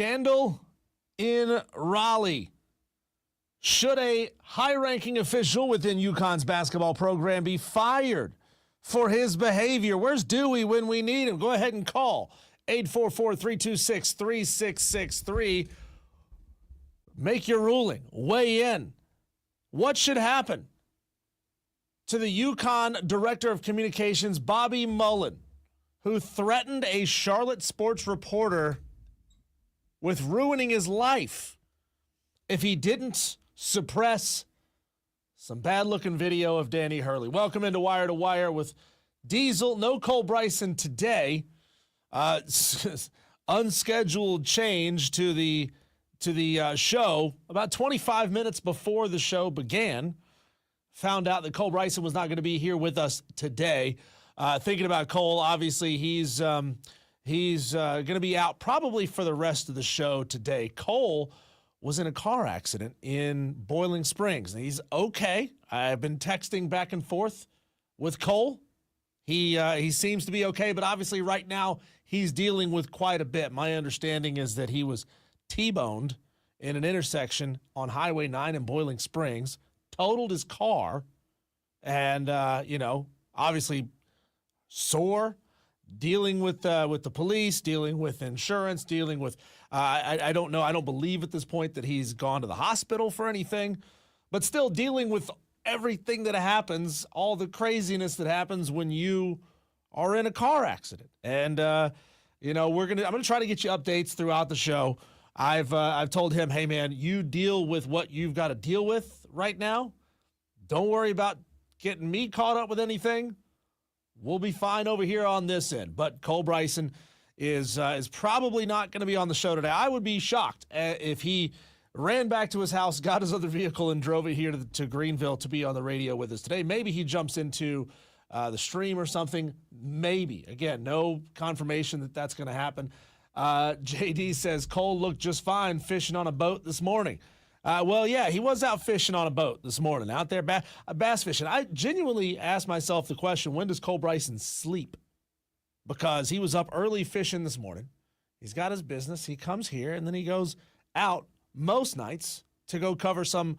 Scandal in Raleigh. Should a high-ranking official within UConn's basketball program be fired for his behavior? Where's Dewey when we need him? Go ahead and call 844-326-3663. Make your ruling. Weigh in. What should happen to the UConn Director of Communications, Bobby Mullen, who threatened a Charlotte sports reporter with ruining his life if he didn't suppress some bad-looking video of Danny Hurley? Welcome into Wire to Wire with Diesel. No Cole Bryson today. Unscheduled change to the show about 25 minutes before the show began. Found out that Cole Bryson was not going to be here with us today. Thinking about Cole, obviously he's going to be out probably for the rest of the show today. Cole was in a car accident in Boiling Springs. And he's okay. I've been texting back and forth with Cole. He seems to be okay, but obviously right now he's dealing with quite a bit. My understanding is that he was T-boned in an intersection on Highway 9 in Boiling Springs, totaled his car, and, obviously sore, dealing with the police, dealing with insurance, dealing with, I don't know. I don't believe at this point that he's gone to the hospital for anything, but still dealing with everything that happens, all the craziness that happens when you are in a car accident. And, I'm going to try to get you updates throughout the show. I've told him, hey man, you deal with what you've got to deal with right now. Don't worry about getting me caught up with anything. We'll be fine over here on this end. But Cole Bryson is probably not going to be on the show today. I would be shocked if he ran back to his house, got his other vehicle, and drove it here to Greenville to be on the radio with us today. Maybe he jumps into the stream or something. Maybe. Again, no confirmation that that's going to happen. JD says Cole looked just fine fishing on a boat this morning. Well, yeah, he was out fishing on a boat this morning, out there bass fishing. I genuinely asked myself the question, when does Cole Bryson sleep? Because he was up early fishing this morning. He's got his business. He comes here, and then he goes out most nights to go cover some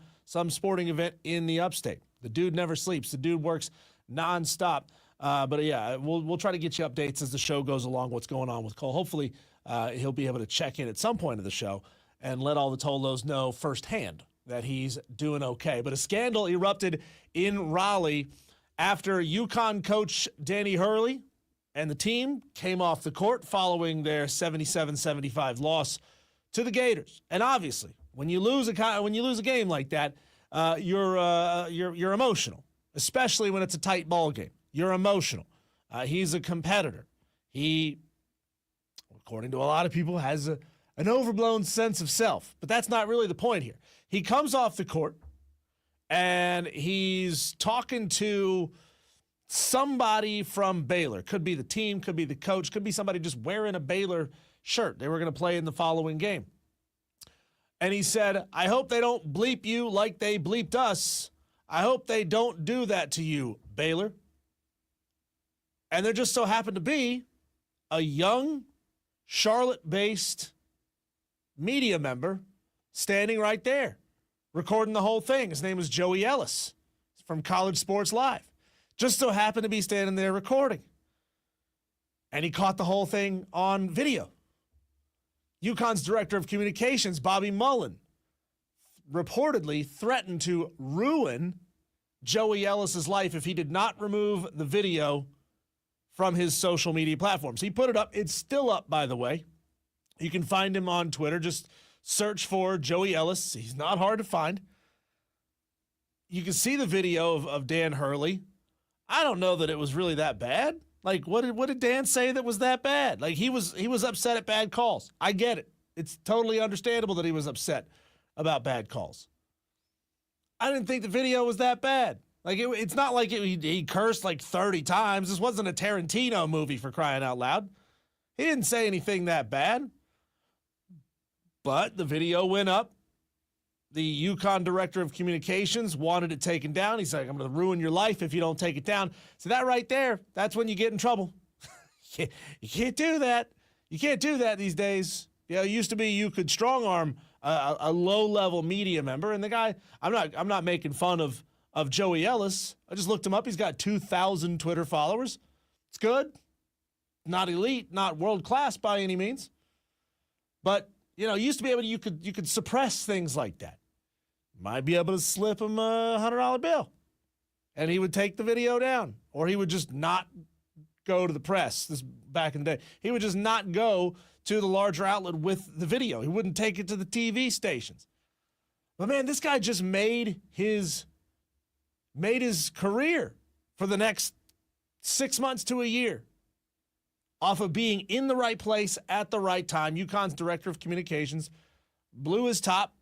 sporting event in the upstate. The dude never sleeps. The dude works nonstop. But, yeah, we'll try to get you updates as the show goes along, what's going on with Cole. Hopefully he'll be able to check in at some point of the show and let all the Tolos know firsthand that he's doing okay. But a scandal erupted in Raleigh after UConn coach Danny Hurley and the team came off the court following their 77-75 loss to the Gators. And obviously, when you lose a game like that, you're emotional, especially when it's a tight ball game. You're emotional. He's a competitor. He, according to a lot of people, has an overblown sense of self. But that's not really the point here. He comes off the court, and he's talking to somebody from Baylor. Could be the team, could be the coach, could be somebody just wearing a Baylor shirt. They were going to play in the following game. And he said, I hope they don't bleep you like they bleeped us. I hope they don't do that to you, Baylor. And there just so happened to be a young Charlotte-based media member standing right there, recording the whole thing. His name was Joey Ellis from College Sports Live. Just so happened to be standing there recording. And he caught the whole thing on video. UConn's Director of Communications, Bobby Mullen, reportedly threatened to ruin Joey Ellis's life if he did not remove the video from his social media platforms. He put it up. It's still up, by the way. You can find him on Twitter. Just search for Joey Ellis. He's not hard to find. You can see the video of Dan Hurley. I don't know that it was really that bad. Like, what did Dan say that was that bad? Like, he was upset at bad calls. I get it. It's totally understandable that he was upset about bad calls. I didn't think the video was that bad. Like, it's not like he cursed like 30 times. This wasn't a Tarantino movie, for crying out loud. He didn't say anything that bad. But the video went up. The UConn Director of Communications wanted it taken down. He's like, I'm going to ruin your life if you don't take it down. So that right there, that's when you get in trouble. You can't do that. You can't do that these days. You know, it used to be you could strong arm a low-level media member, and the guy, I'm not making fun of Joey Ellis. I just looked him up. He's got 2,000 Twitter followers. It's good. Not elite, not world-class by any means. But, you know, used to be able to, you could suppress things like that. Might be able to slip him a $100 bill, and he would take the video down, or he would just not go to the press. This back in the day, he would just not go to the larger outlet with the video. He wouldn't take it to the TV stations. But man, this guy just made his career for the next 6 months to a year off of being in the right place at the right time. UConn's director of communications blew his top,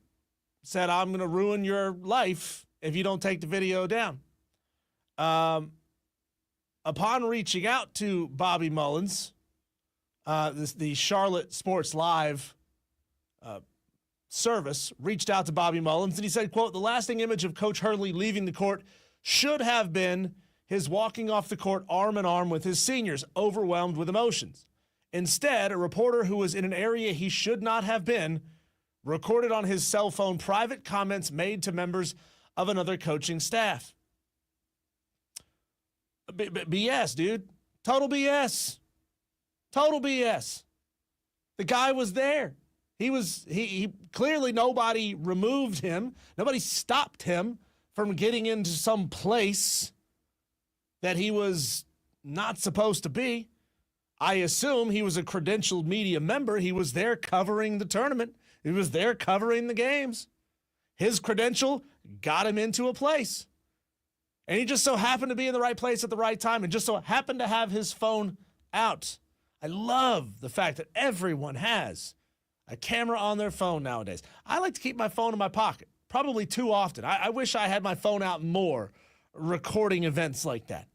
said, I'm going to ruin your life if you don't take the video down. Upon reaching out to Bobby Mullins, the Charlotte Sports Live service reached out to Bobby Mullins, and he said, quote, the lasting image of Coach Hurley leaving the court should have been his walking off the court arm in arm with his seniors, overwhelmed with emotions. Instead, a reporter who was in an area he should not have been recorded on his cell phone private comments made to members of another coaching staff. BS, dude. Total BS. Total BS. The guy was there. He clearly nobody removed him. Nobody stopped him from getting into some place that he was not supposed to be. I assume he was a credentialed media member. He was there covering the tournament. He was there covering the games. His credential got him into a place. And he just so happened to be in the right place at the right time and just so happened to have his phone out. I love the fact that everyone has a camera on their phone nowadays. I like to keep my phone in my pocket, probably too often. I wish I had my phone out more recording events like that.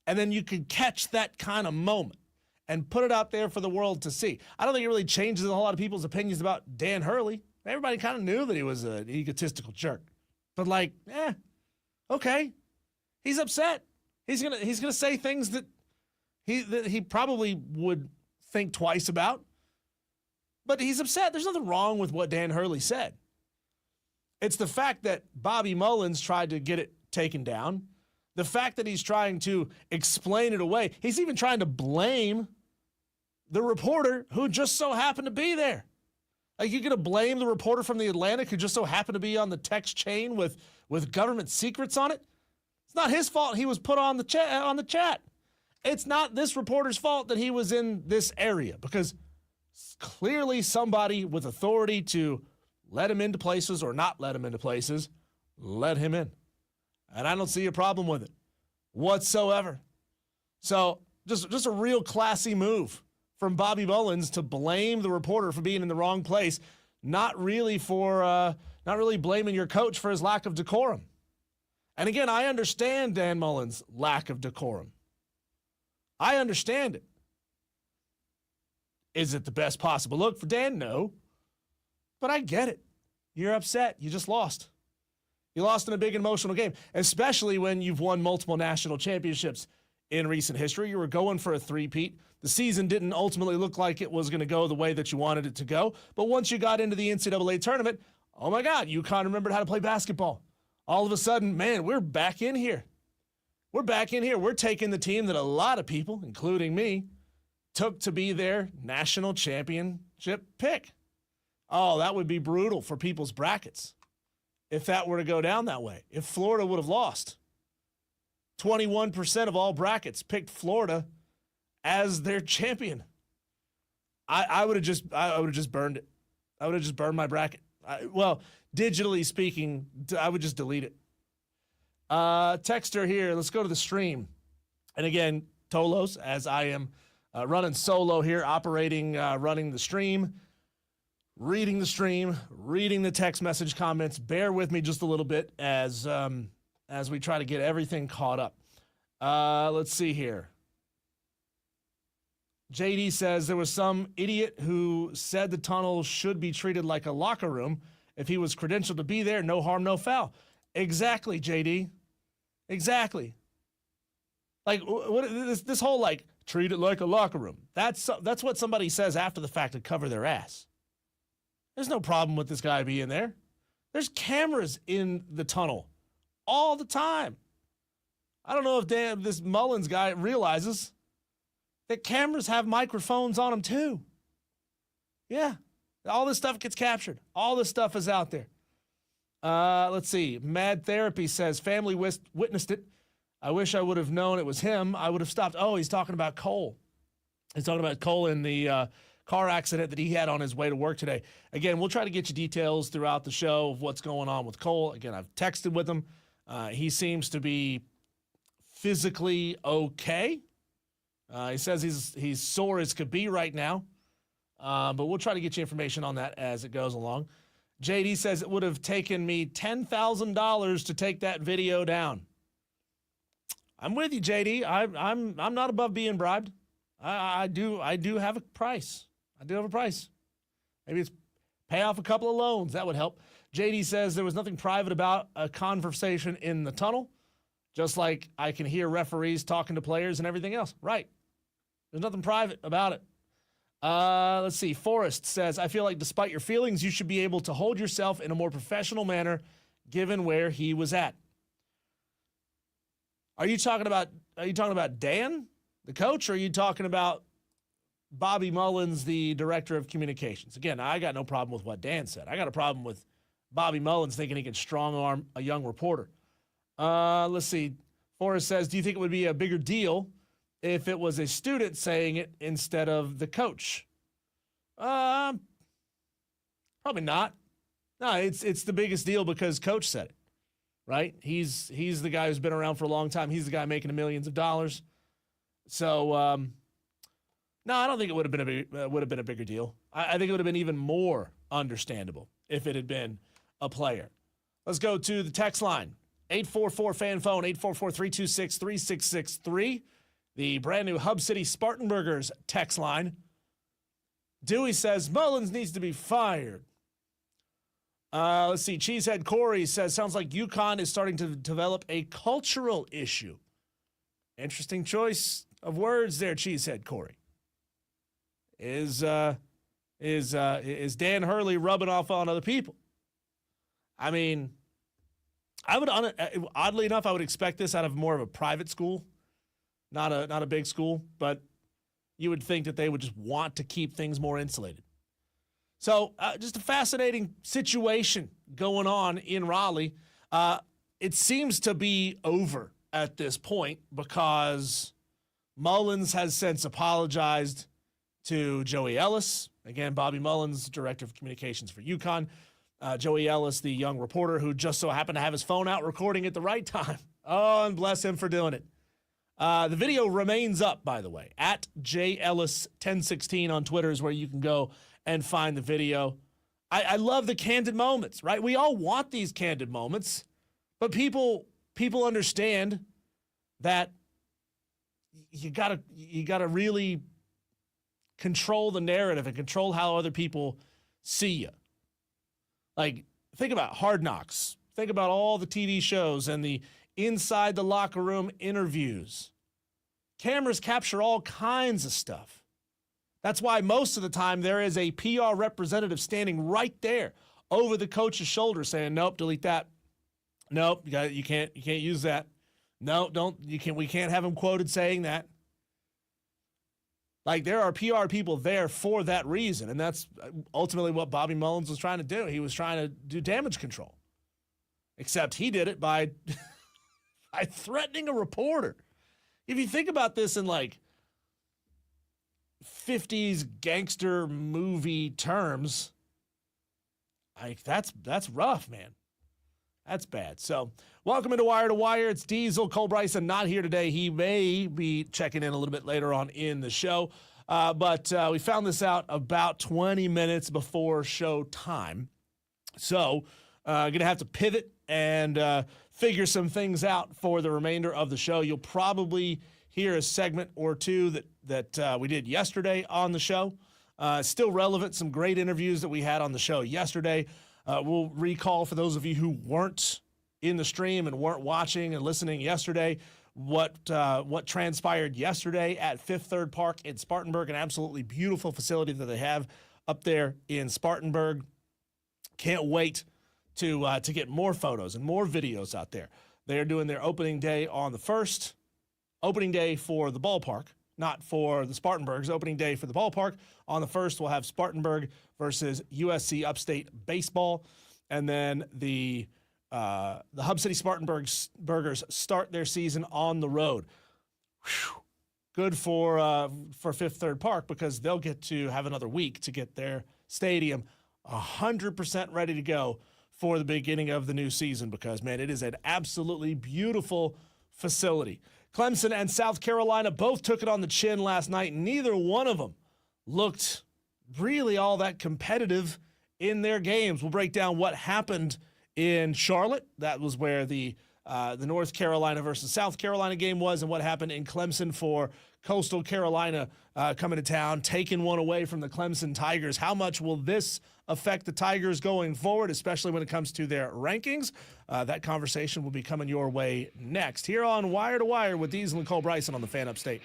And then you could catch that kind of moment and put it out there for the world to see. I don't think it really changes a whole lot of people's opinions about Dan Hurley. Everybody kind of knew that he was an egotistical jerk. But like, okay. He's upset. He's gonna say things that he probably would think twice about. But he's upset. There's nothing wrong with what Dan Hurley said. It's the fact that Bobby Mullins tried to get it taken down. The fact that he's trying to explain it away. He's even trying to blame the reporter who just so happened to be there. Like, you're going to blame the reporter from the Atlantic who just so happened to be on the text chain with government secrets on it? It's not his fault he was put on the chat. It's not this reporter's fault that he was in this area, because clearly somebody with authority to let him into places or not let him into places let him in. And I don't see a problem with it whatsoever. So just a real classy move from Bobby Mullins to blame the reporter for being in the wrong place, not really blaming your coach for his lack of decorum. And again, I understand Dan Mullins' lack of decorum. I understand it. Is it the best possible look for Dan? No. But I get it. You're upset. You just lost. You lost in a big emotional game, especially when you've won multiple national championships in recent history. You were going for a three-peat. The season didn't ultimately look like it was going to go the way that you wanted it to go. But once you got into the NCAA tournament, oh my God, UConn remembered how to play basketball. All of a sudden, man, we're back in here. We're back in here. We're taking the team that a lot of people, including me, took to be their national championship pick. Oh, that would be brutal for people's brackets if that were to go down that way. If Florida would have lost, 21% of all brackets picked Florida as their champion. I would have just burned it. I would have just burned my bracket. Digitally speaking, I would just delete it. Texter here. Let's go to the stream. And again, Tolos, as I am running solo here, running the stream, reading the text message comments. Bear with me just a little bit as we try to get everything caught up. Let's see here. JD says there was some idiot who said the tunnel should be treated like a locker room. If he was credentialed to be there, no harm, no foul. Exactly, JD. Exactly. Like, what this whole, like, treat it like a locker room. That's what somebody says after the fact to cover their ass. There's no problem with this guy being there. There's cameras in the tunnel all the time. I don't know if this Mullins guy realizes that cameras have microphones on them too. Yeah, all this stuff gets captured. All this stuff is out there. Let's see. Mad Therapy says, family witnessed it. I wish I would have known it was him. I would have stopped. Oh, he's talking about Cole. He's talking about Cole in the car accident that he had on his way to work today. Again, we'll try to get you details throughout the show of what's going on with Cole. Again, I've texted with him. He seems to be physically okay. He says he's sore as could be right now. But we'll try to get you information on that as it goes along. JD says it would have taken me $10,000 to take that video down. I'm with you, JD. I'm not above being bribed. I do have a price. I do have a price. Maybe it's pay off a couple of loans. That would help. JD says there was nothing private about a conversation in the tunnel, just like I can hear referees talking to players and everything else. Right. There's nothing private about it. Let's see. Forrest says, I feel like despite your feelings, you should be able to hold yourself in a more professional manner given where he was at. Are you talking about Dan, the coach, or are you talking about Bobby Mullins, the director of communications? Again, I got no problem with what Dan said. I got a problem with Bobby Mullins thinking he can strong arm a young reporter. Let's see. Forrest says, do you think it would be a bigger deal if it was a student saying it instead of the coach? Probably not. No, it's the biggest deal because coach said it, right? He's the guy who's been around for a long time. He's the guy making millions of dollars. So, no, I don't think it would have been a bigger deal. I think it would have been even more understandable if it had been a player. Let's go to the text line. 844-FAN-PHONE, 844-326-3663. The brand new Hub City Spartanburgers text line. Dewey says Mullins needs to be fired. Let's see. Cheesehead Corey says, sounds like UConn is starting to develop a cultural issue. Interesting choice of words there, Cheesehead Corey. Is Dan Hurley rubbing off on other people? I mean, oddly enough, I would expect this out of more of a private school, not a big school, but you would think that they would just want to keep things more insulated. So just a fascinating situation going on in Raleigh. It seems to be over at this point because Mullins has since apologized to Joey Ellis. Again, Bobby Mullins, Director of Communications for UConn. Joey Ellis, the young reporter who just so happened to have his phone out recording at the right time. Oh, and bless him for doing it. The video remains up, by the way. At JEllis1016 on Twitter is where you can go and find the video. I love the candid moments, right? We all want these candid moments, but people understand that you gotta really control the narrative and control how other people see you. Like, think about Hard Knocks. Think about all the TV shows and the inside the locker room interviews. Cameras capture all kinds of stuff. That's why most of the time there is a PR representative standing right there over the coach's shoulder saying, nope, delete that. Nope, you can't use that. No, we can't have him quoted saying that. Like, there are PR people there for that reason, and that's ultimately what Bobby Mullins was trying to do. He was trying to do damage control, except he did it by threatening a reporter. If you think about this in, like, 50s gangster movie terms, like, that's rough, man. That's bad. So, welcome into Wire to Wire. It's Diesel. Cole Bryson not here today. He may be checking in a little bit later on in the show. But we found this out about 20 minutes before show time. So, going to have to pivot and figure some things out for the remainder of the show. You'll probably hear a segment or two that we did yesterday on the show. Still relevant. Some great interviews that we had on the show yesterday. We'll recall for those of you who weren't in the stream and weren't watching and listening yesterday what transpired yesterday at Fifth Third Park in Spartanburg, an absolutely beautiful facility that they have up there in Spartanburg. Can't wait to get more photos and more videos out there. They are doing their opening day on the 1st. Opening day for the ballpark, not for the Spartanburgs. Opening day for the ballpark. On the 1st, we'll have Spartanburg versus USC Upstate Baseball. And then the Hub City Spartanburgers start their season on the road. Whew. Good for Fifth Third Park because they'll get to have another week to get their stadium 100% ready to go for the beginning of the new season because, man, it is an absolutely beautiful facility. Clemson and South Carolina both took it on the chin last night. Neither one of them looked really all that competitive in their games. We'll break down what happened in Charlotte. That was where the North Carolina versus South Carolina game was, and what happened in Clemson for Coastal Carolina coming to town, taking one away from the Clemson Tigers. How much will this affect the Tigers going forward, especially when it comes to their rankings? That conversation will be coming your way next here on Wire to Wire with Diesel and Cole Bryson on the Fan Upstate.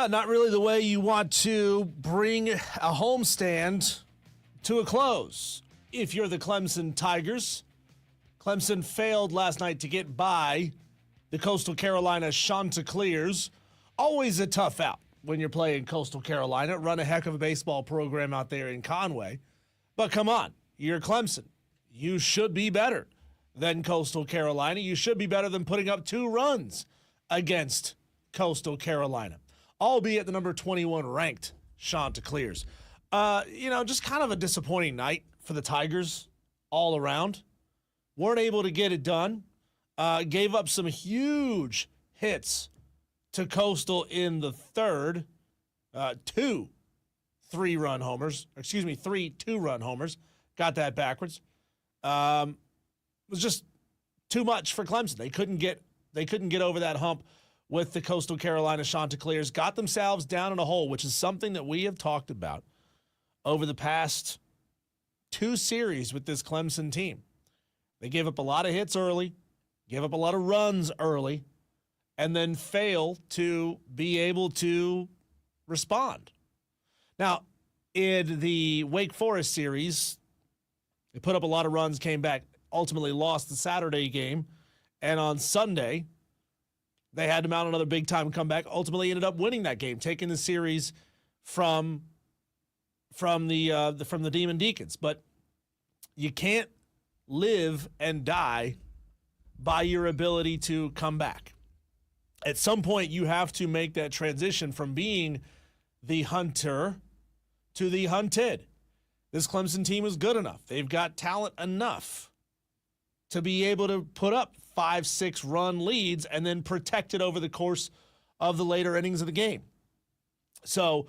Yeah, not really the way you want to bring a homestand to a close. If you're the Clemson Tigers, Clemson failed last night to get by the Coastal Carolina Chanticleers. Always a tough out when you're playing Coastal Carolina. Run a heck of a baseball program out there in Conway. But come on, you're Clemson. You should be better than Coastal Carolina. You should be better than putting up 2 runs against Coastal Carolina, albeit the number 21 ranked Chanticleers. Just kind of a disappointing night for the Tigers all around. Weren't able to get it done. Gave up some huge hits to Coastal in the third. 2 2-run homers. Got that backwards. It was just too much for Clemson. They couldn't get over that hump with the Coastal Carolina Chanticleers. Got themselves down in a hole, which is something that we have talked about over the past 2 series with this Clemson team. They gave up a lot of hits early, gave up a lot of runs early, and then fail to be able to respond. Now, in the Wake Forest series, they put up a lot of runs, came back, ultimately lost the Saturday game, and on Sunday, they had to mount another big-time comeback, ultimately ended up winning that game, taking the series from the Demon Deacons. But you can't live and die by your ability to come back. At some point, you have to make that transition from being the hunter to the hunted. This Clemson team is good enough. They've got talent enough to be able to put up 5-6 run leads and then protect it over the course of the later innings of the game. So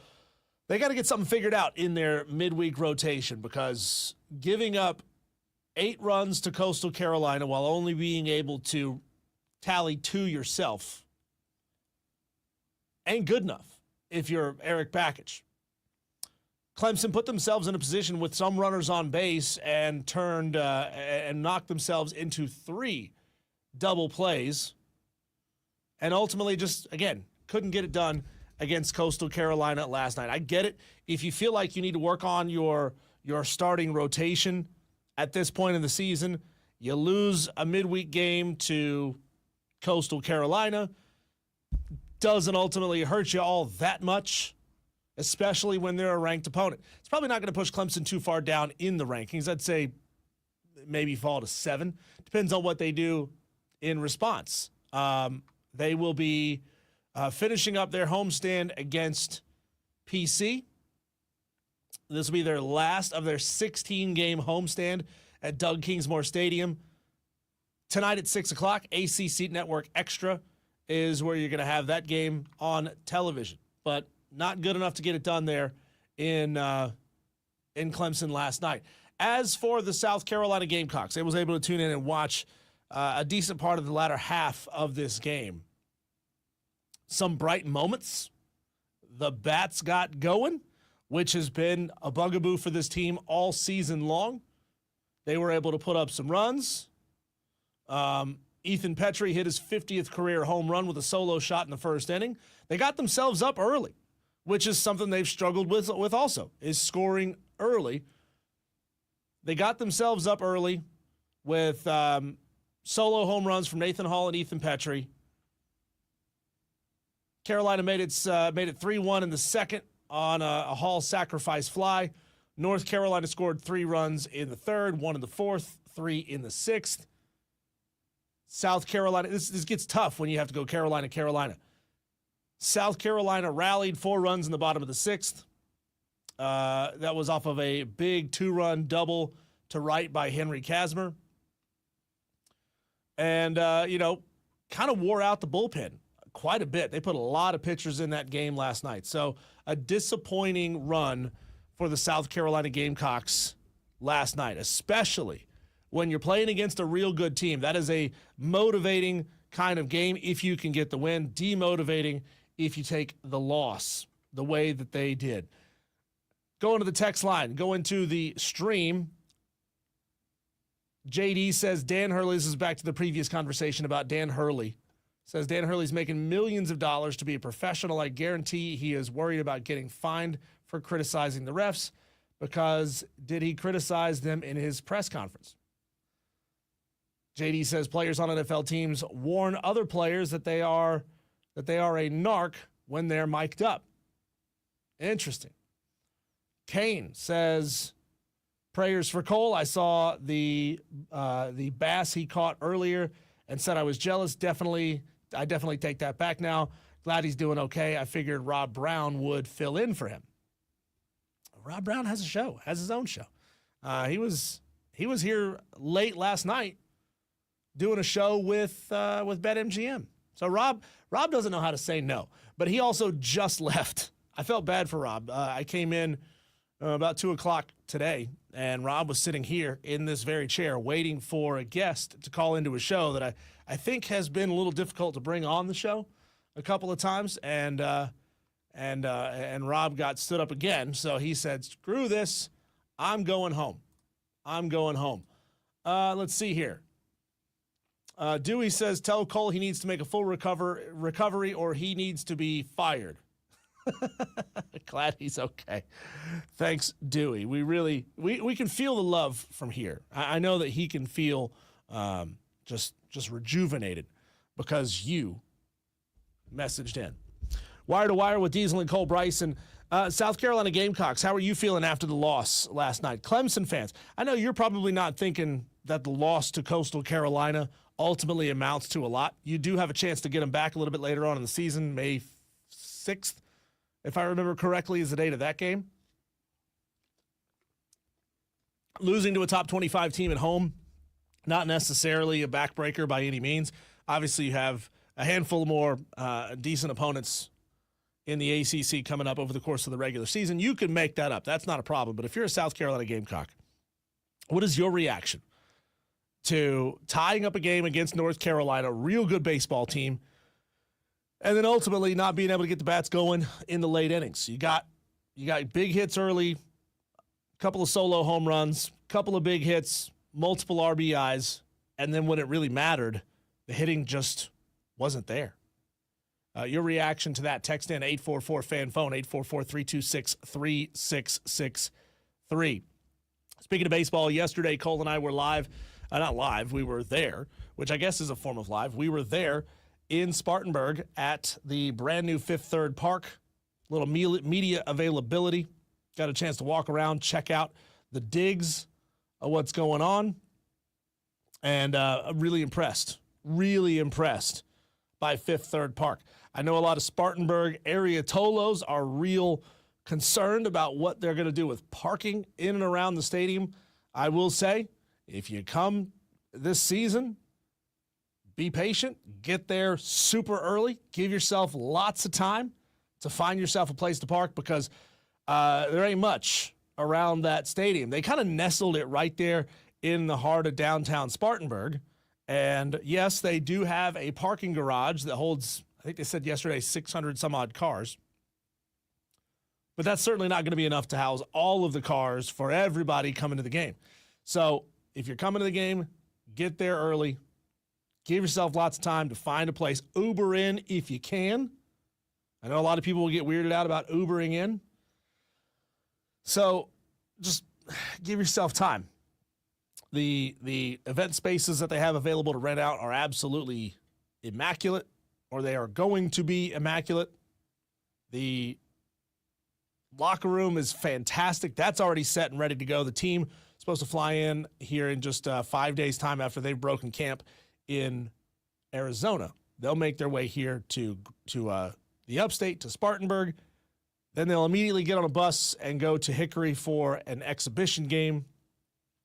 they got to get something figured out in their midweek rotation, because giving up 8 runs to Coastal Carolina while only being able to tally 2 yourself ain't good enough if you're Eric Bakich. Clemson put themselves in a position with some runners on base and knocked themselves into 3 double plays, and ultimately just, again, couldn't get it done against Coastal Carolina last night. I get it. If you feel like you need to work on your starting rotation at this point in the season, you lose a midweek game to Coastal Carolina. Doesn't ultimately hurt you all that much, especially when they're a ranked opponent. It's probably not going to push Clemson too far down in the rankings. I'd say maybe fall to 7. Depends on what they do in response. They will be finishing up their homestand against PC. This will be their last of their 16-game homestand at Doug Kingsmore Stadium. Tonight at 6 o'clock, ACC Network Extra is where you're going to have that game on television. But not good enough to get it done there in Clemson last night. As for the South Carolina Gamecocks, I was able to tune in and watch a decent part of the latter half of this game. Some bright moments. The bats got going, which has been a bugaboo for this team all season long. They were able to put up some runs. Ethan Petrie hit his 50th career home run with a solo shot in the first inning. They got themselves up early, which is something they've struggled with also, is scoring early. They got themselves up early with solo home runs from Nathan Hall and Ethan Petrie. Carolina made it 3-1 in the second on a Hall sacrifice fly. North Carolina scored 3 runs in the third, 1 in the fourth, 3 in the sixth. South Carolina, this gets tough when you have to go Carolina. South Carolina rallied 4 runs in the bottom of the sixth. That was off of a big 2-run double to right by Henry Kasmer. And, kind of wore out the bullpen quite a bit. They put a lot of pitchers in that game last night. So a disappointing run for the South Carolina Gamecocks last night, especially when you're playing against a real good team. That is a motivating kind of game if you can get the win, demotivating if you take the loss the way that they did. Go into the text line, go into the stream. JD says Dan Hurley, this is back to the previous conversation about Dan Hurley Says Dan Hurley's making millions of dollars to be a professional. I guarantee he is worried about getting fined for criticizing the refs, because did he criticize them in his press conference? JD says players on NFL teams warn other players that they are a narc when they're mic'd up. Interesting. Kane says prayers for Cole. I saw the bass he caught earlier and said I was jealous. I definitely take that back now. Glad he's doing okay. I figured Rob Brown would fill in for him. Rob Brown has a show, has his own show. He was here late last night doing a show with BetMGM. So Rob doesn't know how to say no, but he also just left. I felt bad for Rob. I came in about 2:00 today, and Rob was sitting here in this very chair waiting for a guest to call into a show that I think has been a little difficult to bring on the show a couple of times, and Rob got stood up again. So he said, "Screw this, I'm going home. I'm going home." Let's see here. Dewey says, "Tell Cole he needs to make a full recovery, or he needs to be fired." Glad he's okay. Thanks, Dewey. We can feel the love from here. I know that he can feel just rejuvenated because you messaged in. Wire to Wire with Diesel and Cole Bryson. South Carolina Gamecocks, how are you feeling after the loss last night? Clemson fans, I know you're probably not thinking that the loss to Coastal Carolina ultimately amounts to a lot. You do have a chance to get them back a little bit later on in the season. May 6th, if I remember correctly, is the date of that game. Losing to a top 25 team at home, not necessarily a backbreaker by any means. Obviously, you have a handful more decent opponents in the ACC coming up over the course of the regular season. You can make that up. That's not a problem. But if you're a South Carolina Gamecock, what is your reaction to tying up a game against North Carolina, real good baseball team, and then ultimately not being able to get the bats going in the late innings? You got big hits early, a couple of solo home runs, couple of big hits, multiple RBIs, and then when it really mattered, the hitting just wasn't there. Your reaction to that, text in 844-FAN-PHONE, 844-326-3663. Speaking of baseball, yesterday Cole and I were live. Not live, we were there, which I guess is a form of live. We were there in Spartanburg at the brand new Fifth Third Park. Little media availability. Got a chance to walk around, check out the digs of what's going on. And I'm really impressed by Fifth Third Park. I know a lot of Spartanburg area Tolos are real concerned about what they're going to do with parking in and around the stadium. I will say, if you come this season, be patient, get there super early, give yourself lots of time to find yourself a place to park, because there ain't much around that stadium. They kind of nestled it right there in the heart of downtown Spartanburg. And yes, they do have a parking garage that holds, I think they said yesterday, 600 some odd cars. But that's certainly not going to be enough to house all of the cars for everybody coming to the game. So if you're coming to the game, get there early. Give yourself lots of time to find a place. Uber in if you can. I know a lot of people will get weirded out about Ubering in. So just give yourself time. The event spaces that they have available to rent out are absolutely immaculate, or they are going to be immaculate. The locker room is fantastic. That's already set and ready to go. The team is supposed to fly in here in just 5 days' time after they've broken camp in Arizona. They'll make their way here to the upstate, to Spartanburg. Then they'll immediately get on a bus and go to Hickory for an exhibition game.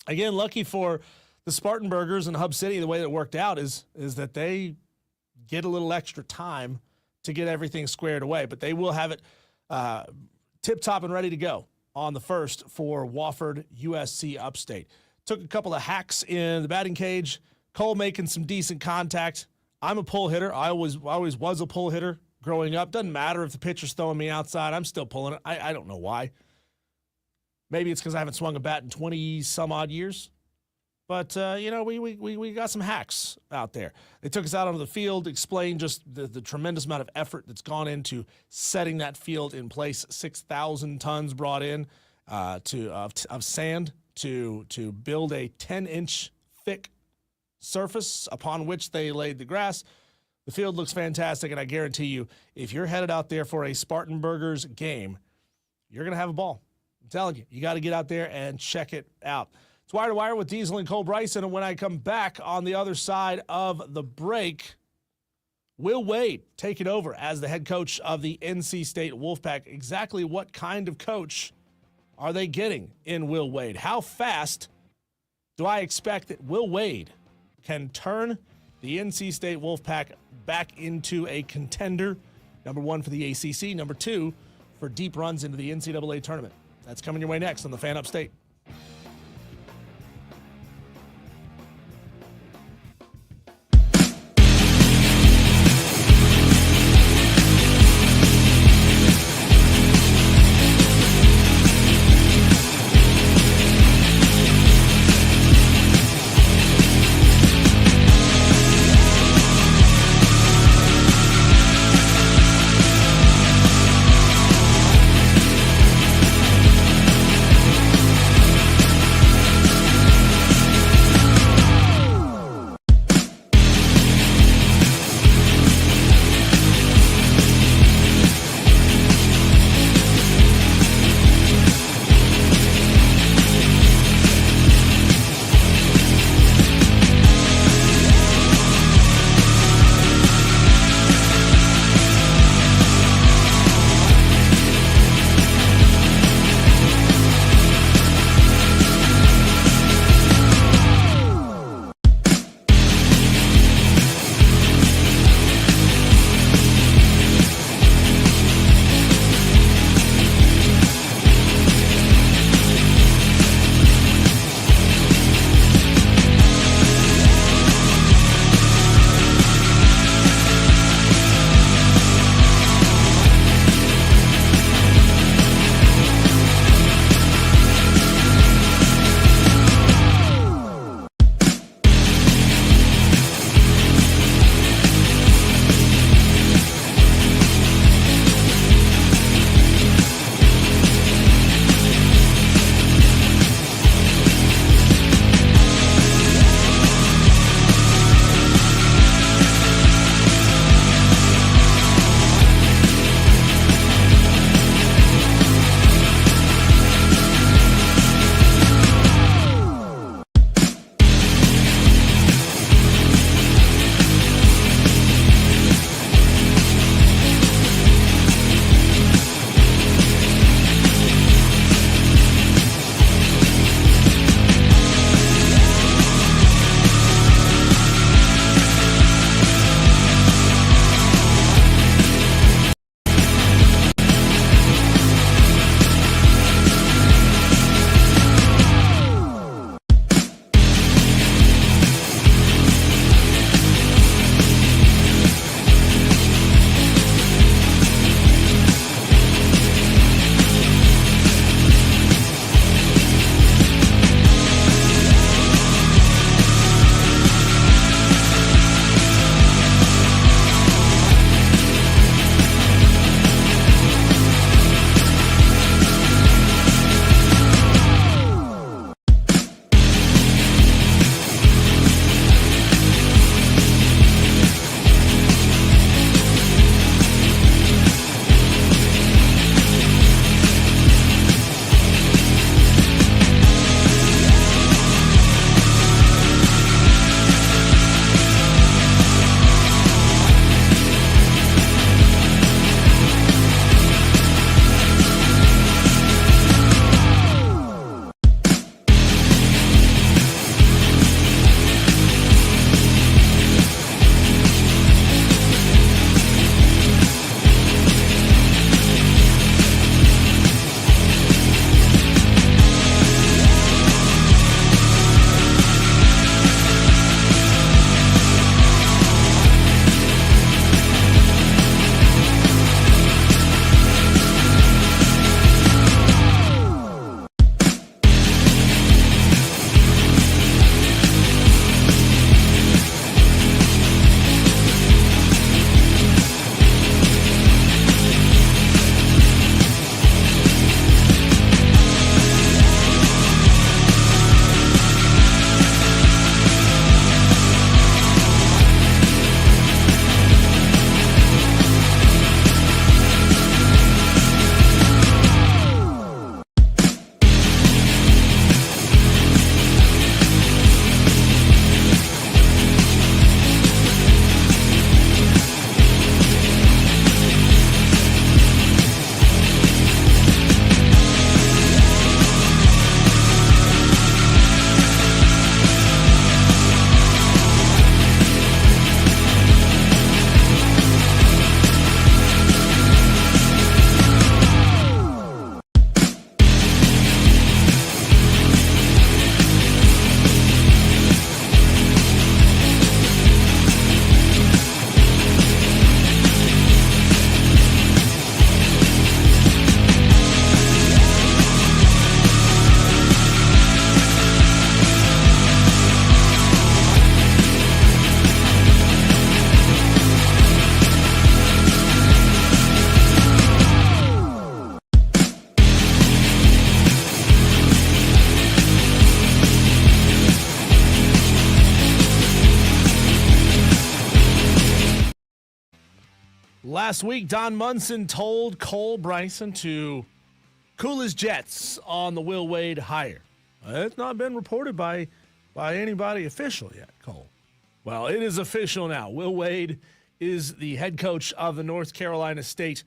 Again, lucky for the Spartanburgers and Hub City, the way that it worked out is that they get a little extra time to get everything squared away. But they will have it tip-top and ready to go on the 1st for Wofford USC Upstate. Took a couple of hacks in the batting cage. Cole making some decent contact. I'm a pull hitter. I always was a pull hitter growing up. Doesn't matter if the pitcher's throwing me outside. I'm still pulling it. I don't know why. Maybe it's because I haven't swung a bat in 20-some-odd years. But, we got some hacks out there. They took us out onto the field, explained just the tremendous amount of effort that's gone into setting that field in place. 6,000 tons brought in of sand to build a 10-inch thick surface upon which they laid the grass. The field looks fantastic, and I guarantee you, if you're headed out there for a Spartanburgers game, you're going to have a ball. I'm telling you, you got to get out there and check it out. It's Wire to Wire with Diesel and Cole Bryson, and when I come back on the other side of the break, Will Wade taking over as the head coach of the NC State Wolfpack. Exactly what kind of coach are they getting in Will Wade? How fast do I expect that Will Wade can turn the NC State Wolfpack back into a contender? Number one for the ACC, number two for deep runs into the NCAA tournament. That's coming your way next on the Fan Upstate. Last week, Don Munson told Cole Bryson to cool his jets on the Will Wade hire. It's not been reported by anybody official yet, Cole. Well, it is official now. Will Wade is the head coach of the North Carolina State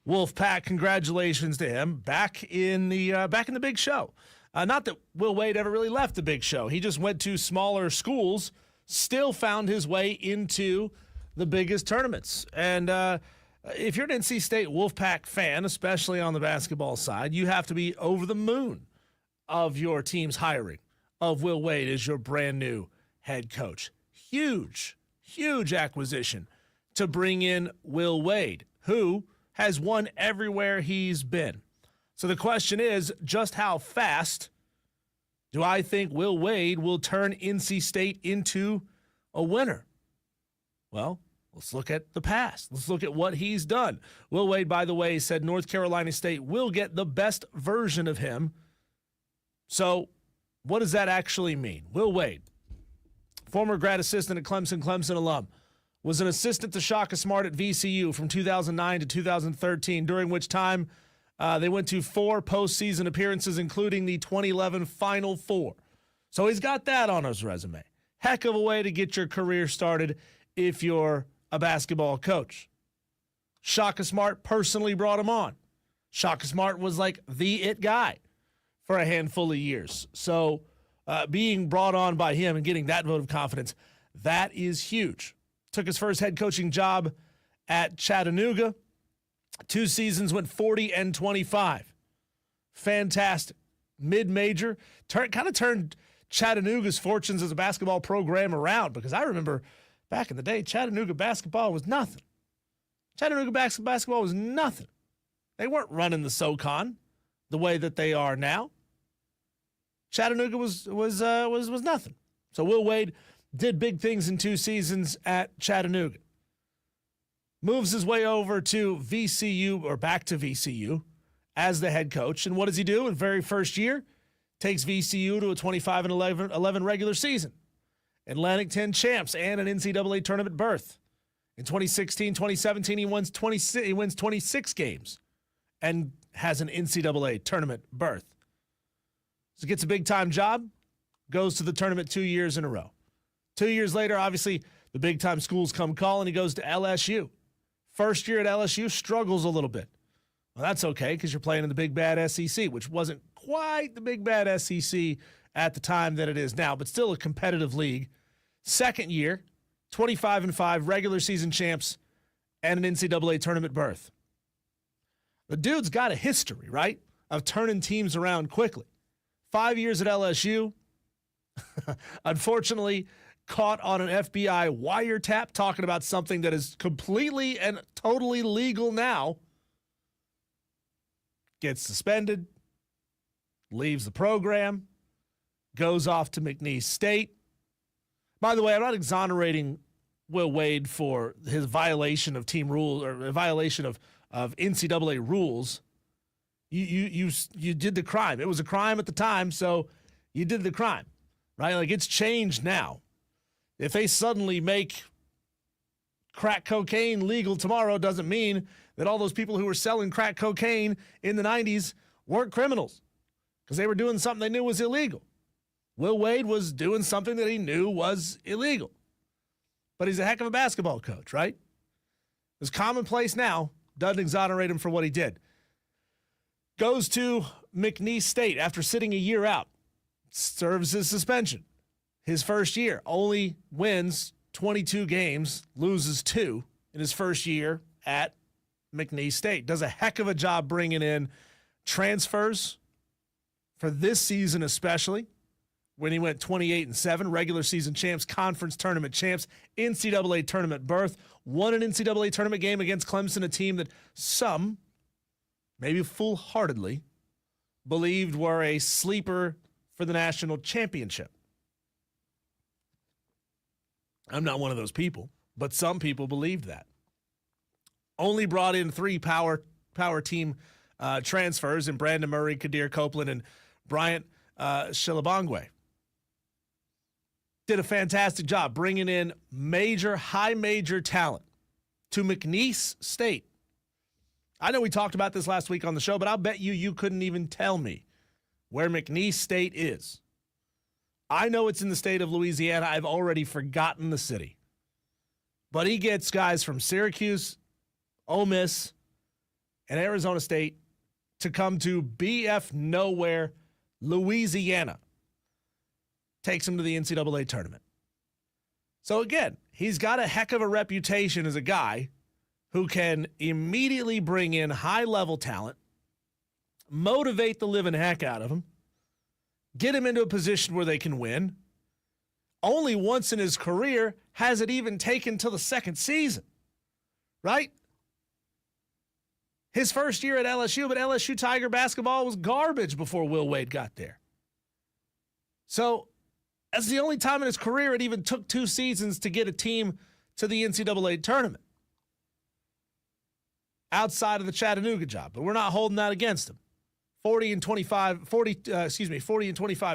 Wolfpack. Congratulations to him. Back in the Big Show. Not that Will Wade ever really left the Big Show. He just went to smaller schools, still found his way into the biggest tournaments. And if you're an NC State Wolfpack fan, especially on the basketball side, you have to be over the moon of your team's hiring of Will Wade as your brand new head coach. Huge, huge acquisition to bring in Will Wade, who has won everywhere he's been. So the question is, just how fast do I think Will Wade will turn NC State into a winner? Well, let's look at the past. Let's look at what he's done. Will Wade, by the way, said North Carolina State will get the best version of him. So what does that actually mean? Will Wade, former grad assistant at Clemson alum, was an assistant to Shaka Smart at VCU from 2009 to 2013, during which time they went to 4 postseason appearances, including the 2011 Final Four. So he's got that on his resume. Heck of a way to get your career started if you're a basketball coach. Shaka Smart personally brought him on. Shaka Smart was like the it guy for a handful of years. So being brought on by him and getting that vote of confidence, that is huge. Took his first head coaching job at Chattanooga. 2 seasons, went 40-25. Fantastic. Mid-major. Kind of turned Chattanooga's fortunes as a basketball program around, because I remember back in the day, Chattanooga basketball was nothing. Chattanooga basketball was nothing. They weren't running the SoCon the way that they are now. Chattanooga was nothing. So Will Wade did big things in 2 seasons at Chattanooga. Moves his way over to VCU, or back to VCU, as the head coach. And what does he do in very first year? Takes VCU to a 25-11 regular season. Atlantic 10 champs and an NCAA tournament berth. In 2016-2017, he wins 26 games and has an NCAA tournament berth. So gets a big-time job, goes to the tournament 2 years in a row. 2 years later, obviously, the big-time schools come calling. He goes to LSU. First year at LSU, struggles a little bit. Well, that's okay, because you're playing in the big bad SEC, which wasn't quite the big bad SEC at the time that it is now, but still a competitive league. Second year, 25-5, regular season champs, and an NCAA tournament berth. The dude's got a history, right, of turning teams around quickly. 5 years at LSU, unfortunately, caught on an FBI wiretap talking about something that is completely and totally legal now. Gets suspended, leaves the program, goes off to McNeese State. By the way, I'm not exonerating Will Wade for his violation of team rules, or a violation of NCAA rules. You did the crime. It was a crime at the time, so you did the crime, right? Like, it's changed now. If they suddenly make crack cocaine legal tomorrow, doesn't mean that all those people who were selling crack cocaine in the 90s weren't criminals, because they were doing something they knew was illegal. Will Wade was doing something that he knew was illegal. But he's a heck of a basketball coach, right? It's commonplace now. Doesn't exonerate him for what he did. Goes to McNeese State after sitting a year out. Serves his suspension. His first year, only wins 22 games, loses 2 in his first year at McNeese State. Does a heck of a job bringing in transfers for this season, especially when he went 28-7, regular season champs, conference tournament champs, NCAA tournament berth, won an NCAA tournament game against Clemson, a team that some, maybe foolhardily, believed were a sleeper for the national championship. I'm not one of those people, but some people believed that. Only brought in 3 power team transfers in Brandon Murray, Kadir Copeland, and Bryant Shilabangwe. Did a fantastic job bringing in high major talent to McNeese State. I know we talked about this last week on the show, but I'll bet you couldn't even tell me where McNeese State is. I know it's in the state of Louisiana. I've already forgotten the city. But he gets guys from Syracuse, Ole Miss, and Arizona State to come to BF Nowhere, Louisiana. Takes him to the NCAA tournament. So again, he's got a heck of a reputation as a guy who can immediately bring in high-level talent, motivate the living heck out of him, get him into a position where they can win. Only once in his career has it even taken till the second season, right? His first year at LSU, but LSU Tiger basketball was garbage before Will Wade got there. So that's the only time in his career it even took 2 seasons to get a team to the NCAA tournament, outside of the Chattanooga job. But we're not holding that against him. 40 and 25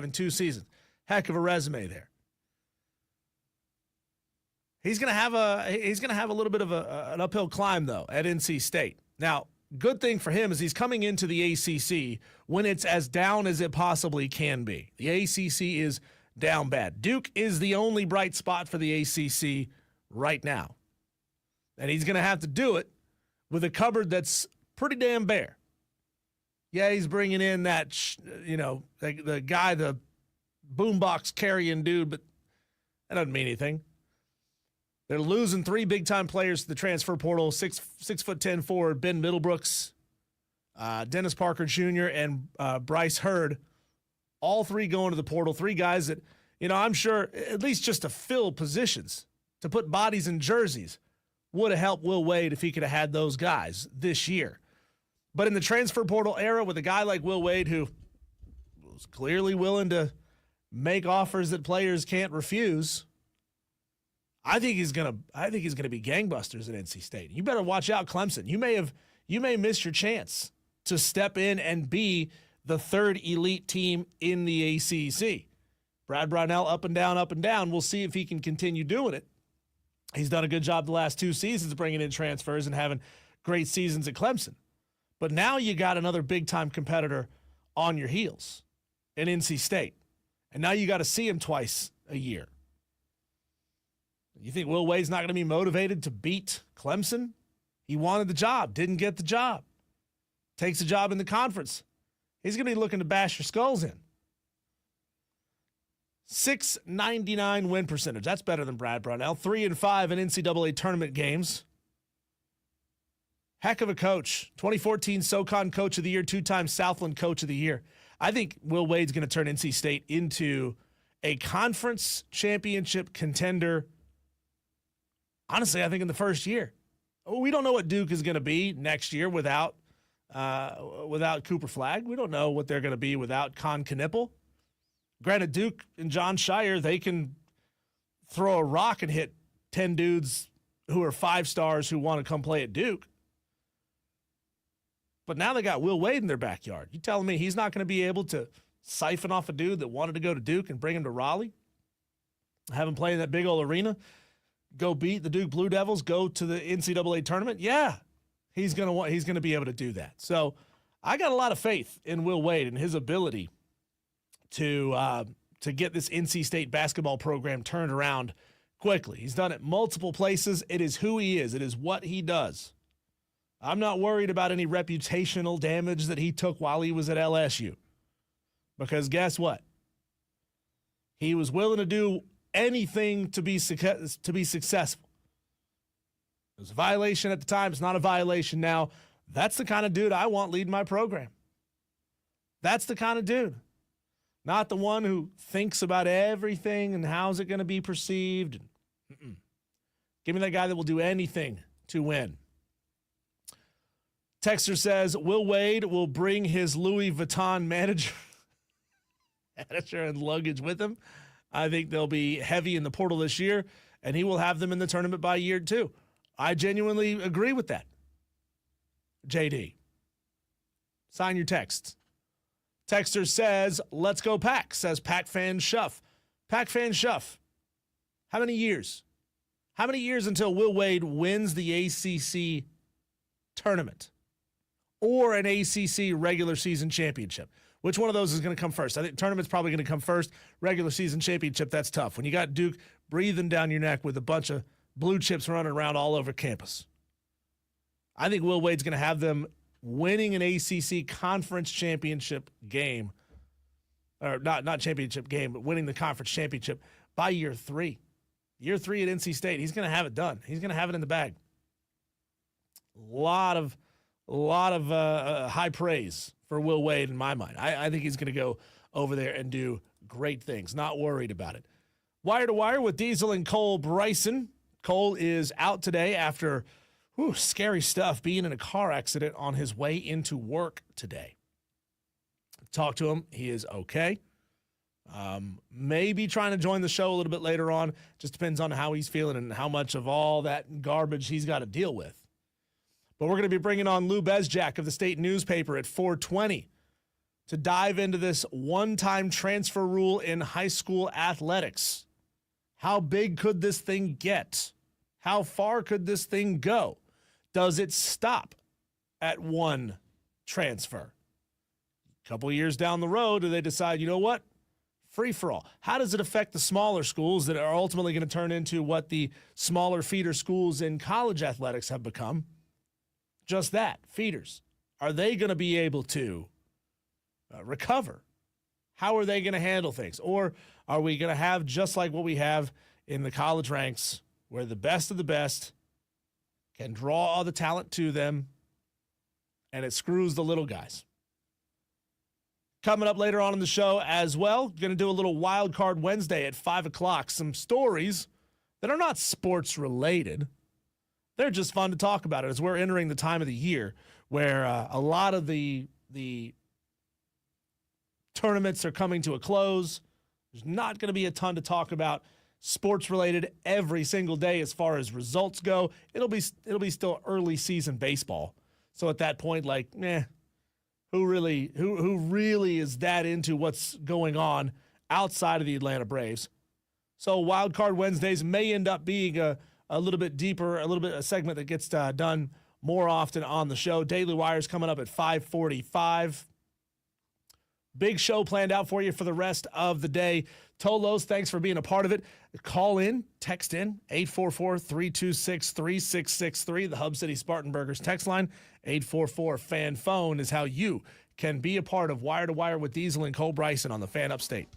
in 2 seasons. Heck of a resume there. He's going to have a little bit of an uphill climb though at NC State. Now, good thing for him is he's coming into the ACC when it's as down as it possibly can be. The ACC is down bad. Duke is the only bright spot for the ACC right now. And he's going to have to do it with a cupboard that's pretty damn bare. Yeah, he's bringing in that, the guy, the boombox carrying dude, but that doesn't mean anything. They're losing 3 big-time players to the transfer portal, 6'10" forward Ben Middlebrooks, Dennis Parker Jr., and Bryce Hurd. All 3 going to the portal. 3 guys that, I'm sure at least just to fill positions, to put bodies in jerseys, would have helped Will Wade if he could have had those guys this year. But in the transfer portal era with a guy like Will Wade who was clearly willing to make offers that players can't refuse, I think he's gonna be gangbusters at NC State. You better watch out, Clemson. You may miss your chance to step in and be the 3rd elite team in the ACC. Brad Brownell up and down. We'll see if he can continue doing it. He's done a good job the last 2 seasons bringing in transfers and having great seasons at Clemson. But now you got another big-time competitor on your heels in NC State. And now you got to see him twice a year. You think Will Wade's not going to be motivated to beat Clemson? He wanted the job, didn't get the job. Takes a job in the conference. He's going to be looking to bash your skulls in. .699 win percentage. That's better than Brad Brownell. 3-5 in NCAA tournament games. Heck of a coach. 2014 SoCon Coach of the Year, 2-time Southland Coach of the Year. I think Will Wade's going to turn NC State into a conference championship contender. Honestly, I think in the first year. We don't know what Duke is going to be next year without Cooper Flagg. We don't know what they're going to be without Con Knipple. Granted, Duke and John Shire, they can throw a rock and hit 10 dudes who are 5 stars who want to come play at Duke. But now they got Will Wade in their backyard. You telling me he's not going to be able to siphon off a dude that wanted to go to Duke and bring him to Raleigh? Have him play in that big old arena? Go beat the Duke Blue Devils? Go to the NCAA tournament? Yeah, he's going to be able to do that. So I got a lot of faith in Will Wade and his ability to get this NC State basketball program turned around quickly. He's done it multiple places. It is who he is. It is what he does. I'm not worried about any reputational damage that he took while he was at LSU. Because guess what? He was willing to do anything to be successful. It was a violation at the time. It's not a violation now. That's the kind of dude I want leading my program. That's the kind of dude. Not the one who thinks about everything and how's it going to be perceived. Give me that guy that will do anything to win. Texter says, Will Wade will bring his Louis Vuitton manager and luggage with him. I think they'll be heavy in the portal this year, and he will have them in the tournament by year 2. I genuinely agree with that. JD. Sign your text. Texter says, let's go Pack, says Pack Fan Shuff. Pack Fan Shuff. How many years? How many years until Will Wade wins the ACC tournament or an ACC regular season championship? Which one of those is going to come first? I think tournament's probably going to come first. Regular season championship, that's tough. When you got Duke breathing down your neck with a bunch of blue chips running around all over campus. I think Will Wade's going to have them winning an ACC conference championship game. Or not championship game, but winning the conference championship by year 3. Year 3 at NC State, he's going to have it done. He's going to have it in the bag. A lot of high praise for Will Wade in my mind. I think he's going to go over there and do great things. Not worried about it. Wire to Wire with Diesel and Cole Bryson. Cole is out today after scary stuff, being in a car accident on his way into work today. Talk to him. He is okay. Maybe trying to join the show a little bit later on. Just depends on how he's feeling and how much of all that garbage he's got to deal with. But we're going to be bringing on Lou Bezjack of the State Newspaper at 4:20 to dive into this one-time transfer rule in high school athletics. How big could this thing get? How far could this thing go? Does it stop at one transfer? A couple years down the road, do they decide, you know what? Free for all. How does it affect the smaller schools that are ultimately going to turn into what the smaller feeder schools in college athletics have become? Just that, feeders. Are they going to be able to recover? How are they going to handle things? Or are we going to have just like what we have in the college ranks, where the best of the best can draw all the talent to them, and it screws the little guys? Coming up later on in the show as well, going to do a little Wild Card Wednesday at 5 o'clock. Some stories that are not sports related. They're just fun to talk about it as we're entering the time of the year where a lot of the tournaments are coming to a close. There's not going to be a ton to talk about sports related every single day as far as results go. It'll be still early season baseball. So at that point, who really is that into what's going on outside of the Atlanta Braves? So Wild Card Wednesdays may end up being a little bit deeper, a segment that gets done more often on the show. Daily Wire's coming up at 5:45. Big show planned out for you for the rest of the day. Tolos, thanks for being a part of it. Call in, text in, 844-326-3663. The Hub City Spartanburgers text line, 844-FAN-PHONE is how you can be a part of Wire to Wire with Diesel and Cole Bryson on the Fan Upstate.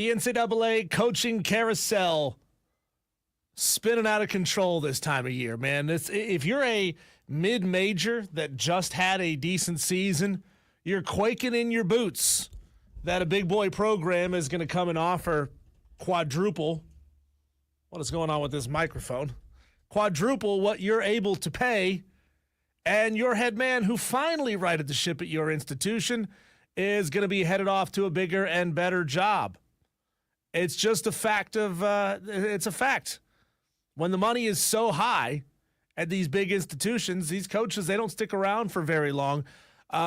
The NCAA coaching carousel spinning out of control this time of year, man. If you're a mid-major that just had a decent season, you're quaking in your boots that a big boy program is going to come and offer quadruple. What is going on with this microphone? Quadruple what you're able to pay, and your head man who finally righted the ship at your institution is going to be headed off to a bigger and better job. It's just a fact of it's a fact. When the money is so high at these big institutions, these coaches, they don't stick around for very long.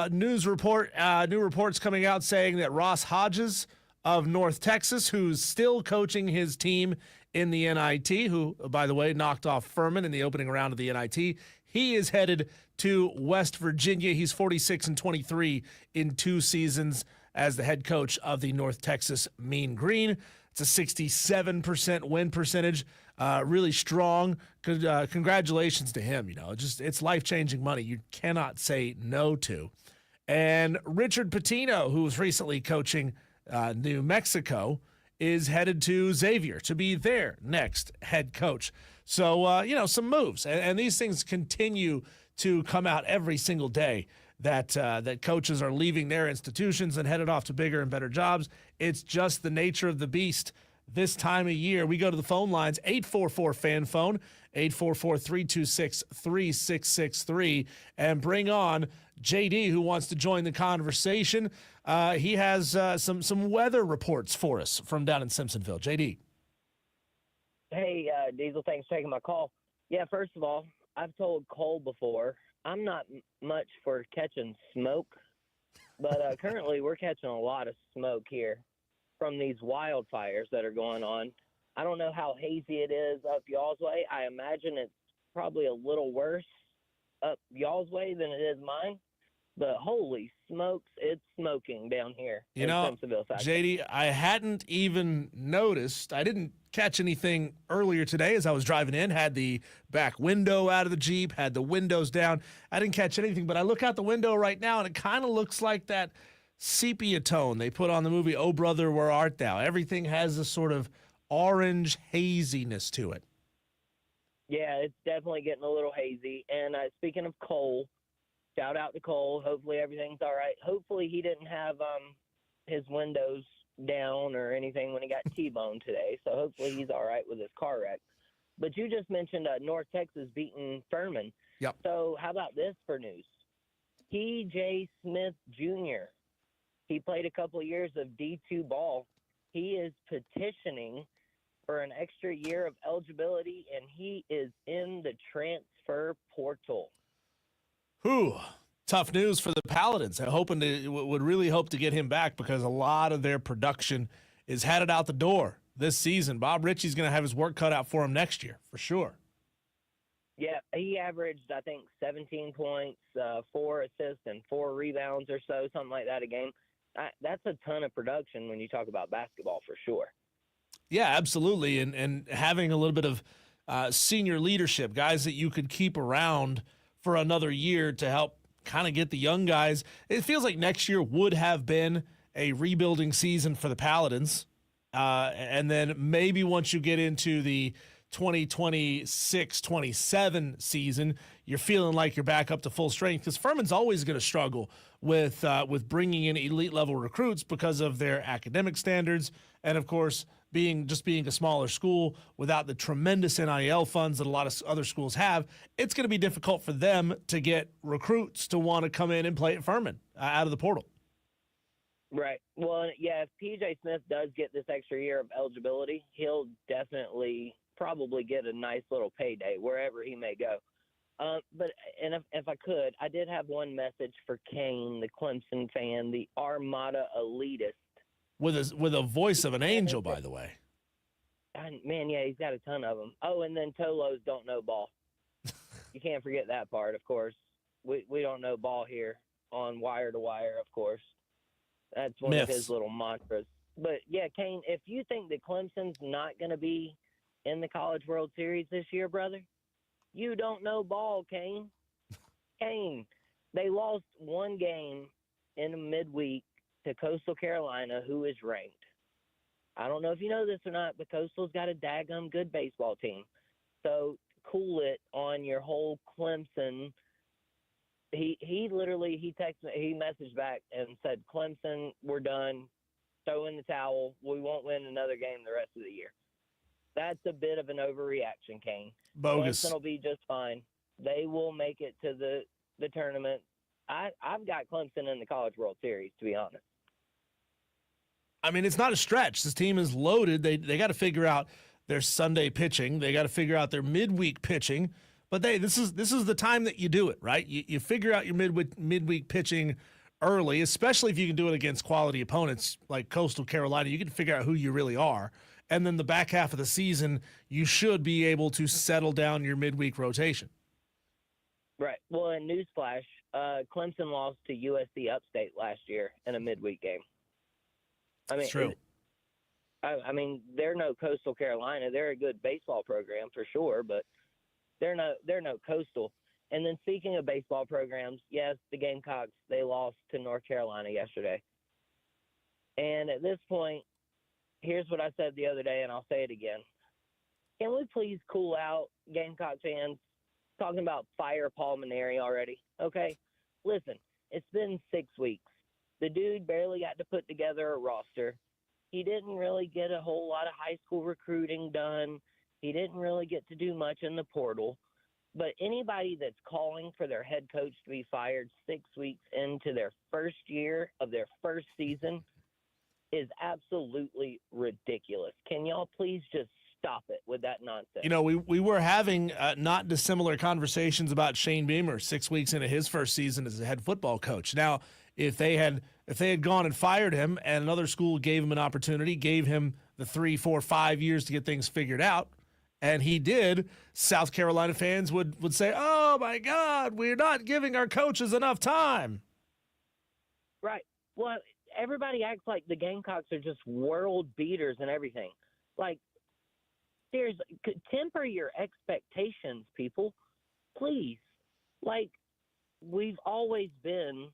New reports coming out saying that Ross Hodges of North Texas, who's still coaching his team in the NIT, who, by the way, knocked off Furman in the opening round of the NIT, he is headed to West Virginia. He's 46-23 in 2 seasons as the head coach of the North Texas Mean Green. It's a 67% win percentage, really strong. Congratulations to him. It's life-changing money you cannot say no to. And Richard Pitino, who was recently coaching New Mexico, is headed to Xavier to be their next head coach. So, some moves. And these things continue to come out every single day that coaches are leaving their institutions and headed off to bigger and better jobs. It's just the nature of the beast this time of year. We go to the phone lines, 844-FAN-PHONE, 844-326-3663, and bring on JD, who wants to join the conversation. He has some weather reports for us from down in Simpsonville. JD. Hey, Diesel, thanks for taking my call. Yeah, first of all, I've told Cole before, I'm not much for catching smoke, but currently we're catching a lot of smoke here from these wildfires that are going on. I don't know how hazy it is up y'all's way. I imagine it's probably a little worse up y'all's way than it is mine. But holy smokes, it's smoking down here in Simpsonville. JD, I hadn't even noticed. I didn't catch anything earlier today as I was driving in, had the back window out of the Jeep, had the windows down. I didn't catch anything, but I look out the window right now, and it kind of looks like that sepia tone they put on the movie Oh Brother, Where Art Thou? Everything has this sort of orange haziness to it. Yeah, it's definitely getting a little hazy. And speaking of Cole, shout out to Cole. Hopefully everything's all right. Hopefully he didn't have his windows down or anything when he got T-boned today. So hopefully he's all right with his car wreck. But you just mentioned North Texas beating Furman. Yep. So how about this for news? T.J. Smith Jr., he played a couple of years of D2 ball. He is petitioning for an extra year of eligibility, and he is in the transfer portal. Whew. Tough news for the Paladins. Would really hope to get him back because a lot of their production is headed out the door this season. Bob Ritchie's going to have his work cut out for him next year, for sure. Yeah, he averaged, I think, 17 points, 4 assists, and 4 rebounds or so, something like that a game. That's a ton of production when you talk about basketball, for sure. Yeah, absolutely. And having a little bit of senior leadership, guys that you could keep around for another year to help kind of get the young guys. It feels like next year would have been a rebuilding season for the Paladins. And then maybe once you get into the 2026-27 season, you're feeling like you're back up to full strength because Furman's always going to struggle with bringing in elite level recruits because of their academic standards and, of course, being a smaller school without the tremendous NIL funds that a lot of other schools have. It's going to be difficult for them to get recruits to want to come in and play at Furman out of the portal. Right. Well, yeah, if P.J. Smith does get this extra year of eligibility, he'll definitely probably get a nice little payday wherever he may go. But if I could, I did have one message for Kane, the Clemson fan, the Armada elitist. With a voice of an angel, by the way. Man, yeah, he's got a ton of them. Oh, and then Tolos don't know ball. You can't forget that part, of course. We don't know ball here on Wire to Wire, of course. That's one of his little mantras. But, yeah, Kane, if you think that Clemson's not going to be in the College World Series this year, brother, you don't know ball, Kane. Kane, they lost one game in a midweek to Coastal Carolina, who is ranked. I don't know if you know this or not, but Coastal's got a daggum good baseball team. So cool it on your whole Clemson. He literally he messaged back and said, Clemson, we're done. Throw in the towel. We won't win another game the rest of the year. That's a bit of an overreaction, Kane. Bogus. Clemson will be just fine. They will make it to the tournament. I've got Clemson in the College World Series, to be honest. I mean, it's not a stretch. This team is loaded. They got to figure out their Sunday pitching. They got to figure out their midweek pitching. But this is the time that you do it, right? You figure out your midweek pitching early, especially if you can do it against quality opponents like Coastal Carolina. You can figure out who you really are. And then the back half of the season, you should be able to settle down your midweek rotation. Right. Well, in newsflash, Clemson lost to USC Upstate last year in a midweek game. I mean, it's true. I mean, they're no Coastal Carolina. They're a good baseball program for sure, but they're no Coastal. And then speaking of baseball programs, yes, the Gamecocks, they lost to North Carolina yesterday. And at this point, here's what I said the other day, and I'll say it again. Can we please cool out, Gamecock fans? Talking about fire Paul Maneri already, okay? Listen, it's been 6 weeks. The dude barely got to put together a roster. He didn't really get a whole lot of high school recruiting done. He didn't really get to do much in the portal. But anybody that's calling for their head coach to be fired 6 weeks into their first year of their first season is absolutely ridiculous. Can y'all please just stop it with that nonsense? You know, we were having not dissimilar conversations about Shane Beamer 6 weeks into his first season as a head football coach. Now, if they had gone and fired him and another school gave him an opportunity, gave him the 3, 4, 5 years to get things figured out, and he did, South Carolina fans would say, oh, my God, we're not giving our coaches enough time. Right. Well, everybody acts like the Gamecocks are just world beaters and everything. Like, seriously, temper your expectations, people. Please. Like, we've always been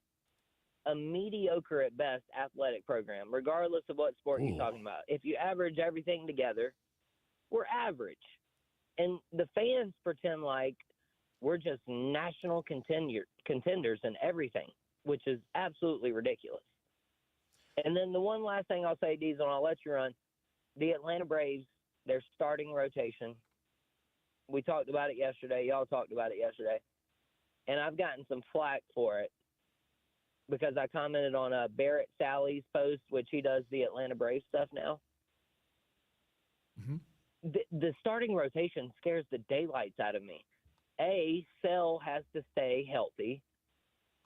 a mediocre at best athletic program, regardless of what sport you're talking about. If you average everything together, we're average. And the fans pretend like we're just national contenders in everything, which is absolutely ridiculous. And then the one last thing I'll say, Diesel, and I'll let you run, the Atlanta Braves, their starting rotation. We talked about it yesterday. Y'all talked about it yesterday. And I've gotten some flack for it because I commented on Barrett Sally's post, which he does the Atlanta Braves stuff now. Mm-hmm. The starting rotation scares the daylights out of me. Sell has to stay healthy.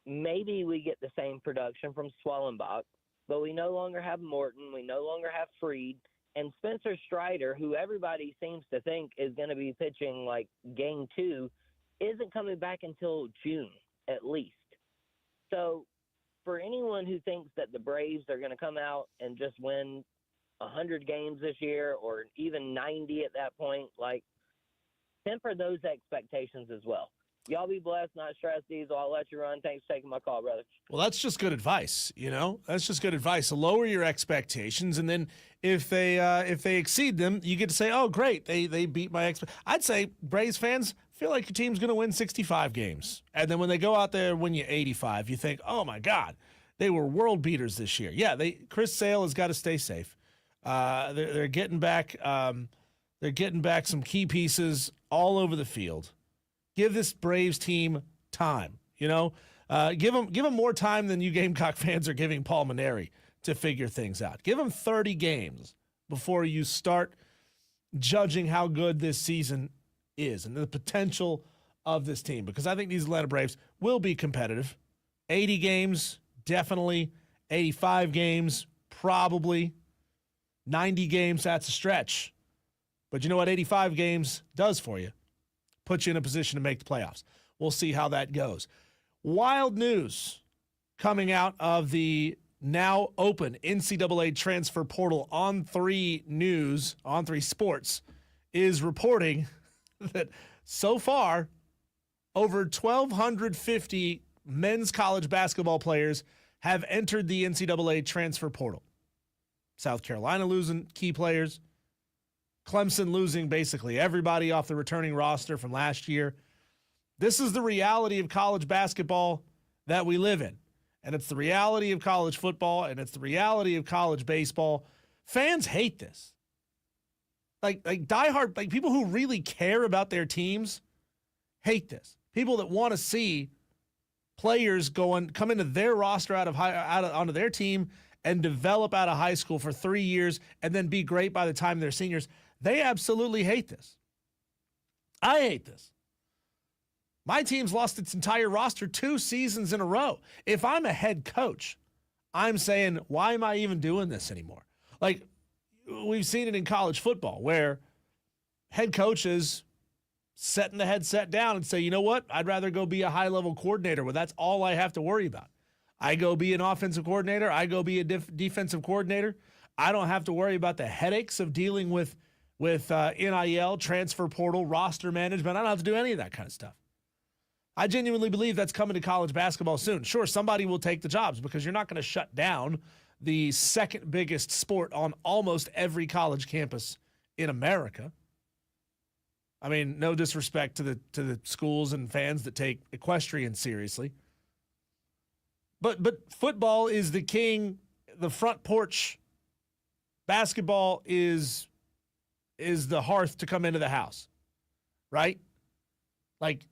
Maybe we get the same production from Swellenbach, but we no longer have Morton. We no longer have Freed. And Spencer Strider, who everybody seems to think is going to be pitching like game 2, isn't coming back until June at least. So for anyone who thinks that the Braves are going to come out and just win 100 games this year or even 90 at that point, like, temper those expectations as well. Y'all be blessed, not stressed, Diesel. I'll let you run. Thanks for taking my call, brother. Well, that's just good advice, you know? That's just good advice. Lower your expectations, and then if they exceed them, you get to say, oh, great, they beat my expectations. I'd say, Braves fans, feel like your team's going to win 65 games. And then when they go out there and win you 85, you think, oh, my God, they were world beaters this year. Yeah, Chris Sale has got to stay safe. They're getting back some key pieces all over the field. Give this Braves team time, you know. Give them more time than you Gamecock fans are giving Paul Maneri to figure things out. Give them 30 games before you start judging how good this season is and the potential of this team, because I think these Atlanta Braves will be competitive. 80 games, definitely. 85 games, probably. 90 games, that's a stretch. But you know what 85 games does for you? Put you in a position to make the playoffs. We'll see how that goes. Wild news coming out of the now open NCAA transfer portal. On3 Sports is reporting that so far over 1,250 men's college basketball players have entered the NCAA transfer portal. South Carolina losing key players. Clemson losing basically everybody off the returning roster from last year. This is the reality of college basketball that we live in. And it's the reality of college football, and it's the reality of college baseball. Fans hate this. Like diehard, like people who really care about their teams hate this. People that want to see players come into their roster onto their team and develop out of high school for 3 years and then be great by the time they're seniors. They absolutely hate this. I hate this. My team's lost its entire roster 2 seasons in a row. If I'm a head coach, I'm saying, why am I even doing this anymore? Like, we've seen it in college football where head coaches setting the headset down and say, you know what? I'd rather go be a high-level coordinator where that's all I have to worry about. I go be an offensive coordinator. I go be a defensive coordinator. I don't have to worry about the headaches of dealing with NIL, transfer portal, roster management. I don't have to do any of that kind of stuff. I genuinely believe that's coming to college basketball soon. Sure, somebody will take the jobs because you're not going to shut down the second biggest sport on almost every college campus in America. I mean, no disrespect to the schools and fans that take equestrian seriously. But football is the king, the front porch. Basketball is the hearth to come into the house, right? Like,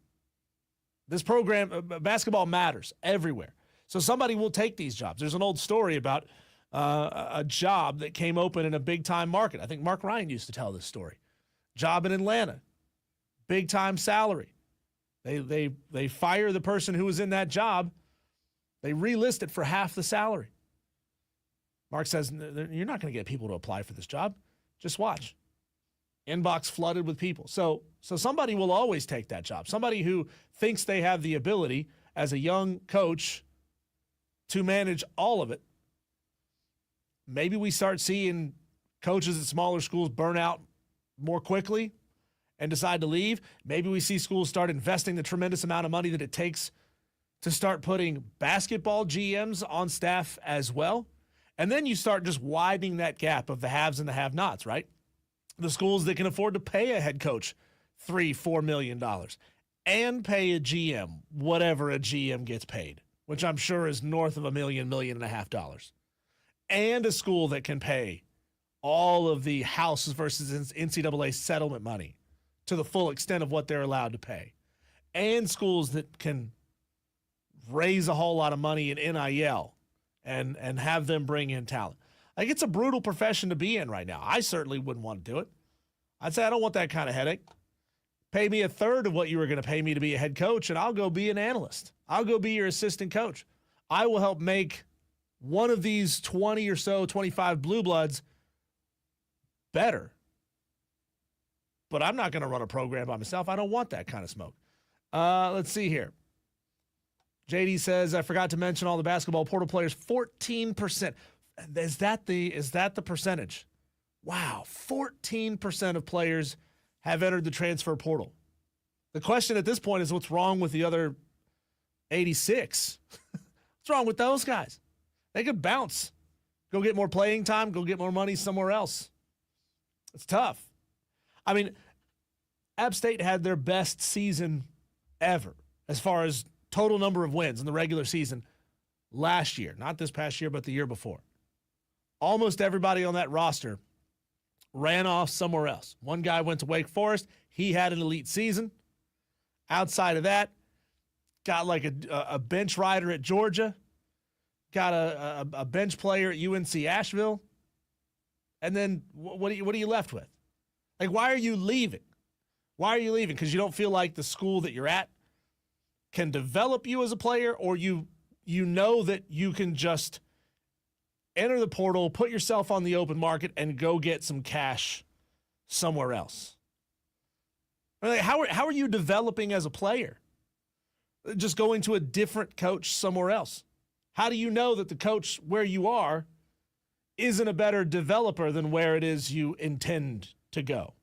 this program, basketball matters everywhere. So somebody will take these jobs. There's an old story about a job that came open in a big-time market. I think Mark Ryan used to tell this story. Job in Atlanta, big-time salary. They fire the person who was in that job. They relist it for half the salary. Mark says, you're not going to get people to apply for this job. Just watch. Inbox flooded with people. So somebody will always take that job. Somebody who thinks they have the ability as a young coach to manage all of it. Maybe we start seeing coaches at smaller schools burn out more quickly and decide to leave. Maybe we see schools start investing the tremendous amount of money that it takes to start putting basketball GMs on staff as well. And then you start just widening that gap of the haves and the have-nots, right? The schools that can afford to pay a head coach $3-4 million and pay a GM whatever a GM gets paid, which I'm sure is north of $1 million, $1.5 million, and a school that can pay all of the House versus NCAA settlement money to the full extent of what they're allowed to pay, and schools that can raise a whole lot of money in NIL and have them bring in talent. Like, it's a brutal profession to be in right now. I certainly wouldn't want to do it. I'd say I don't want that kind of headache. Pay me a third of what you were going to pay me to be a head coach, and I'll go be an analyst. I'll go be your assistant coach. I will help make one of these 20 or so, 25 blue bloods better. But I'm not going to run a program by myself. I don't want that kind of smoke. Let's see here. JD says, I forgot to mention all the basketball portal players, 14%. Is that the percentage? Wow, 14% of players have entered the transfer portal. The question at this point is, what's wrong with the other 86? What's wrong with those guys? They could bounce, go get more playing time, go get more money somewhere else. It's tough. I mean, App State had their best season ever as far as total number of wins in the regular season last year. Not this past year, but the year before. Almost everybody on that roster ran off somewhere else. One guy went to Wake Forest. He had an elite season. Outside of that, got like a bench rider at Georgia, got a bench player at UNC Asheville, and then what are you left with? Like, why are you leaving? Why are you leaving? Because you don't feel like the school that you're at can develop you as a player, or you know that you can just enter the portal, put yourself on the open market, and go get some cash somewhere else. Like, how are you developing as a player? Just going to a different coach somewhere else. How do you know that the coach where you are isn't a better developer than where it is you intend to go?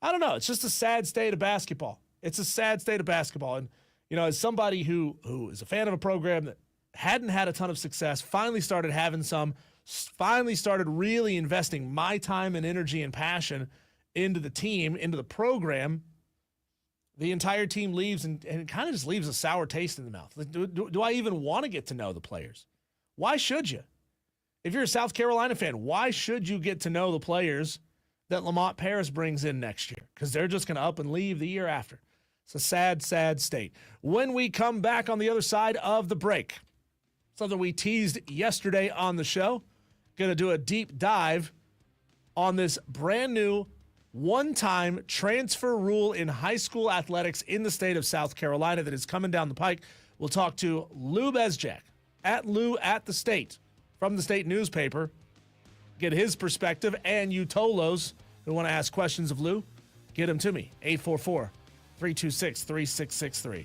I don't know. It's just a sad state of basketball. It's a sad state of basketball. And, you know, as somebody who is a fan of a program that hadn't had a ton of success, finally started having some finally started really investing my time and energy and passion into the team, into the program, the entire team leaves and it kind of just leaves a sour taste in the mouth. Like, do I even want to get to know the players? Why should you? If you're a South Carolina fan, why should you get to know the players that Lamont Paris brings in next year? Because they're just going to up and leave the year after. It's a sad, sad state. When we come back on the other side of the break, something we teased yesterday on the show, going to do a deep dive on this brand new one-time transfer rule in high school athletics in the state of South Carolina that is coming down the pike. We'll talk to Lou Bezjack at Lou at the State from the State newspaper, get his perspective, and you Tolos who want to ask questions of Lou, get them to me, 844-326-3663.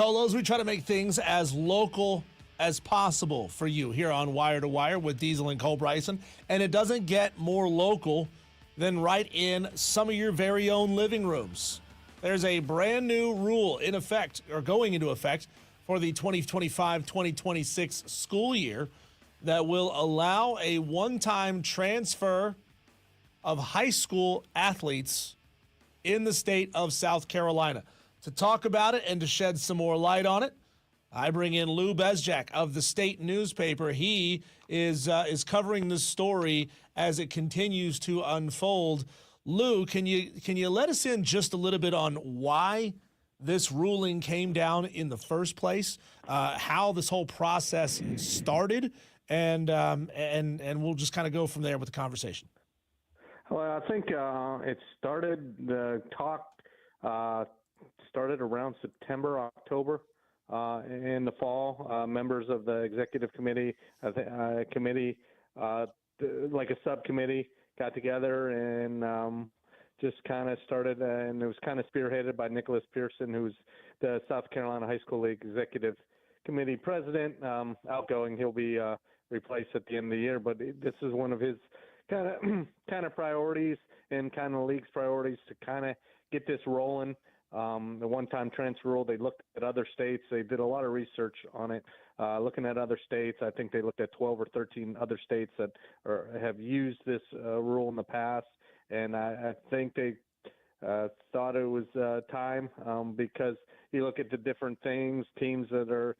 Colos, we try to make things as local as possible for you here on Wire to Wire with Diesel and Cole Bryson. And it doesn't get more local than right in some of your very own living rooms. There's a brand new rule in effect, or going into effect, for the 2025-2026 school year that will allow a one-time transfer of high school athletes in the state of South Carolina. To talk about it and to shed some more light on it, I bring in Lou Bezjack of the state newspaper. He is covering this story as it continues to unfold. Lou, can you let us in just a little bit on why this ruling came down in the first place, how this whole process started, and we'll just kind of go from there with the conversation. Well, I think it started, the talk started around September, October in the fall. Members of the executive committee, like a subcommittee, got together and just kind of started, and it was kind of spearheaded by Nicholas Pearson, who's the South Carolina High School League Executive Committee president, outgoing. He'll be replaced at the end of the year, but this is one of his kind of priorities and kind of the league's priorities to kind of get this rolling. The one-time transfer rule, they looked at other states. They did a lot of research on it, looking at other states. I think they looked at 12 or 13 other states that have used this rule in the past. And I think they thought it was time because you look at the different things, teams that are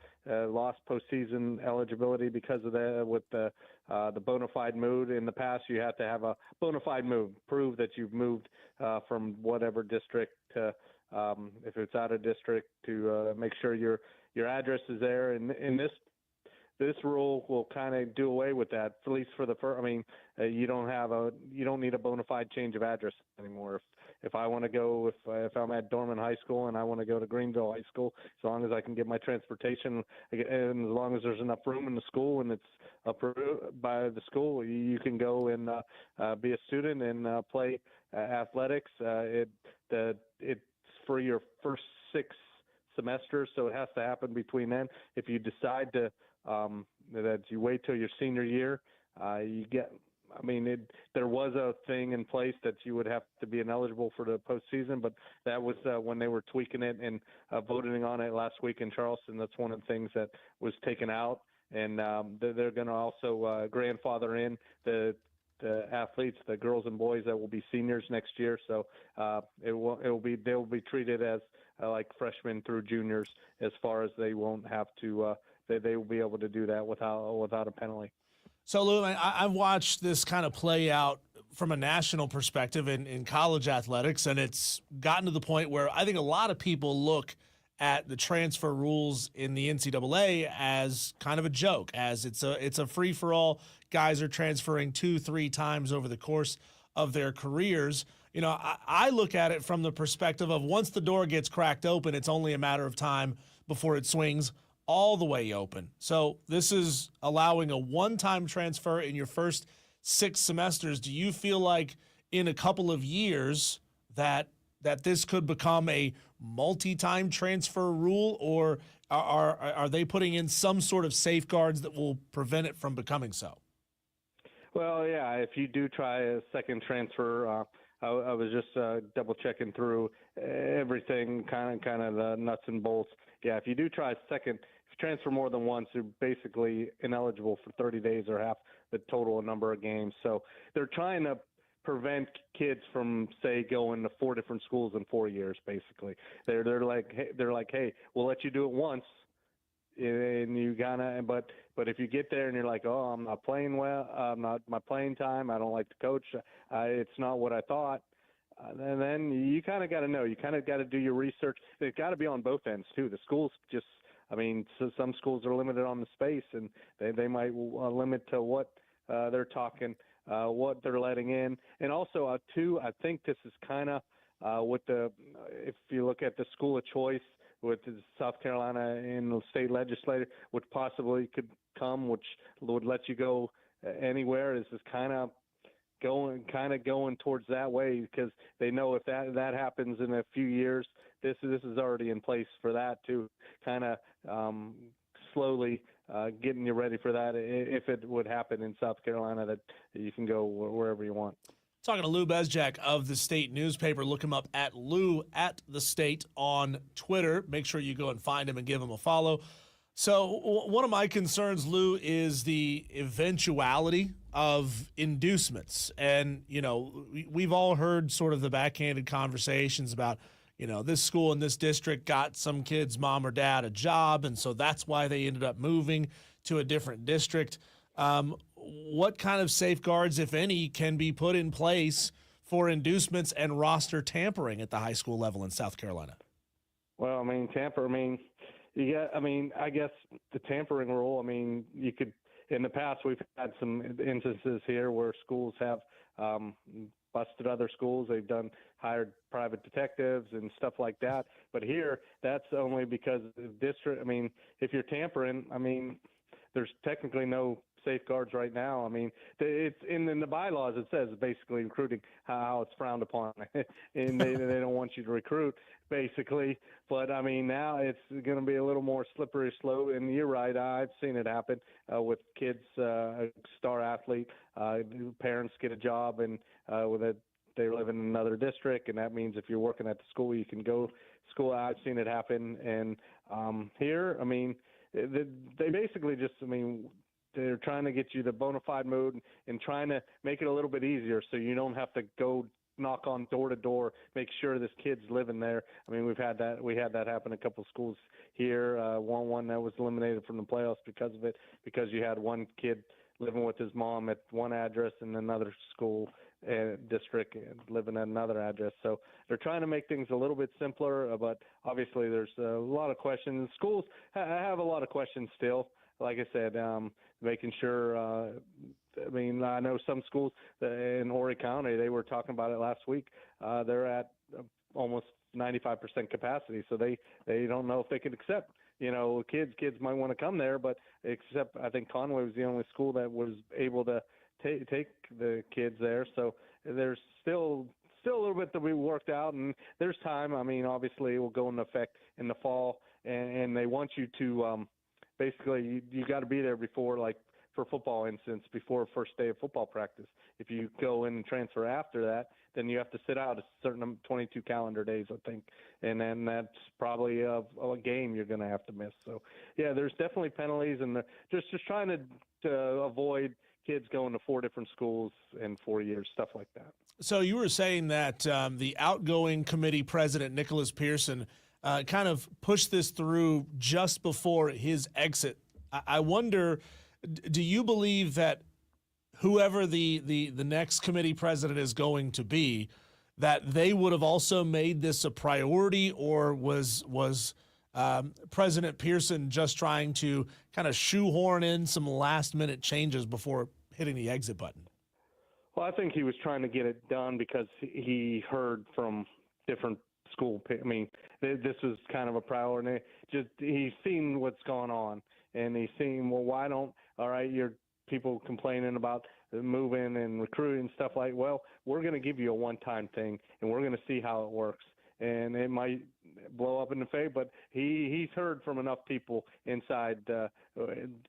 lost postseason eligibility because of that with the bona fide move. In the past, you have to have a bona fide move, prove that you've moved from whatever district to if it's out of district to make sure your address is there. And in this rule will kind of do away with that, at least for the first. I mean, you don't need a bona fide change of address anymore. If I want to go, if I'm at Dorman High School and I want to go to Greenville High School, as long as I can get my transportation and as long as there's enough room in the school and it's approved by the school, you can go and be a student and play athletics. It's for your first 6 semesters, so it has to happen between then. If you decide to that you wait till your senior year, you get. I mean, there was a thing in place that you would have to be ineligible for the postseason, but that was when they were tweaking it and voting on it last week in Charleston. That's one of the things that was taken out, and they're going to also grandfather in the athletes, the girls and boys that will be seniors next year. So they'll be treated as like freshmen through juniors, as far as they won't have to. They will be able to do that without a penalty. So, Lou, I've watched this kind of play out from a national perspective in college athletics, and it's gotten to the point where I think a lot of people look at the transfer rules in the NCAA as kind of a joke, as it's a free-for-all. Guys are transferring 2-3 times over the course of their careers. You know, I look at it from the perspective of once the door gets cracked open, it's only a matter of time before it swings all the way open. So this is allowing a one-time transfer in your first 6 semesters. Do you feel like in a couple of years that this could become a multi-time transfer rule, or are they putting in some sort of safeguards that will prevent it from becoming so? Well, yeah, if you do try a second transfer, I was just double checking through everything, kind of the nuts and bolts. Yeah, if you do try a second, if you transfer more than once, you're basically ineligible for 30 days or half the total number of games. So they're trying to prevent kids from, say, going to 4 different schools in 4 years. Basically, they're like, hey, we'll let you do it once, and you gotta. But if you get there and you're like, oh, I'm not playing well, not my playing time, I don't like the coach, it's not what I thought. And then you kind of got to know. You kind of got to do your research. It's got to be on both ends too. The schools just, I mean, so some schools are limited on the space, and they might limit to what they're talking, what they're letting in. And also, too, I think this is kind of if you look at the school of choice with the South Carolina in the state legislature, which possibly could come, which would let you go anywhere, is kind of going towards that way, because they know if that happens in a few years, this is already in place for that to kind of slowly getting you ready for that if it would happen in South Carolina, that you can go wherever you want. Talking to Lou Bezjack of the State newspaper. Look him up at Lou at the State on Twitter. Make sure you go and find him and give him a follow. So one of my concerns, Lou, is the eventuality of inducements. And, you know, we've all heard sort of the backhanded conversations about, you know, this school in this district got some kid's mom or dad a job, and so that's why they ended up moving to a different district. What kind of safeguards, if any, can be put in place for inducements and roster tampering at the high school level in South Carolina? Well, I mean, I guess the tampering rule, I mean, you could, in the past, we've had some instances here where schools have busted other schools. They've hired private detectives and stuff like that. But here, that's only because the district, I mean, if you're tampering, I mean, there's technically no safeguards right now. I mean, it's in the bylaws. It says basically recruiting how it's frowned upon, and they don't want you to recruit basically. But I mean, now it's going to be a little more slippery slope. And you're right. I've seen it happen with kids, a star athlete, parents get a job and they live in another district, and that means if you're working at the school, you can go to school. I've seen it happen, and here, I mean, they basically just, I mean, they're trying to get you the bona fide mode and trying to make it a little bit easier so you don't have to go knock on door to door, make sure this kid's living there. I mean, we had that happen a couple of schools here. One that was eliminated from the playoffs because of it, because you had one kid living with his mom at one address and another school district living at another address. So they're trying to make things a little bit simpler, but obviously there's a lot of questions. Schools have a lot of questions still. Like I said, making sure, I mean, I know some schools in Horry County, they were talking about it last week. They're at almost 95% capacity, so they don't know if they can accept, you know, kids might want to come there, but except I think Conway was the only school that was able to take the kids there. So there's still a little bit to be worked out, and there's time. I mean, obviously it will go into effect in the fall, and they want you to basically you got to be there before, like for football instance, before first day of football practice. If you go in and transfer after that, then you have to sit out a certain 22 calendar days, I think, and then that's probably a game you're going to have to miss. So yeah, there's definitely penalties, and just trying to avoid kids going to 4 different schools in 4 years, stuff like that. So you were saying that the outgoing committee president, Nicholas Pearson, kind of pushed this through just before his exit. I wonder, do you believe that whoever the next committee president is going to be, that they would have also made this a priority, or was President Pearson just trying to kind of shoehorn in some last-minute changes before hitting the exit button? Well, I think he was trying to get it done because he heard from different school. I mean, this was kind of a priority. He's seen what's going on, and he's seen, well, why don't, all right, you're people complaining about moving and recruiting stuff like, well, we're going to give you a one-time thing, and we're going to see how it works. And it might blow up in the face, but he's heard from enough people inside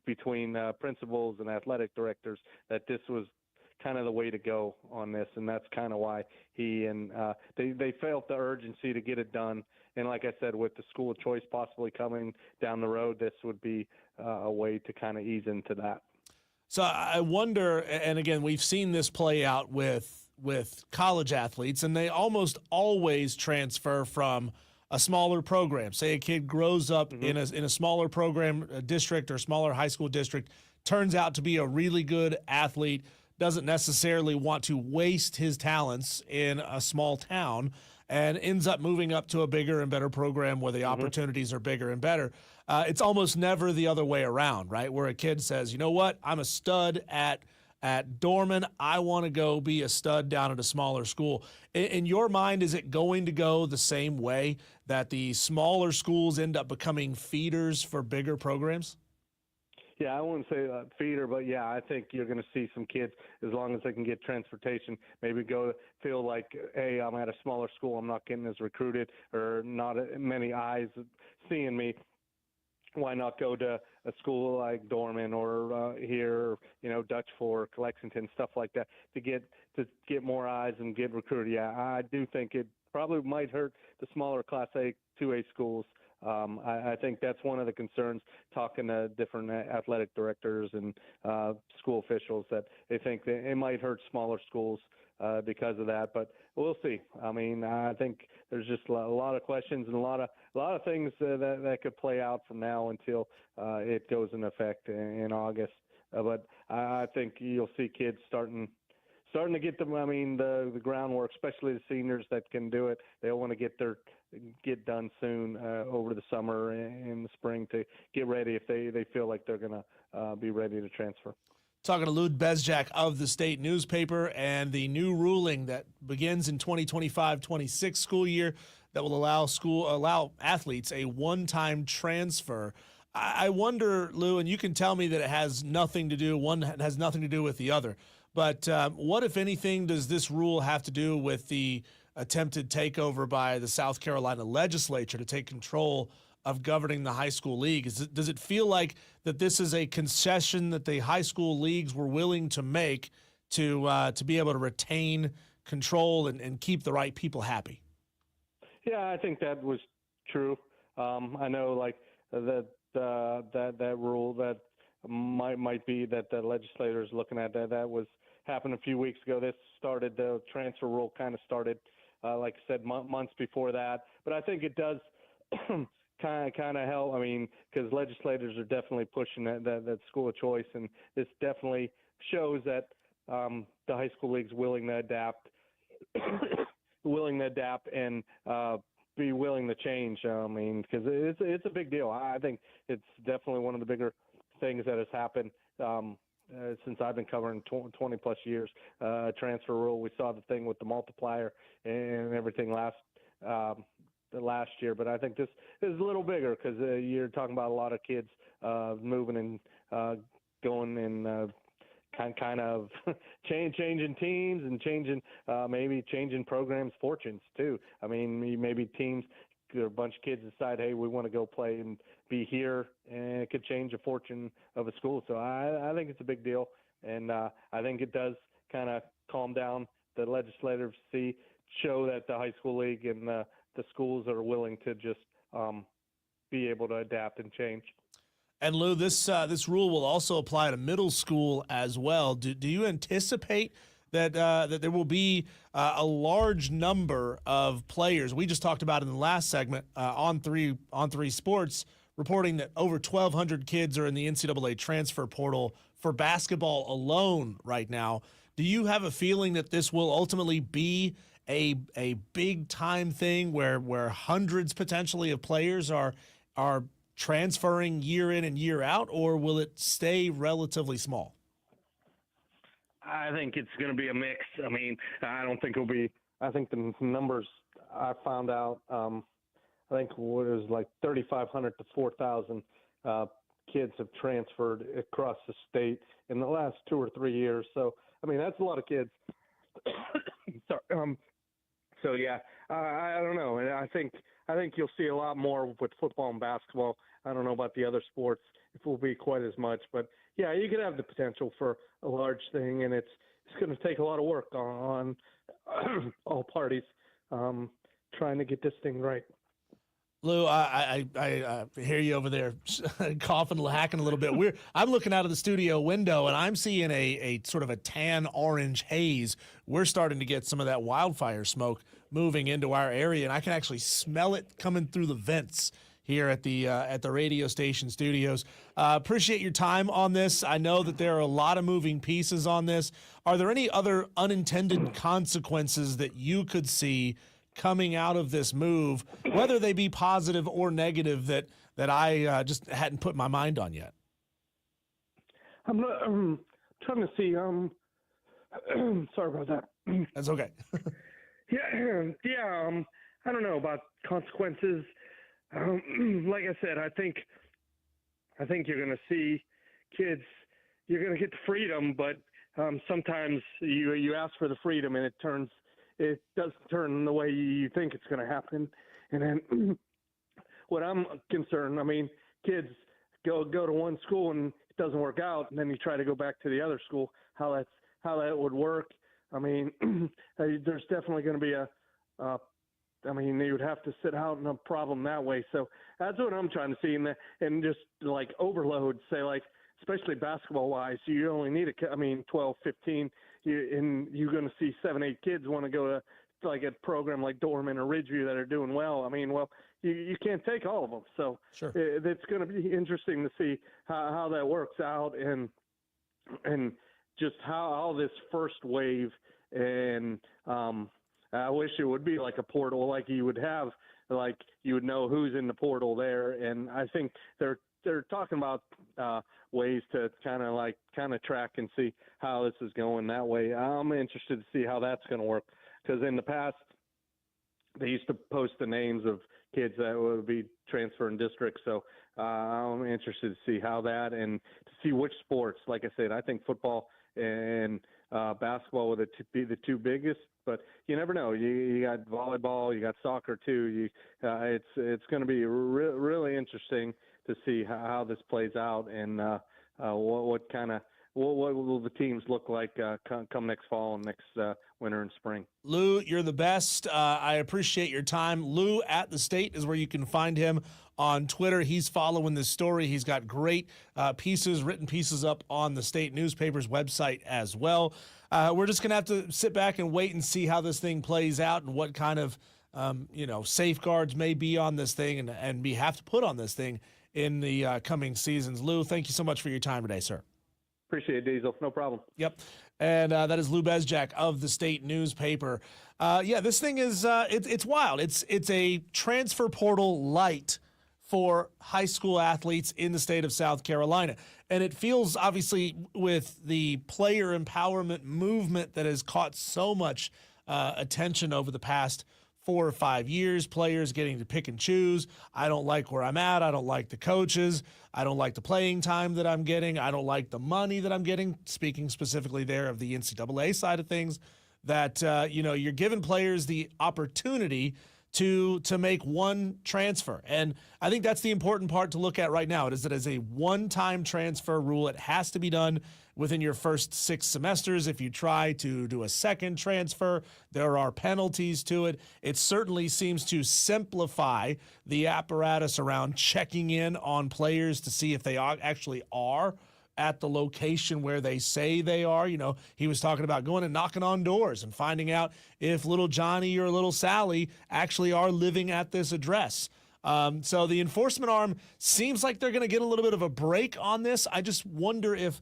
between principals and athletic directors that this was kind of the way to go on this, and that's kind of why they felt the urgency to get it done. And like I said, with the school of choice possibly coming down the road, this would be a way to kind of ease into that. So I wonder, and again, we've seen this play out with college athletes, and they almost always transfer from a smaller program. Say a kid grows up in a smaller program, a district or smaller high school district, turns out to be a really good athlete, doesn't necessarily want to waste his talents in a small town, and ends up moving up to a bigger and better program where the opportunities are bigger and better. It's almost never the other way around, right? Where a kid says, you know what, I'm a stud at Dorman, I want to go be a stud down at a smaller school. In your mind, is it going to go the same way, that the smaller schools end up becoming feeders for bigger programs? Yeah, I wouldn't say feeder, but yeah, I think you're going to see some kids, as long as they can get transportation, maybe feel like, hey, I'm at a smaller school, I'm not getting as recruited, or not many eyes seeing me. Why not go to a school like Dorman or here, Dutch Fork, Lexington, stuff like that, to get more eyes and get recruited? Yeah, I do think it probably might hurt the smaller Class A, 2A schools. I think that's one of the concerns, talking to different athletic directors and school officials, that they think that it might hurt smaller schools because of that. But we'll see. I mean, I think there's just a lot of questions and a lot of things that could play out from now until it goes in effect in August. But I think you'll see kids starting to get them. I mean, the groundwork, especially the seniors that can do it. They want to get done soon over the summer and the spring, to get ready if they feel like they're going to be ready to transfer. Talking to Lou Bezjack of the State newspaper, and the new ruling that begins in 2025-26 school year that will allow athletes a one-time transfer. I wonder, Lou, and you can tell me that it has nothing to do. One has nothing to do with the other. But what, if anything, does this rule have to do with the attempted takeover by the South Carolina legislature to take control of governing the high school league? Does it feel like that this is a concession that the high school leagues were willing to make to be able to retain control and keep the right people happy? Yeah, I think that was true. I know, like, that rule that might be that the legislators looking at that was happened a few weeks ago. The transfer rule kind of started, like I said, months before that. But I think it does kind of help. I mean, because legislators are definitely pushing that school of choice, and this definitely shows that the high school league's willing to adapt, and be willing to change. I mean, because it's a big deal. I think it's definitely one of the bigger things that has happened since I've been covering 20 plus years. Transfer rule. We saw the thing with the multiplier and everything last year, but I think this is a little bigger, because you're talking about a lot of kids moving and going and kind of changing teams and maybe changing programs' fortunes too. I mean, maybe teams, a bunch of kids decide, hey, we want to go play and be here, and it could change the fortune of a school. So I think it's a big deal, and I think it does kind of calm down the legislators, show that the high school league and the schools are willing to just be able to adapt and change. And Lou, this rule will also apply to middle school as well. Do you anticipate that there will be a large number of players? We just talked about in the last segment on three Sports, reporting that over 1,200 kids are in the NCAA transfer portal for basketball alone right now. Do you have a feeling that this will ultimately be a big time thing where hundreds potentially of players are transferring year in and year out, or will it stay relatively small? I think it's going to be a mix. I mean, I don't think it'll be. I think the numbers I found out, I think it was like 3,500 to 4,000 kids have transferred across the state in the last 2 or 3 years. So, I mean, that's a lot of kids. Sorry. So yeah, I don't know, and I think you'll see a lot more with football and basketball. I don't know about the other sports if it will be quite as much, but yeah, you could have the potential for a large thing, and it's going to take a lot of work on all parties trying to get this thing right. Lou, I hear you over there coughing, hacking a little bit. I'm looking out of the studio window, and I'm seeing a sort of a tan orange haze. We're starting to get some of that wildfire smoke moving into our area, and I can actually smell it coming through the vents here at the radio station studios. Appreciate your time on this. I know that there are a lot of moving pieces on this. Are there any other unintended consequences that you could see coming out of this move, whether they be positive or negative, that I just hadn't put my mind on yet? I'm trying to see. Sorry about that. That's okay. Yeah. I don't know about consequences. Like I said, I think you're going to see kids, you're going to get the freedom, but sometimes you ask for the freedom and it doesn't turn the way you think it's going to happen. And then what I'm concerned, I mean, kids go to one school and it doesn't work out, and then you try to go back to the other school. How that would work? I mean, there's definitely going to be I mean, you would have to sit out in a problem that way. So that's what I'm trying to see, and just like overload, say like, especially basketball-wise, you only need 12, 15, and you're going to see 7, 8 kids want to go to like a program like Dorman or Ridgeview that are doing well. I mean, well, you can't take all of them. So Sure. It's going to be interesting to see how that works out and just how this first wave and I wish it would be like a portal, like you would have, like you would know who's in the portal there. And I think they're talking about ways to kind of track and see how this is going that way. I'm interested to see how that's going to work, because in the past they used to post the names of kids that would be transferring districts. So I'm interested to see how that, and to see which sports. Like I said, I think football and basketball would be the two biggest, but you never know. You got volleyball, you got soccer too. It's going to be really interesting to see how this plays out, and what will the teams look like come next fall and next winter and spring. Lou, you're the best. I appreciate your time. Lou at the State is where you can find him on Twitter. He's following this story. He's got great written pieces up on the State newspaper's website as well. We're just going to have to sit back and wait and see how this thing plays out and what kind of safeguards may be on this thing and we have to put on this thing in the coming seasons. Lou, thank you so much for your time today, sir. Appreciate it, Diesel. No problem. Yep. And that is Lou Bezjack of the State newspaper. This thing is it's wild. It's a transfer portal light for high school athletes in the state of South Carolina. And it feels, obviously, with the player empowerment movement that has caught so much attention over the past 4 or 5 years, players getting to pick and choose. I don't like where I'm at. I don't like the coaches. I don't like the playing time that I'm getting. I don't like the money that I'm getting, speaking specifically there of the NCAA side of things, that, you're giving players the opportunity to make one transfer. And I think that's the important part to look at right now. It is that as a one-time transfer rule, it has to be done within your first 6 semesters. If you try to do a second transfer, there are penalties to it. It certainly seems to simplify the apparatus around checking in on players to see if they actually are at the location where they say they are. He was talking about going and knocking on doors and finding out if little Johnny or little Sally actually are living at this address. So the enforcement arm seems like they're going to get a little bit of a break on this. I just wonder if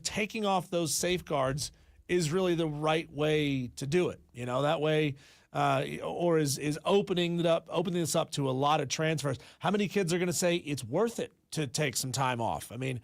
taking off those safeguards is really the right way to do it. That way, or is opening this up to a lot of transfers. How many kids are going to say it's worth it to take some time off? I mean,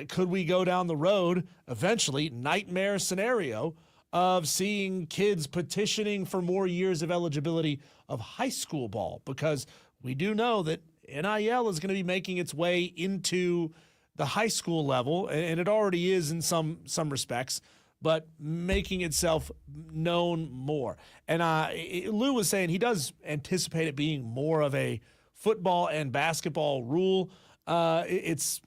could we go down the road eventually, nightmare scenario of seeing kids petitioning for more years of eligibility of high school ball? Because we do know that NIL is going to be making its way into the high school level, and it already is in some respects, but making itself known more. And Lou was saying he does anticipate it being more of a football and basketball rule. It's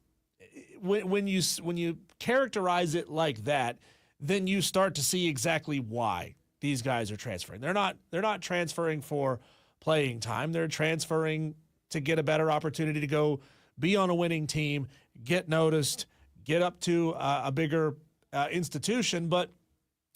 when you characterize it like that, then you start to see exactly why these guys are transferring. They're not transferring for playing time. They're transferring to get a better opportunity to go be on a winning team, get noticed, get up to a bigger institution. But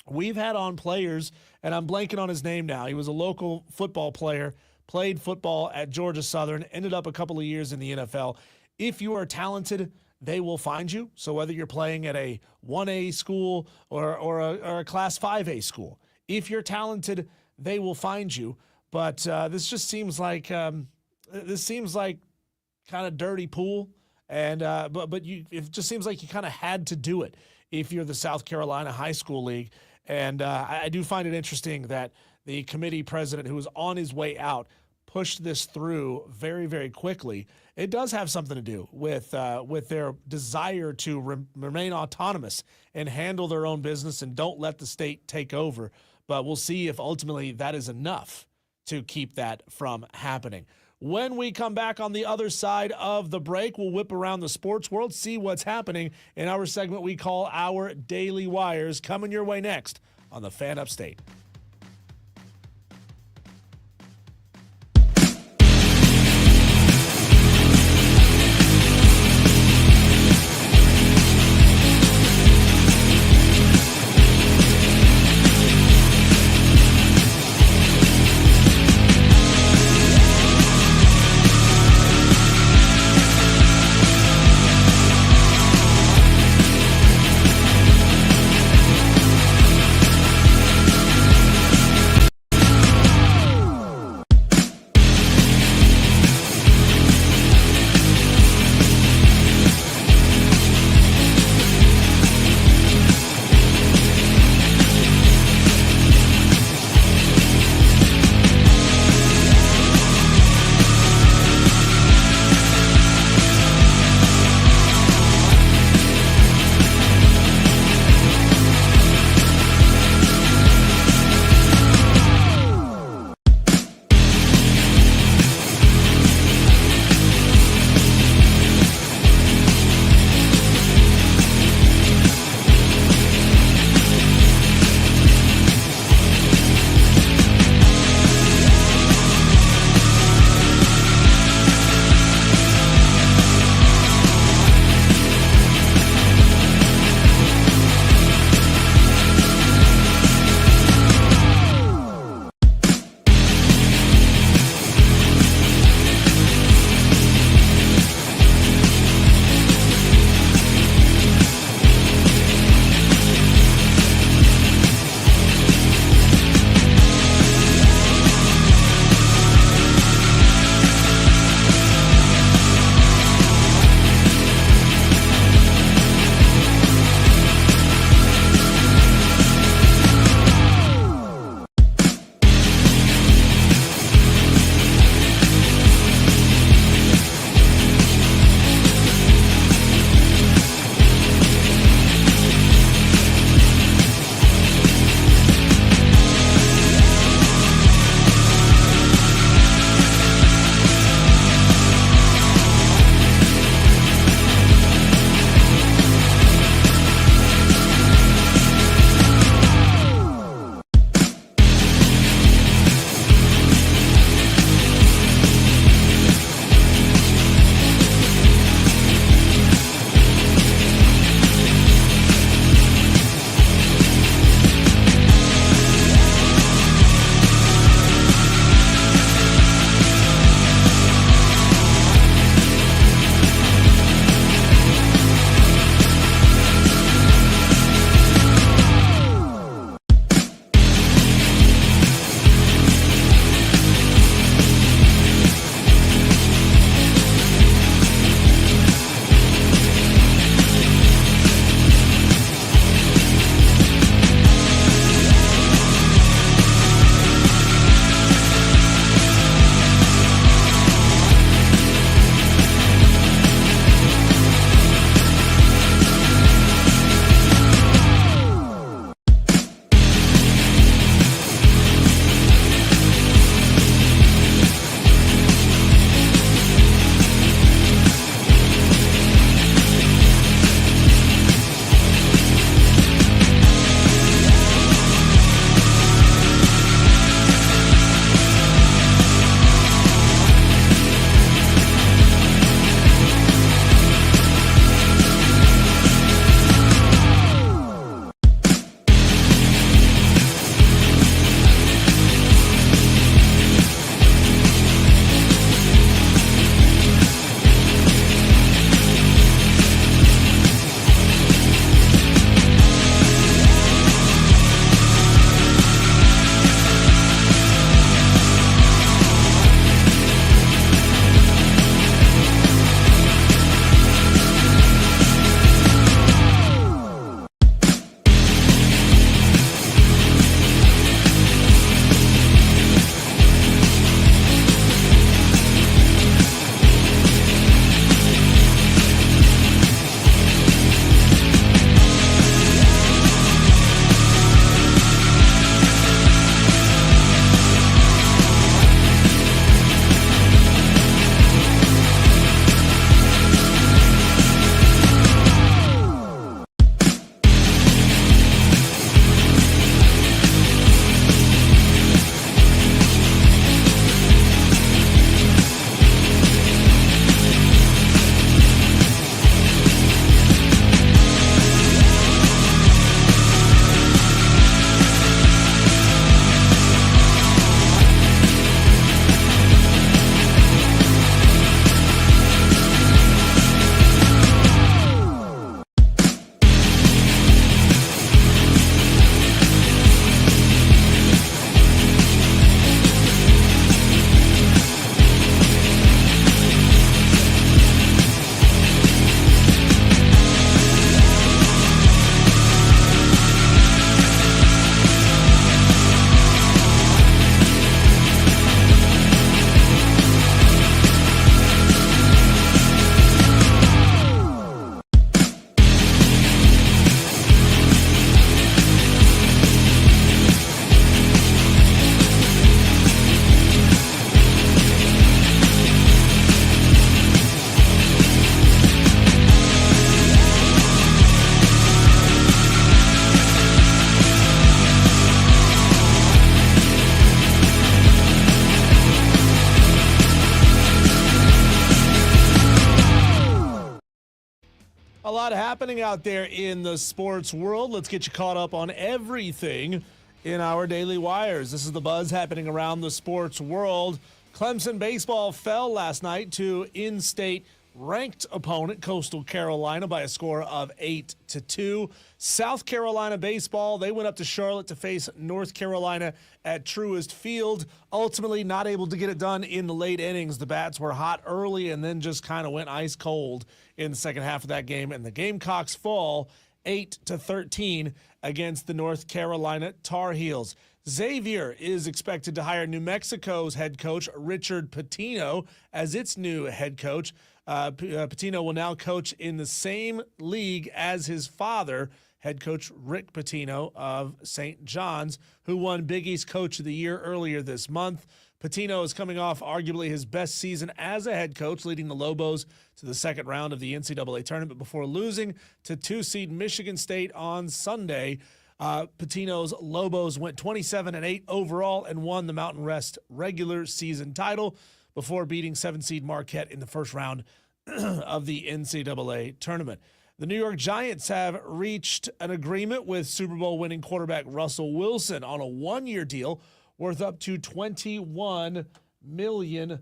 we've had on players, and I'm blanking on his name now. He was a local football player, played football at Georgia Southern, ended up a couple of years in the NFL. If you are talented, they will find you. So whether you're playing at a 1A school or a Class 5A school, if you're talented, they will find you. But this just seems like kind of dirty pool, and it just seems like you kind of had to do it if you're the South Carolina High School League. And I do find it interesting that the committee president, who was on his way out, pushed this through very, very quickly. It does have something to do with their desire to remain autonomous and handle their own business and don't let the state take over. But we'll see if ultimately that is enough to keep that from happening. When we come back on the other side of the break, we'll whip around the sports world, see what's happening in our segment we call Our Daily Wires, coming your way next on the Fan Upstate. lot happening out there in the sports world. Let's get you caught up on everything in our Daily Wires. This is the buzz happening around the sports world. Clemson baseball fell last night to in-state ranked opponent Coastal Carolina by a score of 8-2. South Carolina baseball, they went up to Charlotte to face North Carolina at Truist Field. Ultimately not able to get it done in the late innings. The bats were hot early and then just kind of went ice cold in the second half of that game, and the Gamecocks fall 8-13 against the North Carolina Tar Heels. Xavier is expected to hire New Mexico's head coach Richard Pitino as its new head coach. Pitino will now coach in the same league as his father, head coach Rick Pitino of St. John's, who won Big East Coach of the Year earlier this month. Pitino is coming off arguably his best season as a head coach, leading the Lobos to the second round of the NCAA tournament before losing to 2-seed Michigan State on Sunday. Pitino's Lobos went 27-8 overall and won the Mountain West regular season title before beating 7-seed Marquette in the first round of the NCAA tournament. The New York Giants have reached an agreement with Super Bowl winning quarterback Russell Wilson on a one-year deal worth up to $21 million.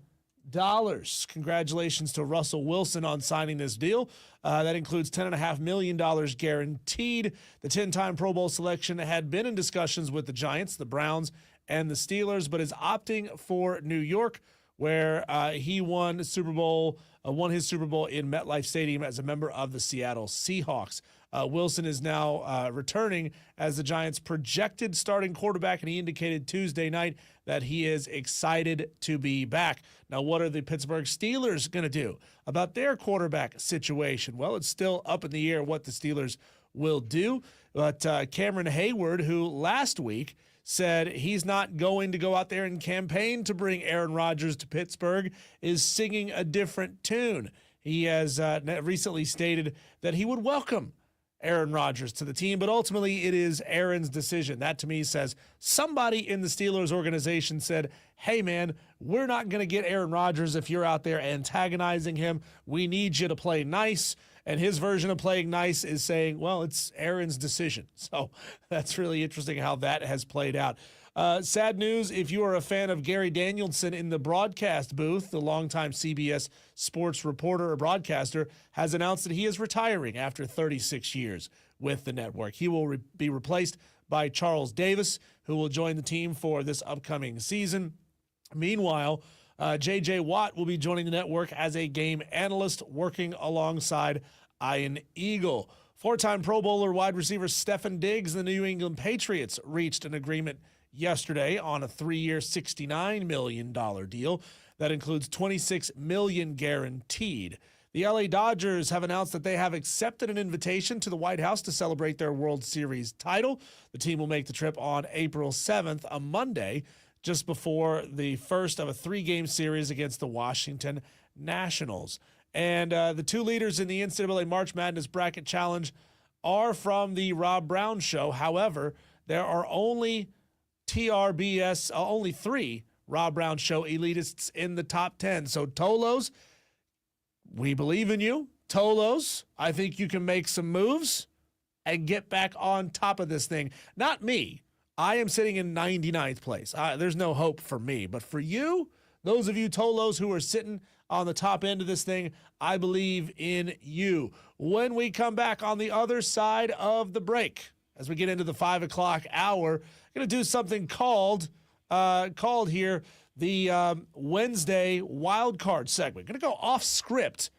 Congratulations to Russell Wilson on signing this deal. That includes $10.5 million guaranteed. The 10-time Pro Bowl selection had been in discussions with the Giants, the Browns, and the Steelers, but is opting for New York, where he won his Super Bowl in MetLife Stadium as a member of the Seattle Seahawks. Wilson is now returning as the Giants' projected starting quarterback, and he indicated Tuesday night that he is excited to be back. Now, what are the Pittsburgh Steelers going to do about their quarterback situation? Well, it's still up in the air what the Steelers will do, but Cameron Hayward, who last week said he's not going to go out there and campaign to bring Aaron Rodgers to Pittsburgh, is singing a different tune. He has recently stated that he would welcome Aaron Rodgers to the team, but ultimately it is Aaron's decision. That to me says somebody in the Steelers organization said, hey man, we're not going to get Aaron Rodgers if you're out there antagonizing him. We need you to play nice. And his version of playing nice is saying, well, it's Aaron's decision. So that's really interesting how that has played out. Sad news, if you are a fan of Gary Danielson in the broadcast booth, the longtime CBS sports reporter or broadcaster has announced that he is retiring after 36 years with the network. He will be replaced by Charles Davis, who will join the team for this upcoming season. Meanwhile, J.J. Watt will be joining the network as a game analyst, working alongside Ian Eagle. Four-time Pro Bowler wide receiver Stefon Diggs and the New England Patriots reached an agreement yesterday on a 3-year, $69 million deal that includes $26 million guaranteed. The LA Dodgers have announced that they have accepted an invitation to the White House to celebrate their World Series title. The team will make the trip on April 7th, a Monday, just before the first of a 3-game series against the Washington Nationals. And the two leaders in the NCAA March Madness Bracket Challenge are from the Rob Brown Show. However, there are only only 3 Rob Brown Show elitists in the top 10. So Tolos, we believe in you. Tolos, I think you can make some moves and get back on top of this thing. Not me. I am sitting in 99th place. There's no hope for me. But for you, those of you Tolos who are sitting on the top end of this thing, I believe in you. When we come back on the other side of the break, as we get into the 5 o'clock hour, I'm going to do something called here the Wednesday wild card segment. Going to go off script,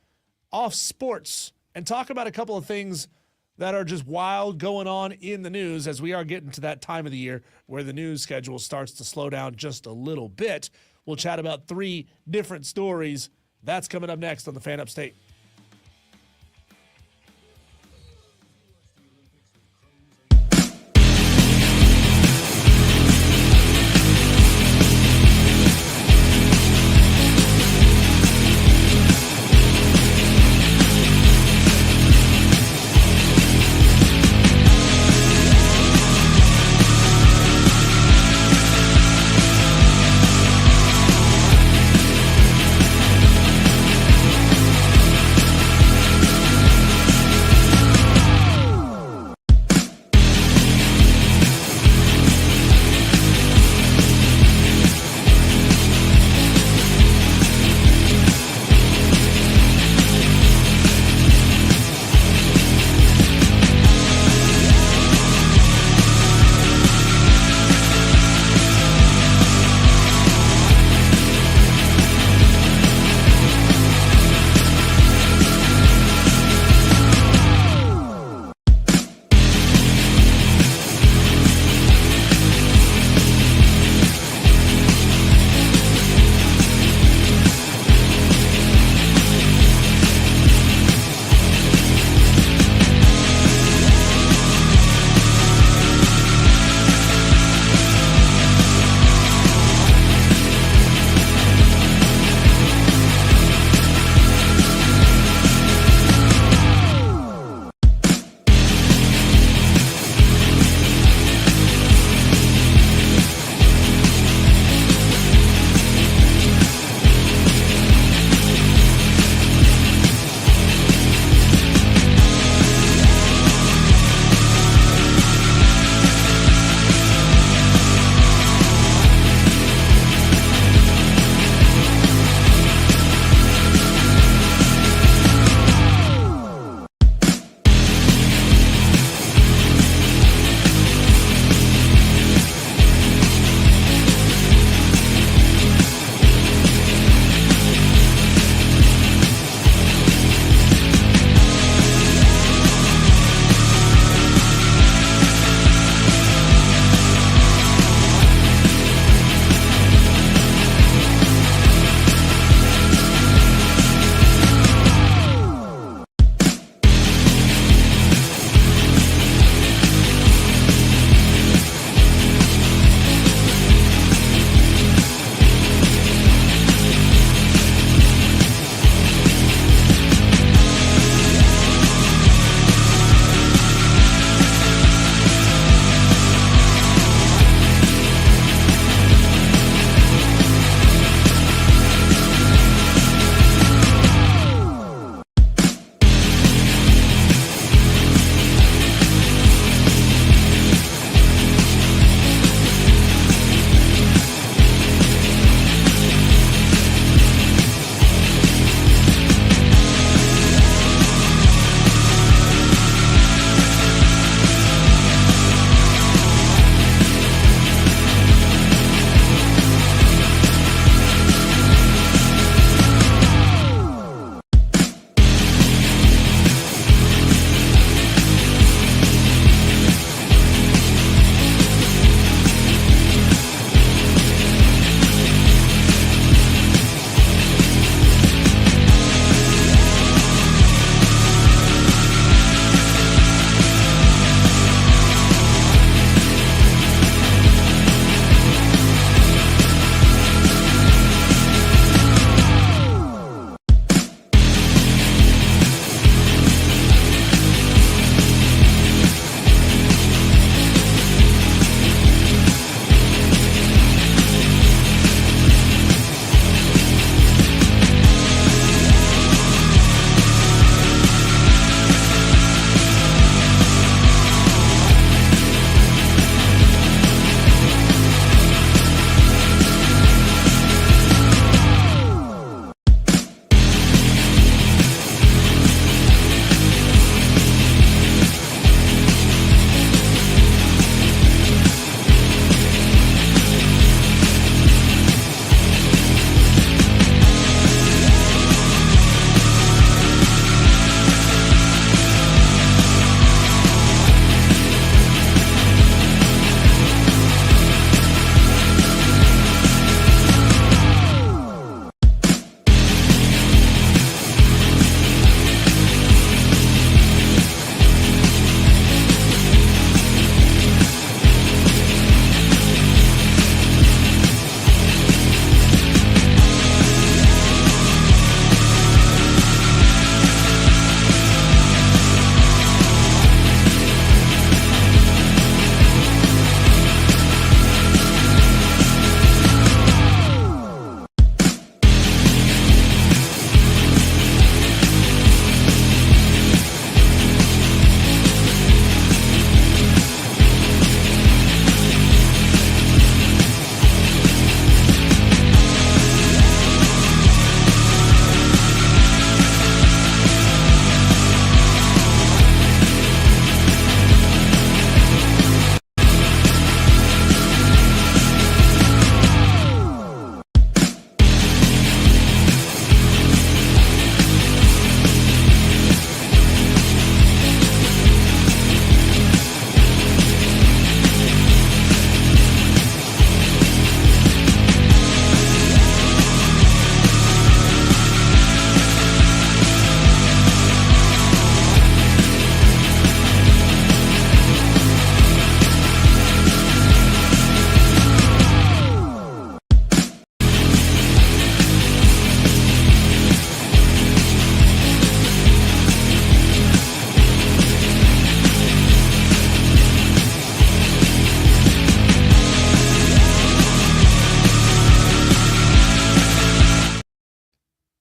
off sports, and talk about a couple of things that are just wild going on in the news as we are getting to that time of the year where the news schedule starts to slow down just a little bit. We'll chat about 3 different stories. That's coming up next on the Fan Upstate.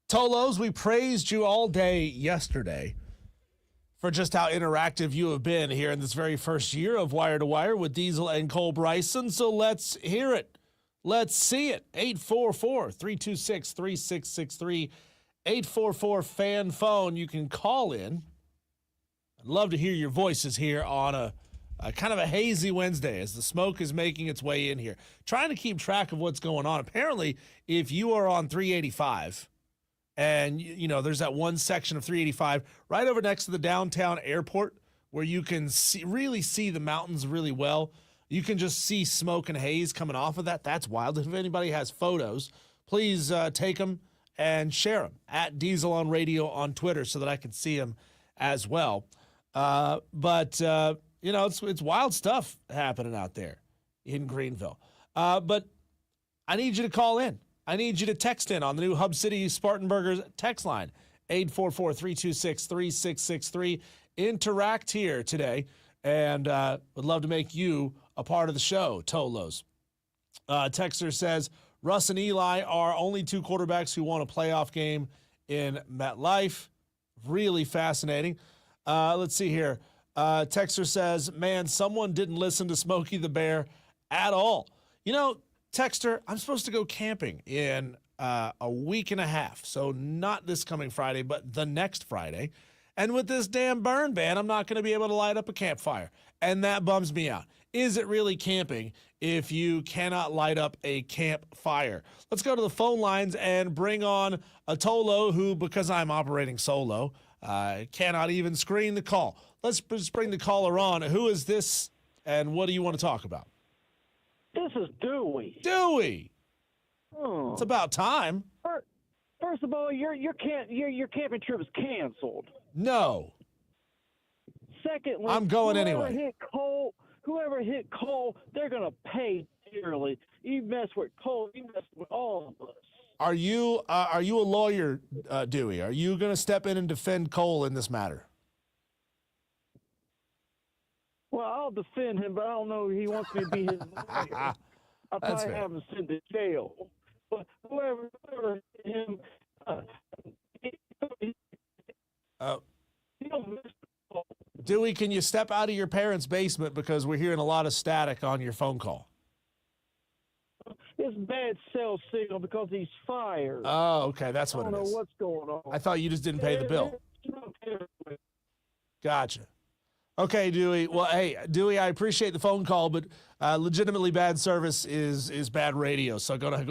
Tolos, we praised you all day yesterday for just how interactive you have been here in this very first year of Wire to Wire with Diesel and Cole Bryson. So let's hear it. Let's see it. 844-326-3663. 844-FAN phone. You can call in. I'd love to hear your voices here on a kind of a hazy Wednesday as the smoke is making its way in here. Trying to keep track of what's going on. Apparently, if you are on 385, and, you know, there's that one section of 385 right over next to the downtown airport where you can really see the mountains really well. You can just see smoke and haze coming off of that. That's wild. If anybody has photos, please take them and share them at Diesel on Radio on Twitter so that I can see them as well. But you know, it's wild stuff happening out there in Greenville. But I need you to call in. I need you to text in on the new Hub City Spartanburgers text line, 844-326-3663. Interact here today, and would love to make you a part of the show, Tolos. Texter says, Russ and Eli are only two quarterbacks who won a playoff game in MetLife. Really fascinating. Let's see here. Texter says, man, someone didn't listen to Smokey the Bear at all. You know, Texter, I'm supposed to go camping in a week and a half. So not this coming Friday, but the next Friday. And with this damn burn ban, I'm not going to be able to light up a campfire. And that bums me out. Is it really camping if you cannot light up a campfire? Let's go to the phone lines and bring on a Tolo who, because I'm operating solo, cannot even screen the call. Let's just bring the caller on. Who is this, and what do you want to talk about? This is Dewey. Dewey. Oh. It's about time. First of all, your camping trip is canceled. No. Secondly, I'm going anyway. Whoever hit Cole, they're gonna pay dearly. You mess with Cole, you mess with all of us. Are you a lawyer, Dewey? Are you going to step in and defend Cole in this matter? Well, I'll defend him, but I don't know if he wants me to be his lawyer. I'll That's probably fair. have him sent to jail. But whoever hit him, he don't miss Cole. Dewey, can you step out of your parents' basement because we're hearing a lot of static on your phone call? It's bad cell signal because he's fired. Oh, okay, that's I what don't it know is. what's going on. I thought you just didn't pay the bill. Gotcha. Okay, Dewey. Well, hey, Dewey, I appreciate the phone call, but legitimately bad service is bad radio, so I'm gonna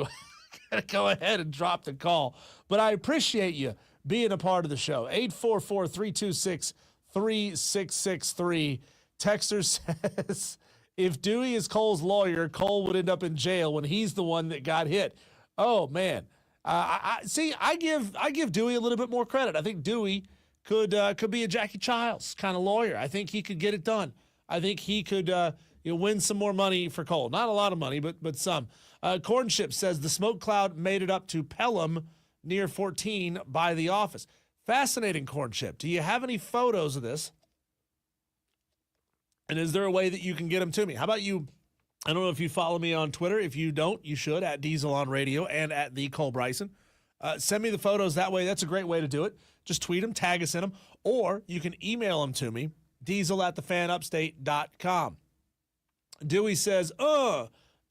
go ahead and drop the call. But I appreciate you being a part of the show. 844-326-3663. Texter says, if Dewey is Cole's lawyer, Cole would end up in jail when he's the one that got hit. Oh man, I give Dewey a little bit more credit. I think Dewey could be a Jackie Childs kind of lawyer. I think he could get it done. I think he could win some more money for Cole. Not a lot of money, but some. Cornship says the smoke cloud made it up to Pelham near 14 by the office. Fascinating, Cornship. Do you have any photos of this? And is there a way that you can get them to me? How about you? I don't know if you follow me on Twitter. If you don't, you should, at Diesel on Radio and at the Cole Bryson. Send me the photos that way. That's a great way to do it. Just tweet them, tag us in them, or you can email them to me, diesel@thefanupstate.com. Dewey says,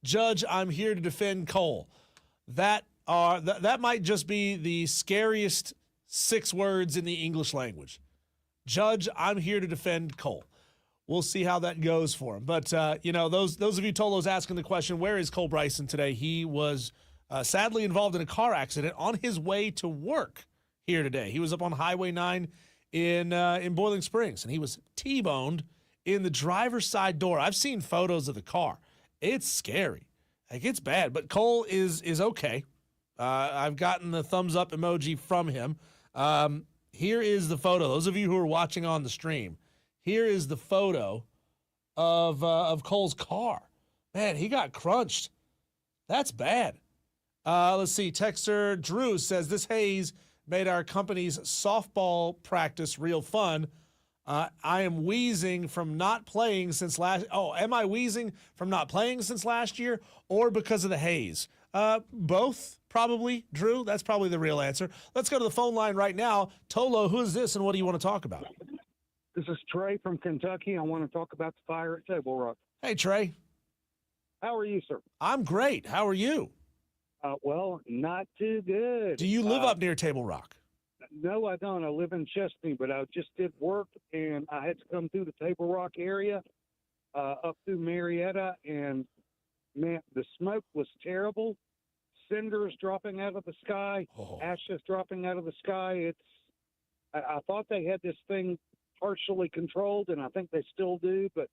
Judge, I'm here to defend Cole. That might just be the scariest 6 words in the English language. Judge, I'm here to defend Cole. We'll see how that goes for him. But, those of you Tolos asking the question, where is Cole Bryson today? He was sadly involved in a car accident on his way to work here today. He was up on Highway 9 in Boiling Springs, and he was T-boned in the driver's side door. I've seen photos of the car. It's scary. Like, it's bad, but Cole is okay. I've gotten the thumbs up emoji from him. Here is the photo. Those of you who are watching on the stream, here is the photo of Cole's car. Man, he got crunched. That's bad. Let's see. Texter Drew says, this haze made our company's softball practice real fun. I am wheezing from not playing since last. Oh, am I wheezing from not playing since last year or because of the haze? Both, probably, Drew. That's probably the real answer. Let's go to the phone line right now. Tolo, who is this, and what do you want to talk about? This is Trey from Kentucky. I want to talk about the fire at Table Rock. Hey, Trey. How are you, sir? I'm great. How are you? Well, not too good. Do you live up near Table Rock? No, I don't. I live in Chesney, but I just did work, and I had to come through the Table Rock area, up through Marietta, and, man, the smoke was terrible. Cinders dropping out of the sky, ashes dropping out of the sky. I thought they had this thing partially controlled, and I think they still do, but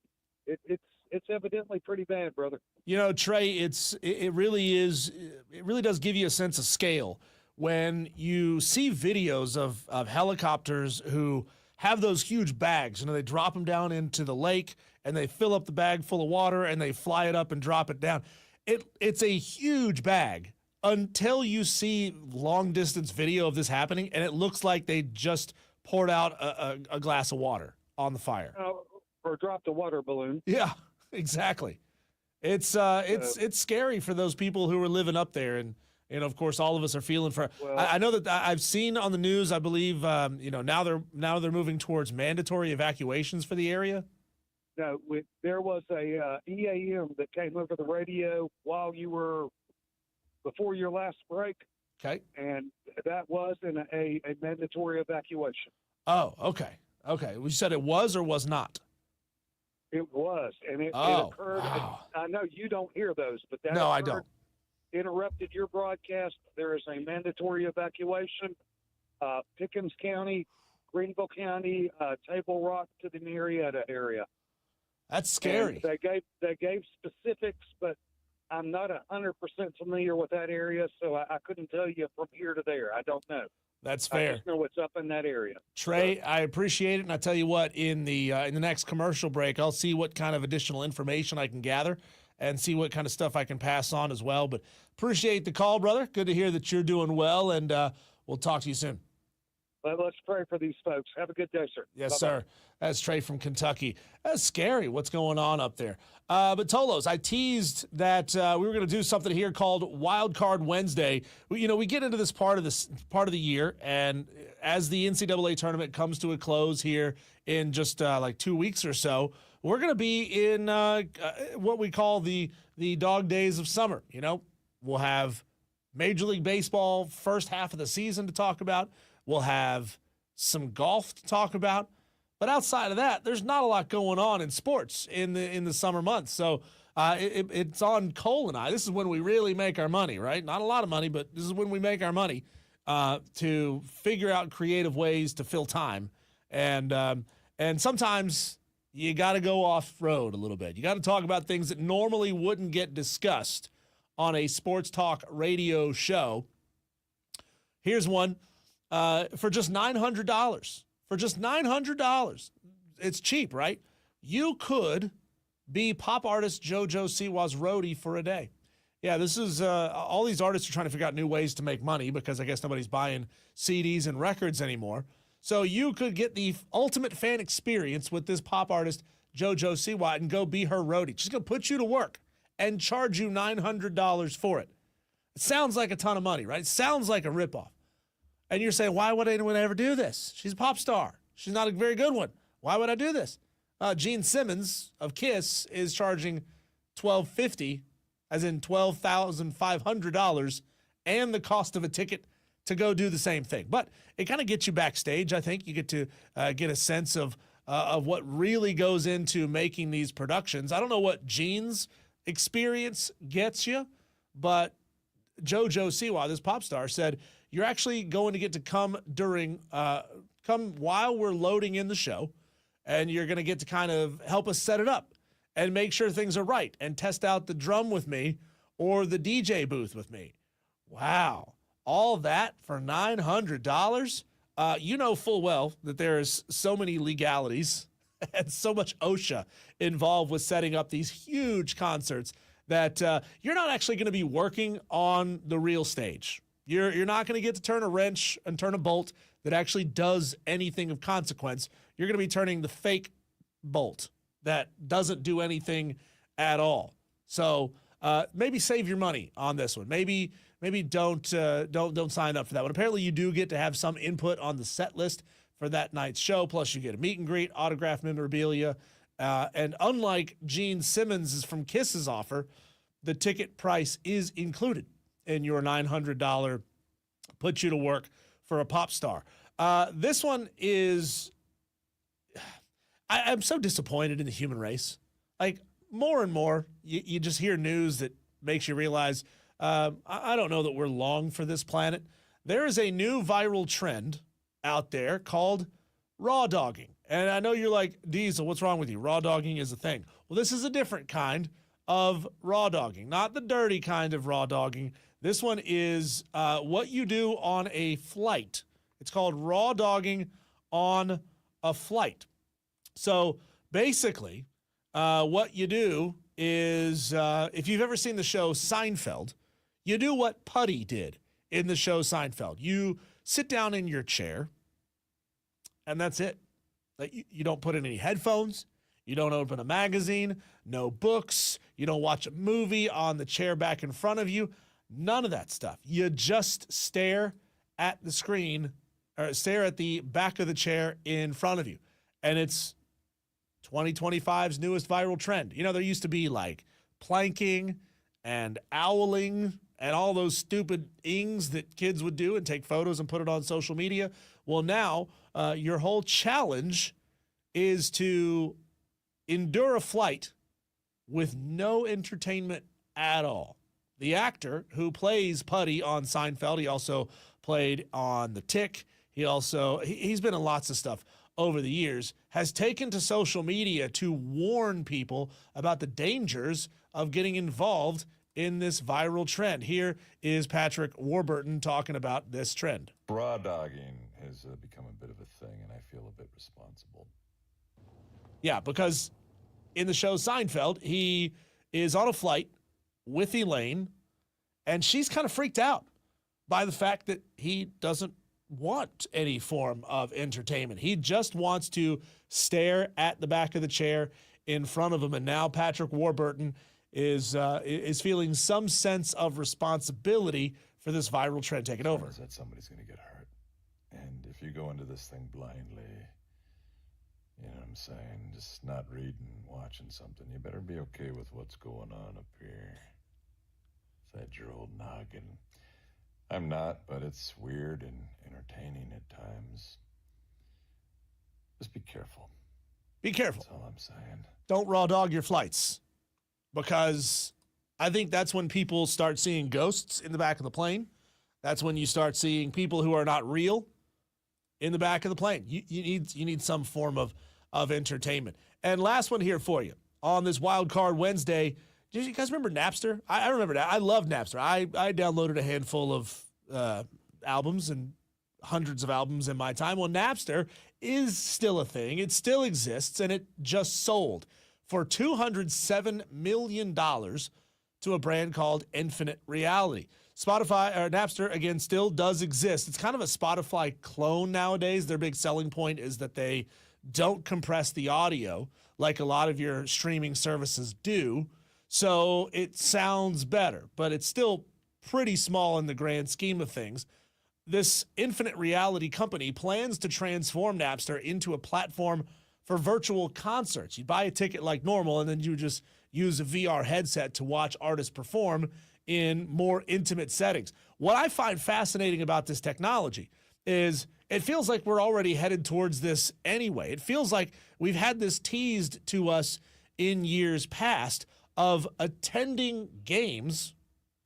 it's evidently pretty bad, brother. You know, Trey, it really does give you a sense of scale when you see videos of helicopters who have those huge bags. You know, they drop them down into the lake and they fill up the bag full of water and they fly it up and drop it down. It's a huge bag until you see long distance video of this happening, and it looks like they just poured out a glass of water on the fire. Or dropped a water balloon. Yeah, exactly. It's scary for those people who are living up there, and of course all of us are feeling for. Well, I know that I've seen on the news. I believe now they're moving towards mandatory evacuations for the area. No, there was a EAM that came over the radio before your last break. Okay. And that was a mandatory evacuation. Oh, okay. Okay. You said it was or was not? It was, and it occurred. Wow. I know you don't hear those, but that No, occurred, I don't. Interrupted your broadcast. There is a mandatory evacuation. Pickens County, Greenville County, Table Rock to the Marietta area. That's scary. And they gave specifics, but I'm not 100% familiar with that area, so I couldn't tell you from here to there. I don't know. That's fair. I just know what's up in that area. Trey, I appreciate it, and I tell you what, in the next commercial break, I'll see what kind of additional information I can gather and see what kind of stuff I can pass on as well. But appreciate the call, brother. Good to hear that you're doing well, and we'll talk to you soon. Let's pray for these folks. Have a good day, sir. Yes, Bye-bye. sir. That's Trey from Kentucky. That's scary what's going on up there. But Tolos, I teased that we were going to do something here called Wild Card Wednesday. We get into this part of the year, and as the NCAA tournament comes to a close here in just like 2 weeks or so, we're going to be in what we call the dog days of summer. We'll have Major League Baseball first half of the season to talk about. We'll have some golf to talk about. But outside of that, there's not a lot going on in sports in the summer months. So it's on Cole and I. This is when we really make our money, right? Not a lot of money, but this is when we make our money to figure out creative ways to fill time. And sometimes you got to go off-road a little bit. You got to talk about things that normally wouldn't get discussed on a sports talk radio show. Here's one. For just $900. For just $900. It's cheap, right? You could be pop artist JoJo Siwa's roadie for a day. Yeah, this is all these artists are trying to figure out new ways to make money because I guess nobody's buying CDs and records anymore. So you could get the ultimate fan experience with this pop artist JoJo Siwa and go be her roadie. She's going to put you to work and charge you $900 for it. It sounds like a ton of money, right? It sounds like a ripoff. And you're saying, why would anyone ever do this? She's a pop star. She's not a very good one. Why would I do this? Gene Simmons of Kiss is charging $1,250, as in $12,500, and the cost of a ticket to go do the same thing. But it kind of gets you backstage. I think you get to get a sense of what really goes into making these productions. I don't know what Gene's experience gets you, but JoJo Siwa, this pop star, said, you're actually going to get to come while we're loading in the show, and you're going to get to kind of help us set it up and make sure things are right and test out the drum with me or the DJ booth with me. Wow. All that for $900? You know full well that there's so many legalities and so much OSHA involved with setting up these huge concerts that you're not actually going to be working on the real stage. You're not going to get to turn a wrench and turn a bolt that actually does anything of consequence. You're going to be turning the fake bolt that doesn't do anything at all. So maybe save your money on this one. Maybe don't sign up for that one. Apparently, you do get to have some input on the set list for that night's show. Plus, you get a meet and greet, autographed memorabilia, and unlike Gene Simmons' from Kiss's offer, the ticket price is included in your $900 put you to work for a pop star. This one is, I'm so disappointed in the human race. Like, more and more, you just hear news that makes you realize, I don't know that we're long for this planet. There is a new viral trend out there called raw dogging. And I know you're like, Diesel, what's wrong with you? Raw dogging is a thing. Well, this is a different kind of raw dogging, not the dirty kind of raw dogging. This one is what you do on a flight. It's called raw dogging on a flight. So basically, what you do is, if you've ever seen the show Seinfeld, you do what Putty did in the show Seinfeld. You sit down in your chair, and that's it. Like, you don't put in any headphones. You don't open a magazine, no books. You don't watch a movie on the chair back in front of you. None of that stuff. You just stare at the screen or stare at the back of the chair in front of you. And it's 2025's newest viral trend. You know, there used to be like planking and owling and all those stupid ings that kids would do and take photos and put it on social media. Well, now your whole challenge is to endure a flight with no entertainment at all. The actor who plays Putty on Seinfeld, he also played on The Tick. He's been in lots of stuff over the years, has taken to social media to warn people about the dangers of getting involved in this viral trend. Here is Patrick Warburton talking about this trend. Raw dogging has become a bit of a thing, and I feel a bit responsible. Yeah, because in the show Seinfeld, he is on a flight with Elaine, and she's kind of freaked out by the fact that he doesn't want any form of entertainment. He just wants to stare at the back of the chair in front of him. And now Patrick Warburton is feeling some sense of responsibility for this viral trend taking over. Is that somebody's going to get hurt? And if you go into this thing blindly, you know what I'm saying, just not reading, watching something, you better be okay with what's going on up here. Is that your old noggin? I'm not, but it's weird and entertaining at times. Just be careful. Be careful. That's all I'm saying. Don't raw dog your flights, because I think that's when people start seeing ghosts in the back of the plane. That's when you start seeing people who are not real in the back of the plane. You need some form of entertainment. And last one here for you on this Wild Card Wednesday. Do you guys remember Napster? I remember that. I love Napster. I downloaded a handful of albums and hundreds of albums in my time. Well, Napster is still a thing. It still exists, and it just sold for $207 million to a brand called Infinite Reality. Napster, again, still does exist. It's kind of a Spotify clone nowadays. Their big selling point is that they don't compress the audio like a lot of your streaming services do. So it sounds better, but it's still pretty small in the grand scheme of things. This Infinite Reality company plans to transform Napster into a platform for virtual concerts. You buy a ticket like normal, and then you just use a VR headset to watch artists perform in more intimate settings. What I find fascinating about this technology is it feels like we're already headed towards this anyway. It feels like we've had this teased to us in years past of attending games,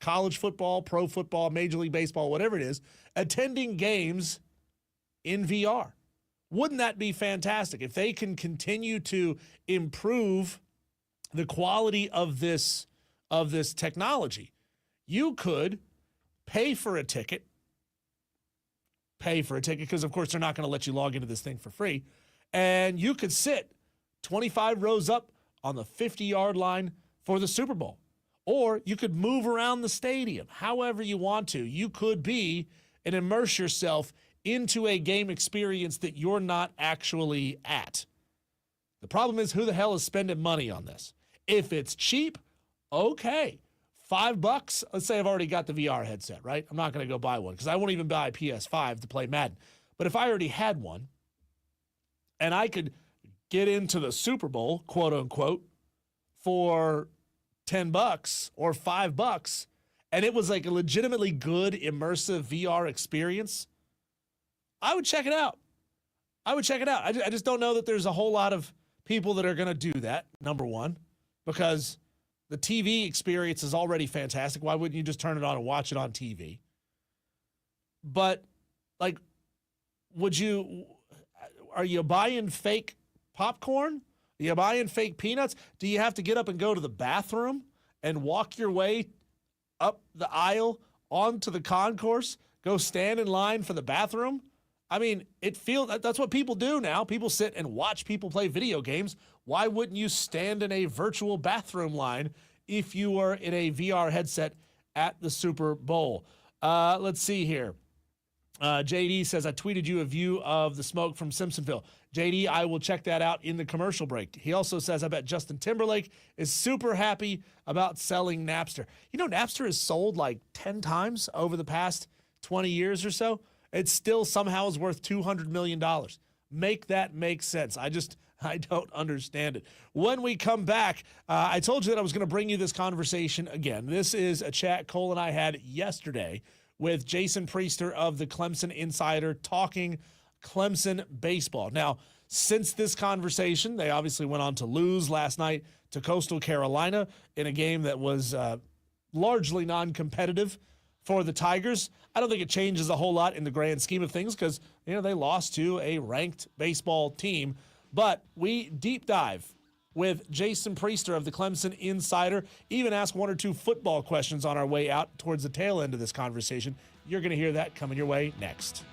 college football, pro football, Major League Baseball, whatever it is, attending games in VR. Wouldn't that be fantastic? If they can continue to improve the quality of this technology, you could pay for a ticket, because of course they're not going to let you log into this thing for free, and you could sit 25 rows up on the 50-yard line for the Super Bowl. Or you could move around the stadium however you want to. You could be and immerse yourself into a game experience that you're not actually at. The problem is, who the hell is spending money on this? If it's cheap, okay. $5. Let's say I've already got the VR headset, right? I'm not going to go buy one because I won't even buy a PS5 to play Madden. But if I already had one and I could get into the Super Bowl, quote unquote, for $10 or $5, and it was like a legitimately good immersive VR experience, I would check it out. I just don't know that there's a whole lot of people that are going to do that, number one, because the TV experience is already fantastic. Why wouldn't you just turn it on and watch it on TV? But, like, are you buying fake popcorn? Are you buying fake peanuts? Do you have to get up and go to the bathroom and walk your way up the aisle onto the concourse, go stand in line for the bathroom? I mean, that's what people do now. People sit and watch people play video games. Why wouldn't you stand in a virtual bathroom line if you were in a VR headset at the Super Bowl? Let's see here. JD says, I tweeted you a view of the smoke from Simpsonville. JD, I will check that out in the commercial break. He also says, I bet Justin Timberlake is super happy about selling Napster. You know, Napster has sold like 10 times over the past 20 years or so. It still somehow is worth $200 million. Make that make sense. I don't understand it. When we come back, I told you that I was going to bring you this conversation again. This is a chat Cole and I had yesterday with Jason Priester of the Clemson Insider talking Clemson baseball. Now, since this conversation, they obviously went on to lose last night to Coastal Carolina in a game that was largely non-competitive for the Tigers. I don't think it changes a whole lot in the grand scheme of things because, they lost to a ranked baseball team. But we deep dive with Jason Priester of the Clemson Insider, even ask one or two football questions on our way out towards the tail end of this conversation. You're going to hear that coming your way next.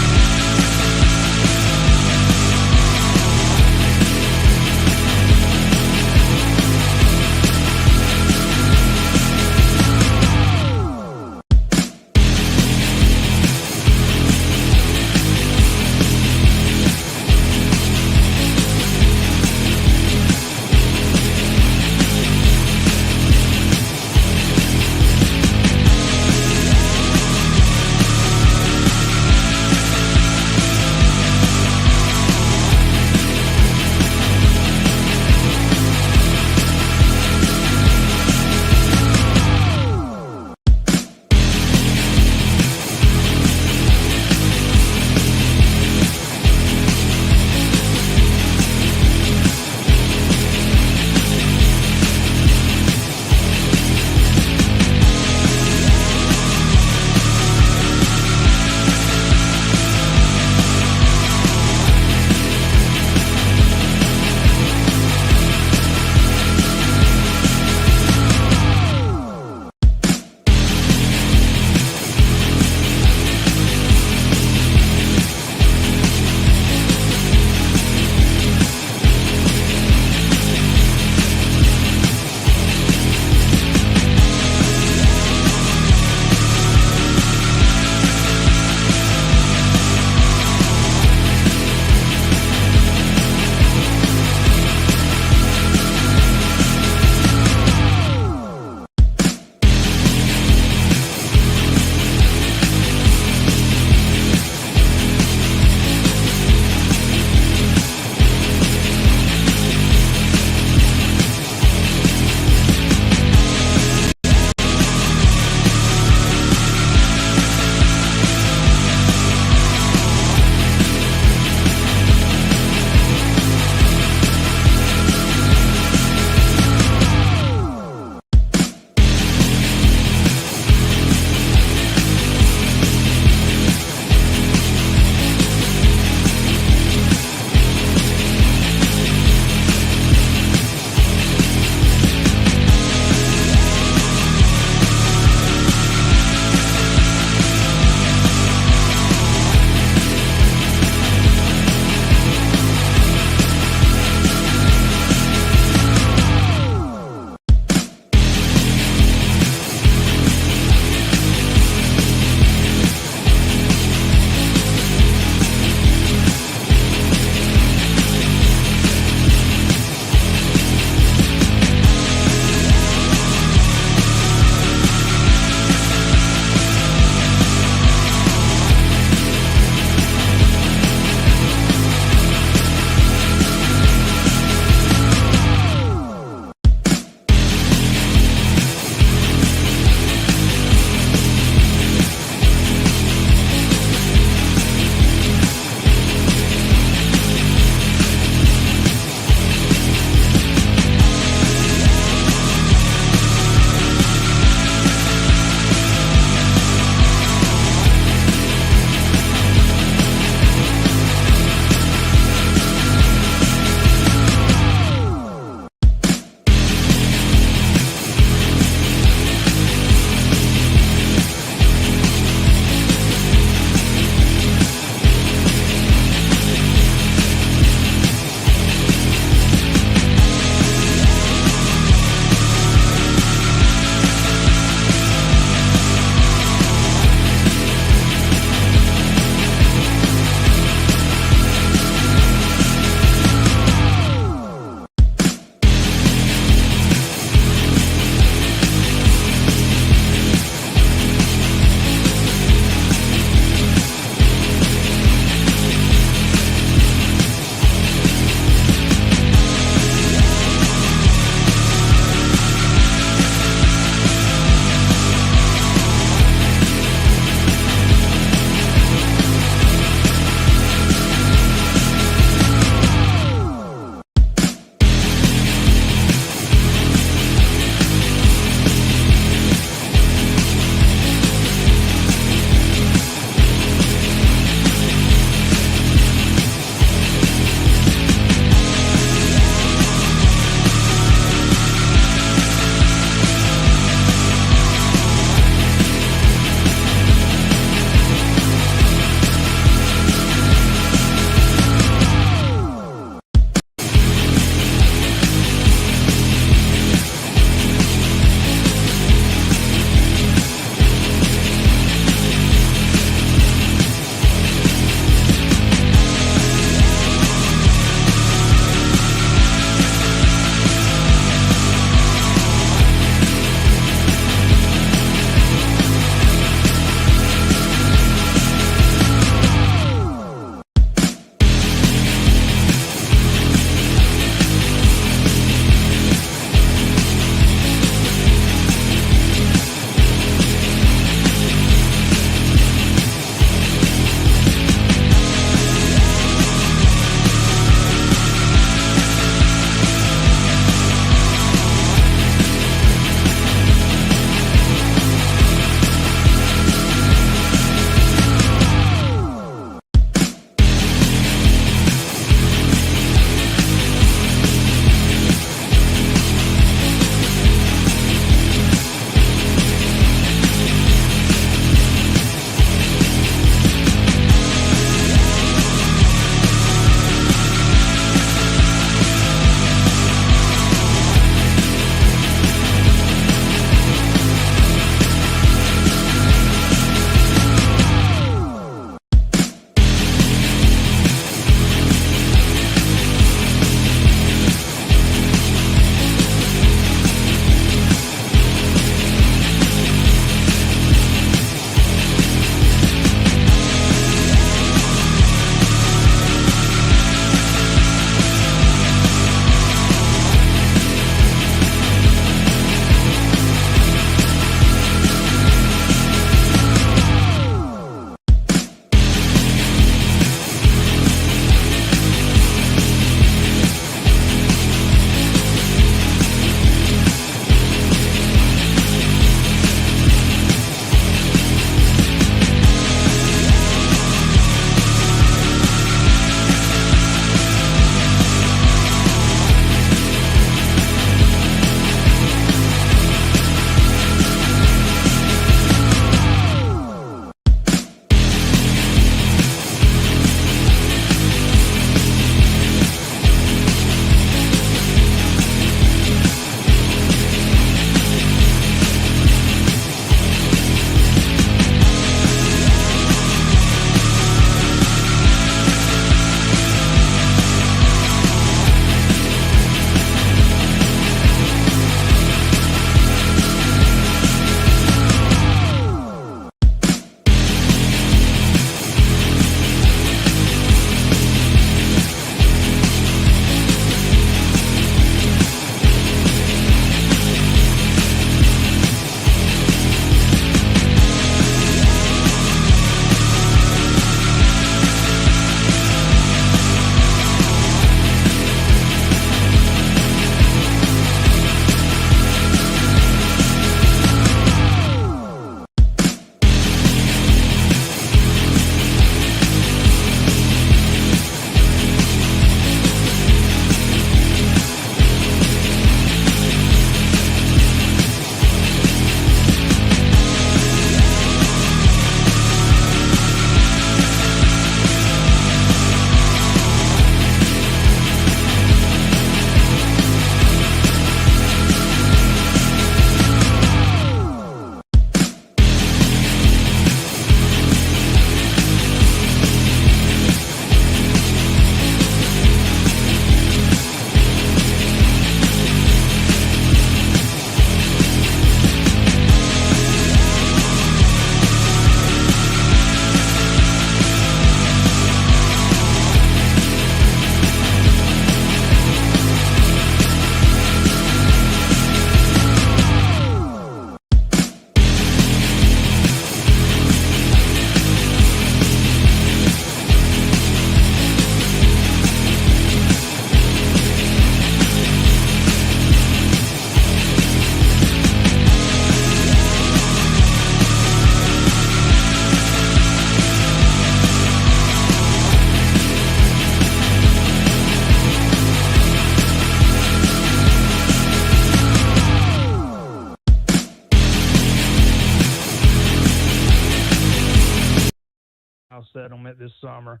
settlement this summer.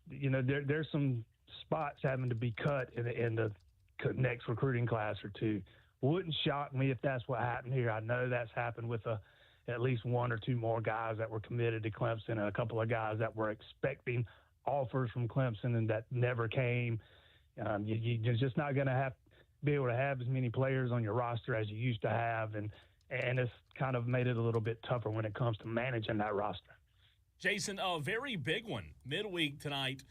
You know, there's some spots having to be cut in the next recruiting class or two. Wouldn't shock me if that's what happened here. I know that's happened with at least one or two more guys that were committed to Clemson and a couple of guys that were expecting offers from Clemson and that never came. You're just not going to be able to have as many players on your roster as you used to have, and it's kind of made it a little bit tougher when it comes to managing that roster. Jason, a very big one midweek tonight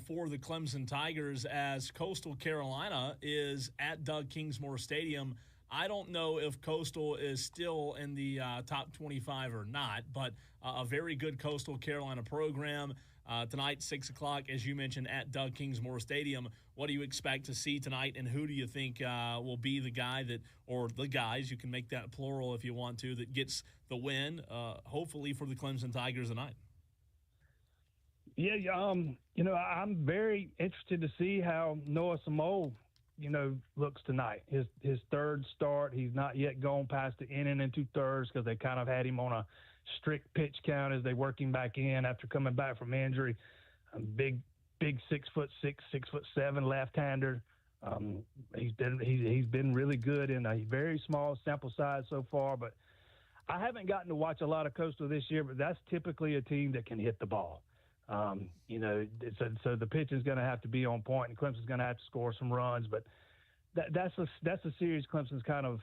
for the Clemson Tigers as Coastal Carolina is at Doug Kingsmore Stadium. I don't know if Coastal is still in the top 25 or not, but a very good Coastal Carolina program. Tonight, 6 o'clock, as you mentioned, at Doug Kingsmore Stadium. What do you expect to see tonight, and who do you think will be the guy that, or the guys, you can make that plural if you want to, that gets the win, hopefully for the Clemson Tigers tonight? Yeah, you know, I'm very interested to see how Noah Samoa, you know, looks tonight. His third start, he's not yet gone past the inning and 2/3 because they kind of had him on a strict pitch count as they work him back in after coming back from injury. Big 6'6", 6'7" left-hander. He's been really good in a very small sample size so far, but I haven't gotten to watch a lot of Coastal this year, but that's typically a team that can hit the ball. You know, so the pitch is going to have to be on point, and Clemson's going to have to score some runs. But that's a series Clemson's kind of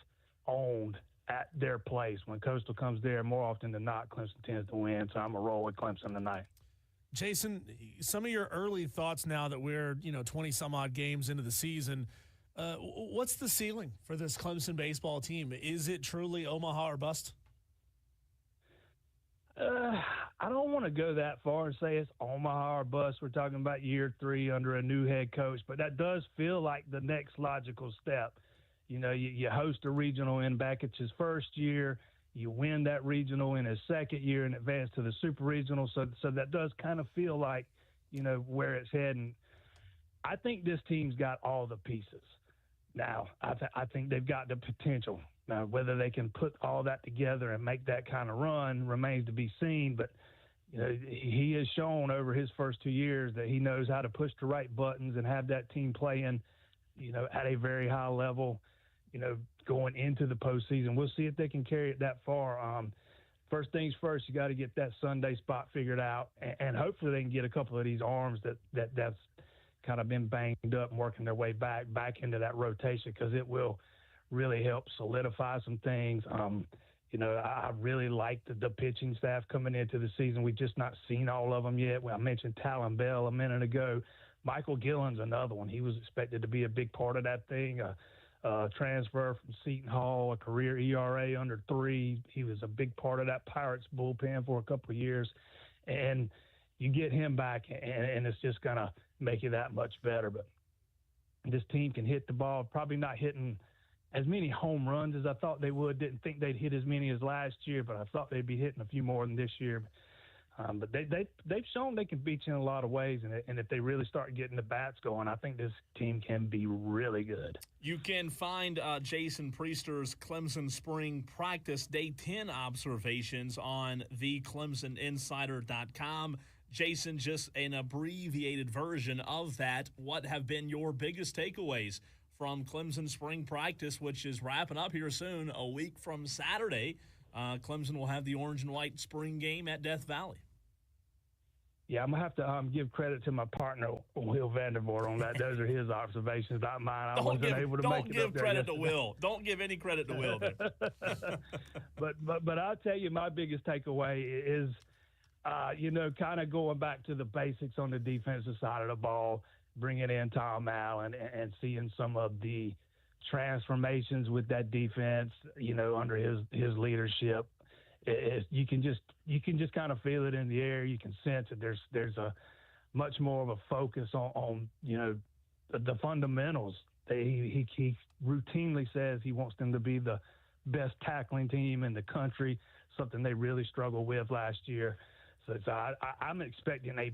owned at their place. When Coastal comes there, more often than not, Clemson tends to win. So I'm going to roll with Clemson tonight. Jason, some of your early thoughts now that we're 20-some-odd games into the season. What's the ceiling for this Clemson baseball team? Is it truly Omaha or bust? I don't want to go that far and say it's Omaha or bust. We're talking about year 3 under a new head coach, but that does feel like the next logical step. You know, you host a regional in Bakic's first year, you win that regional in his second year and advance to the super regional. So that does kind of feel like, you know, where it's heading. I think this team's got all the pieces. Now, I think they've got the potential. Now, whether they can put all that together and make that kind of run remains to be seen. But, you know, he has shown over his first 2 years that he knows how to push the right buttons and have that team playing, you know, at a very high level, you know, going into the postseason. We'll see if they can carry it that far. First things first, you got to get that Sunday spot figured out, and hopefully they can get a couple of these arms that's kind of been banged up and working their way back into that rotation, because it will really help solidify some things. You know, I really like the pitching staff coming into the season. We've just not seen all of them yet. Well, I mentioned Talon Bell a minute ago. Michael Gillen's another one. He was expected to be a big part of that thing. Transfer from Seton Hall, a career ERA under 3. He was a big part of that Pirates bullpen for a couple of years. And you get him back, and it's just going to make you that much better. But this team can hit the ball, probably not hitting as many home runs as I thought they would. Didn't think they'd hit as many as last year, but I thought they'd be hitting a few more than this year. But they've shown they can beat you in a lot of ways, and if they really start getting the bats going, I think this team can be really good. You can find Jason Priester's Clemson Spring Practice Day 10 observations on theclemsoninsider.com. Jason, just an abbreviated version of that. What have been your biggest takeaways from Clemson Spring Practice, which is wrapping up here soon, a week from Saturday? Clemson will have the orange and white spring game at Death Valley. Yeah, I'm going to have to give credit to my partner, Will Vandervoort, on that. Those are his observations, not mine. I wasn't able to make it up there. Don't give credit to Will. Don't give any credit to Will. But I'll tell you, my biggest takeaway is, you know, kind of going back to the basics on the defensive side of the ball, bringing in Tom Allen and seeing some of the transformations with that defense, you know, under his leadership. You can just kind of feel it in the air. You can sense it. There's a much more of a focus on you know, the fundamentals. He routinely says he wants them to be the best tackling team in the country, something they really struggled with last year. So I'm expecting a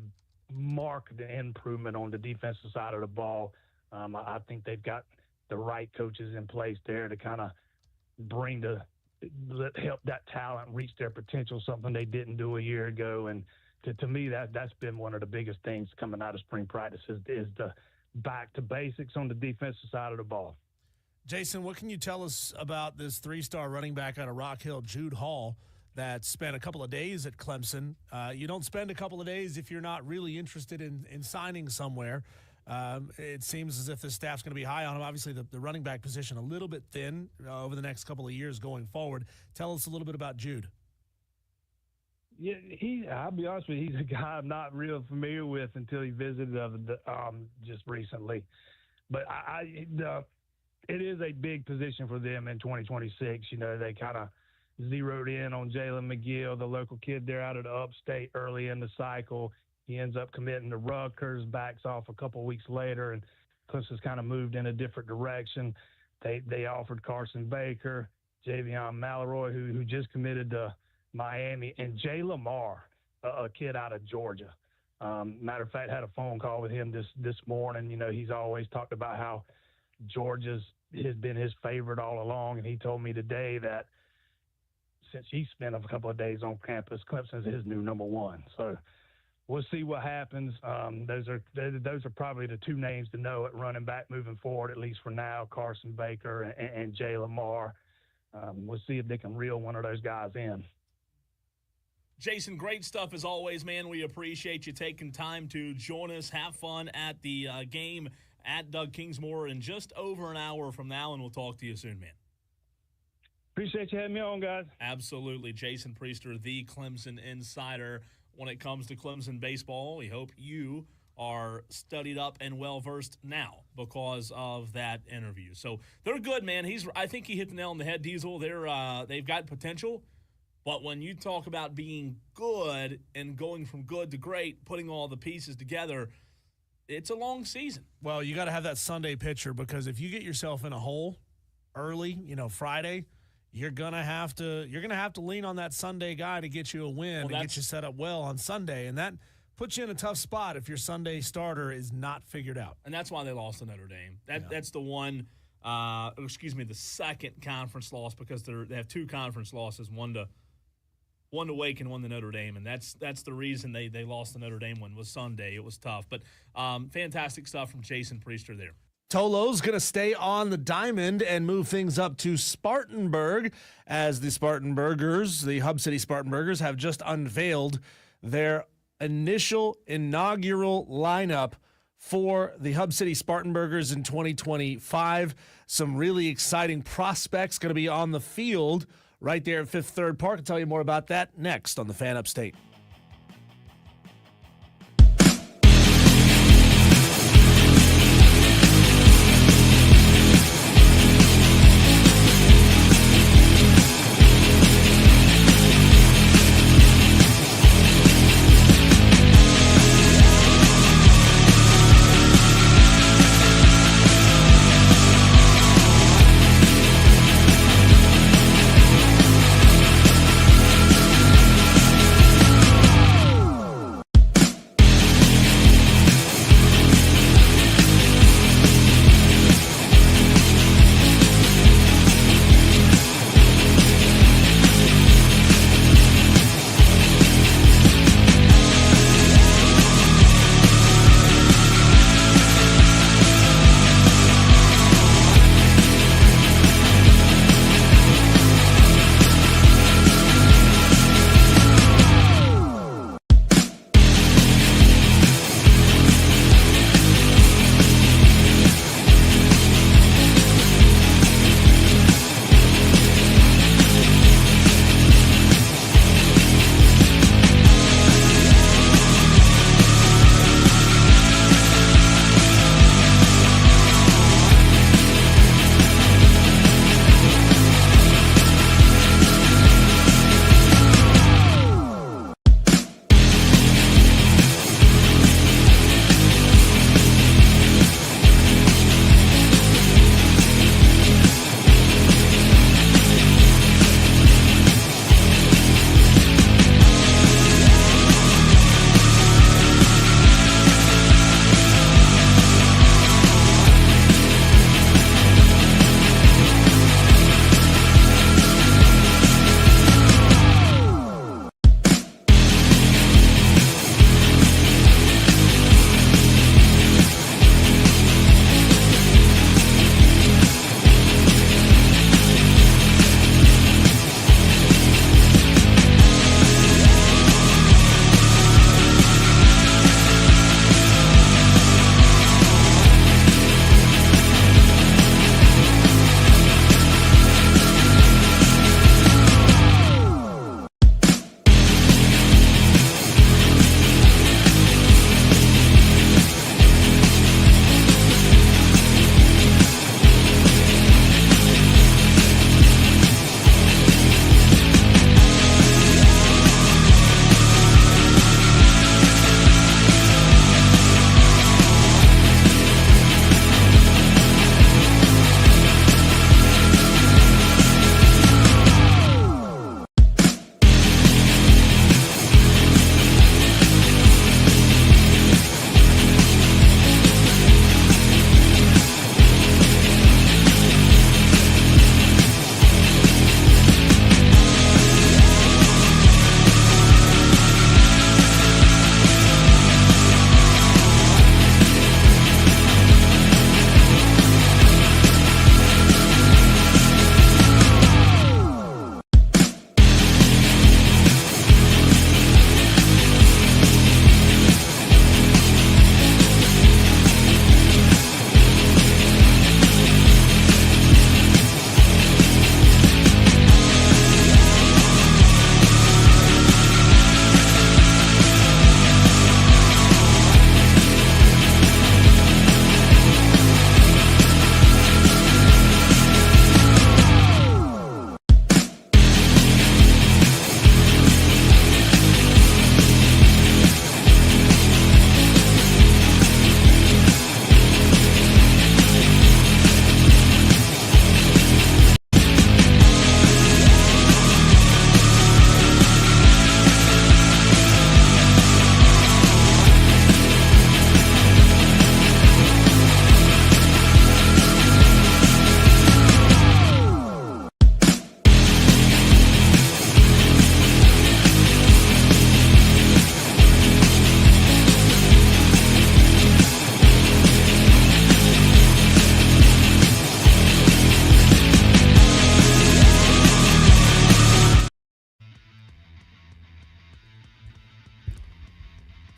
marked improvement on the defensive side of the ball. I think they've got the right coaches in place there to kind of help that talent reach their potential, something they didn't do a year ago, and to me, that's been one of the biggest things coming out of spring practice is the back to basics on the defensive side of the ball. Jason, what can you tell us about this 3-star running back out of Rock Hill, Jude Hall, that spent a couple of days at Clemson? You don't spend a couple of days if you're not really interested in signing somewhere. It seems as if the staff's going to be high on him. Obviously, the running back position a little bit thin over the next couple of years going forward. Tell us a little bit about Jude. Yeah, I'll be honest with you, he's a guy I'm not real familiar with until he visited just recently. But it is a big position for them in 2026. You know, they kind of zeroed in on Jalen McGill, the local kid there out of the upstate early in the cycle. He ends up committing to Rutgers, backs off a couple of weeks later, and Clemson's kind of moved in a different direction. They offered Carson Baker, Javion Mallory, who just committed to Miami, and Jay Lamar, a kid out of Georgia. Matter of fact, had a phone call with him this morning. You know, he's always talked about how Georgia's has been his favorite all along, and he told me today that since he spent a couple of days on campus, Clemson's his new number one. So we'll see what happens. Those are probably the two names to know at running back moving forward, at least for now, Carson Baker and Jay Lamar. We'll see if they can reel one of those guys in. Jason, great stuff as always, man. We appreciate you taking time to join us. Have fun at the game at Doug Kingsmore in just over an hour from now, and we'll talk to you soon, man. Appreciate you having me on, guys. Absolutely. Jason Priester, the Clemson insider when it comes to Clemson baseball. We hope you are studied up and well-versed now because of that interview. So they're good, man. I think he hit the nail on the head, Diesel. They've got potential. But when you talk about being good and going from good to great, putting all the pieces together, it's a long season. Well, you got to have that Sunday pitcher, because if you get yourself in a hole early, Friday, you're gonna have to lean on that Sunday guy to get you a win and get you set up well on Sunday, and that puts you in a tough spot if your Sunday starter is not figured out. And that's why they lost to Notre Dame. That's the one. The second conference loss, because they have two conference losses, one to Wake and one to Notre Dame, and that's the reason they lost the Notre Dame one was Sunday. It was tough, but fantastic stuff from Jason Priester there. Tolo's going to stay on the diamond and move things up to Spartanburg, as the Spartanburgers, the Hub City Spartanburgers, have just unveiled their inaugural lineup for the Hub City Spartanburgers in 2025. Some really exciting prospects going to be on the field right there at Fifth Third Park. I'll tell you more about that next on the Fan Upstate.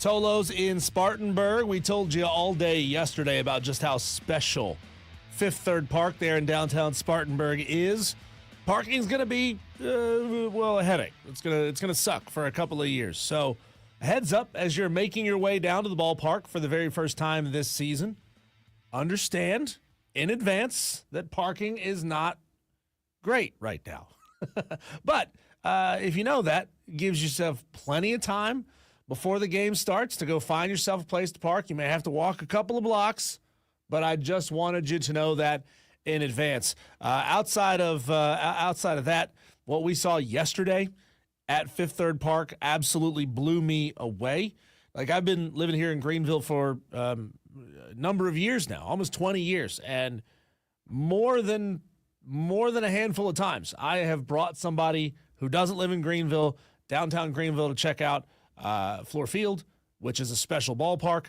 Tolos in Spartanburg. We told you all day yesterday about just how special Fifth Third Park there in downtown Spartanburg is. Parking's going to be, a headache. It's gonna suck for a couple of years. So heads up as you're making your way down to the ballpark for the very first time this season. Understand in advance that parking is not great right now. But if you know that, it gives yourself plenty of time before the game starts to go find yourself a place to park. You may have to walk a couple of blocks, but I just wanted you to know that in advance. Outside of that, what we saw yesterday at Fifth Third Park absolutely blew me away. Like, I've been living here in Greenville for a number of years now, almost 20 years, and more than a handful of times I have brought somebody who doesn't live in Greenville, downtown Greenville, to check out Fluor Field, which is a special ballpark.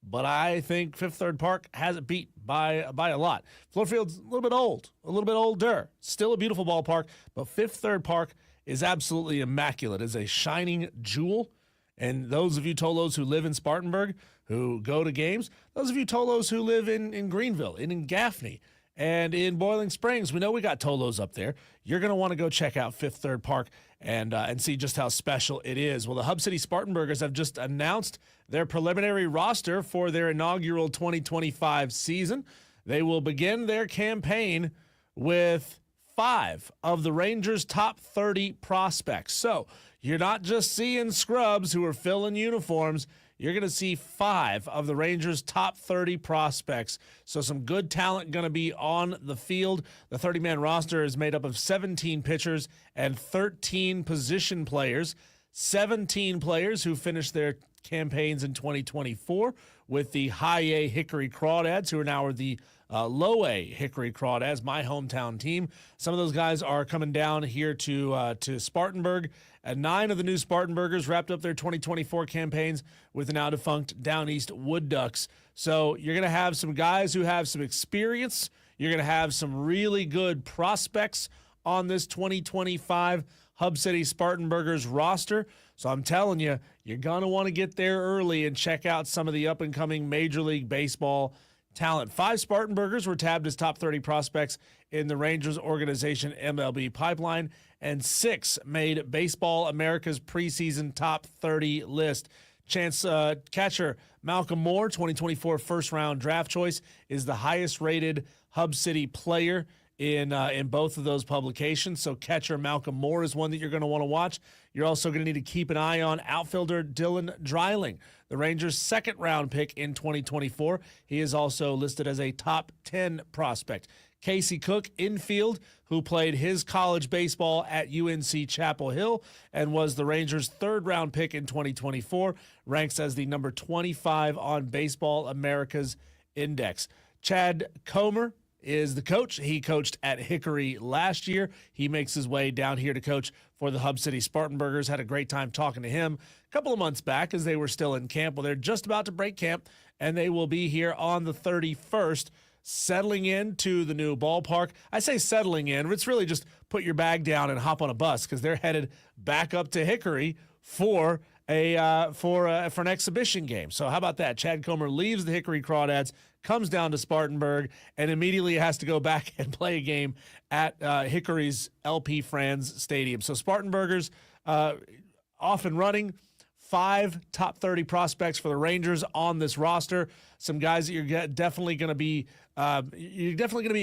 But I think Fifth Third Park has it beat by a lot. Fluor Field's a little bit old, a little bit older. Still a beautiful ballpark, but Fifth Third Park is absolutely immaculate. It's a shining jewel. And those of you Tolos who live in Spartanburg, who go to games, those of you Tolos who live in Greenville, in Gaffney, and in Boiling Springs, we know we got Tolos up there. You're going to want to go check out Fifth Third Park and see just how special it is. Well, the Hub City Spartanburgers have just announced their preliminary roster for their inaugural 2025 season. They will begin their campaign with 5 of the Rangers' top 30 prospects. So you're not just seeing scrubs who are filling uniforms. You're going to see 5 of the Rangers' top 30 prospects. So some good talent going to be on the field. The 30-man roster is made up of 17 pitchers and 13 position players. 17 players who finished their campaigns in 2024 with the High A Hickory Crawdads, who are now the Low A Hickory Crawdads, my hometown team. Some of those guys are coming down here to Spartanburg. And 9 of the new Spartanburgers wrapped up their 2024 campaigns with the now defunct Down East Wood Ducks. So you're going to have some guys who have some experience. You're going to have some really good prospects on this 2025 Hub City Spartanburgers roster. So I'm telling you, you're going to want to get there early and check out some of the up-and-coming Major League Baseball talent. 5 Spartanburgers were tabbed as top 30 prospects in the Rangers organization MLB pipeline, and 6 made Baseball America's preseason top 30 list. Catcher Malcolm Moore, 2024 first-round draft choice, is the highest-rated Hub City player in both of those publications. So catcher Malcolm Moore is one that you're going to want to watch. You're also going to need to keep an eye on outfielder Dylan Dreiling, the Rangers' second-round pick in 2024. He is also listed as a top 10 prospect. Casey Cook, infield, who played his college baseball at UNC Chapel Hill and was the Rangers' third-round pick in 2024, ranks as the number 25 on Baseball America's index. Chad Comer is the coach. He coached at Hickory last year. He makes his way down here to coach for the Hub City Spartanburgers. Had a great time talking to him a couple of months back as they were still in camp. Well, they're just about to break camp, and they will be here on the 31st, settling into the new ballpark. I say settling in, but it's really just put your bag down and hop on a bus, because they're headed back up to Hickory for an exhibition game. So how about that? Chad Comer leaves the Hickory Crawdads, comes down to Spartanburg, and immediately has to go back and play a game at Hickory's LP Franz Stadium. So Spartanburgers off and running. 5 top 30 prospects for the Rangers on this roster. Some guys that you're definitely going to be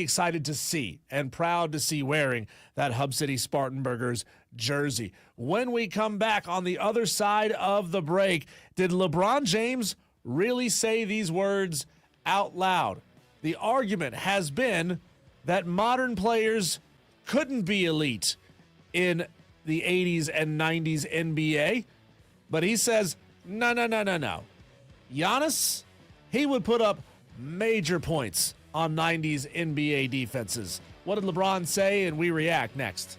excited to see and proud to see wearing that Hub City Spartanburgers jersey. When we come back on the other side of the break, did LeBron James really say these words out loud? The argument has been that modern players couldn't be elite in the 80s and 90s NBA. But he says, no. Giannis, he would put up major points on 90s NBA defenses. What did LeBron say? And we react next.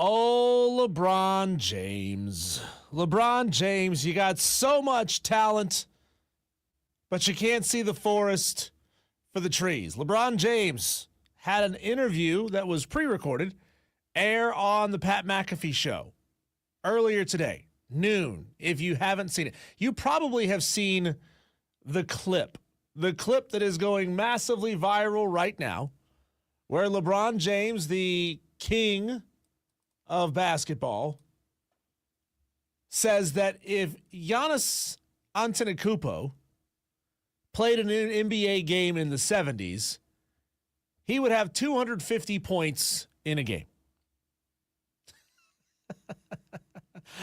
Oh, LeBron James. LeBron James, you got so much talent, but you can't see the forest for the trees. LeBron James had an interview that was pre-recorded air on the Pat McAfee show earlier today, noon. If you haven't seen it, you probably have seen the clip that is going massively viral right now, where LeBron James, the king of basketball, says that if Giannis Antetokounmpo played an NBA game in the 70s, he would have 250 points in a game.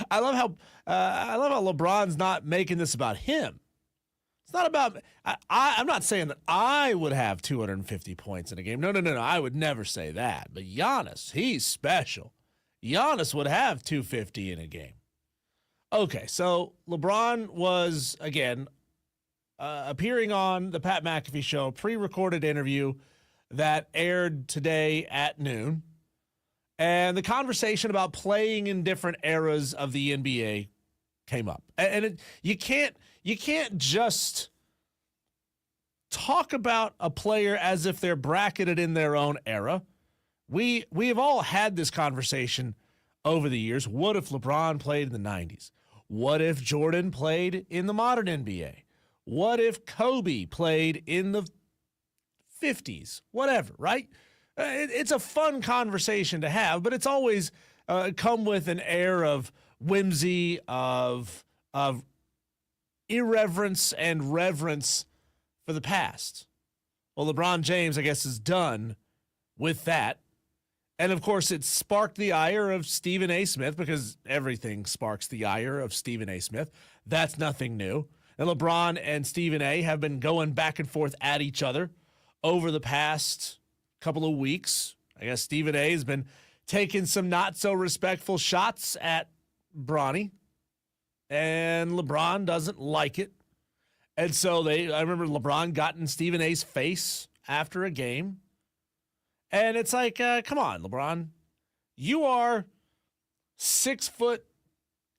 I love how LeBron's not making this about him. It's not about. I'm not saying that I would have 250 points in a game. No. I would never say that. But Giannis, he's special. Giannis would have 250 in a game. Okay, so LeBron was again appearing on the Pat McAfee show, pre-recorded interview that aired today at noon. And the conversation about playing in different eras of the NBA came up. And you can't just talk about a player as if they're bracketed in their own era. We have all had this conversation over the years. What if LeBron played in the 90s? What if Jordan played in the modern NBA? What if Kobe played in the 50s? Whatever, right? It's a fun conversation to have, but it's always come with an air of whimsy, of irreverence and reverence for the past. Well, LeBron James, I guess, is done with that. And, of course, it sparked the ire of Stephen A. Smith, because everything sparks the ire of Stephen A. Smith. That's nothing new. And LeBron and Stephen A. have been going back and forth at each other over the past couple of weeks. I guess Stephen A. has been taking some not so respectful shots at Bronny, and LeBron doesn't like it. And so I remember LeBron got in Stephen A.'s face after a game. And it's like, come on, LeBron, you are 6'9".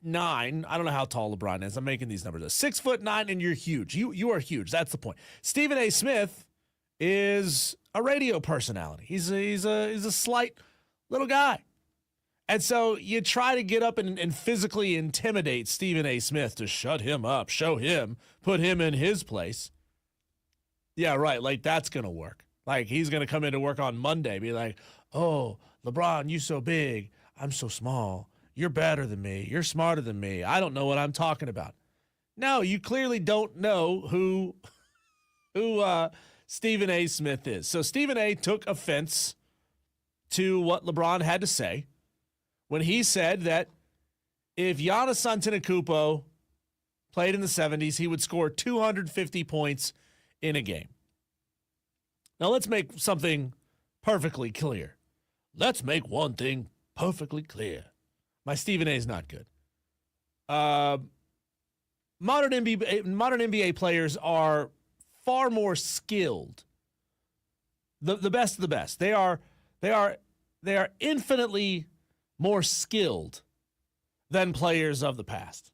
I don't know how tall LeBron is. I'm making these numbers. 6'9", and you're huge. You are huge. That's the point. Stephen A. Smith is a radio personality. He's a slight little guy. And so you try to get up and physically intimidate Stephen A. Smith to shut him up, show him, put him in his place. Yeah, right. Like, that's going to work. Like, he's going to come into work on Monday, be like, oh, LeBron, you so big. I'm so small. You're better than me. You're smarter than me. I don't know what I'm talking about. No, you clearly don't know who Stephen A. Smith is. So Stephen A. took offense to what LeBron had to say when he said that if Giannis Antetokounmpo played in the 70s, he would score 250 points in a game. Now, let's make something perfectly clear. Let's make one thing perfectly clear. My Stephen A. is not good. Modern NBA players are far more skilled. The best of the best. They are infinitely more skilled than players of the past.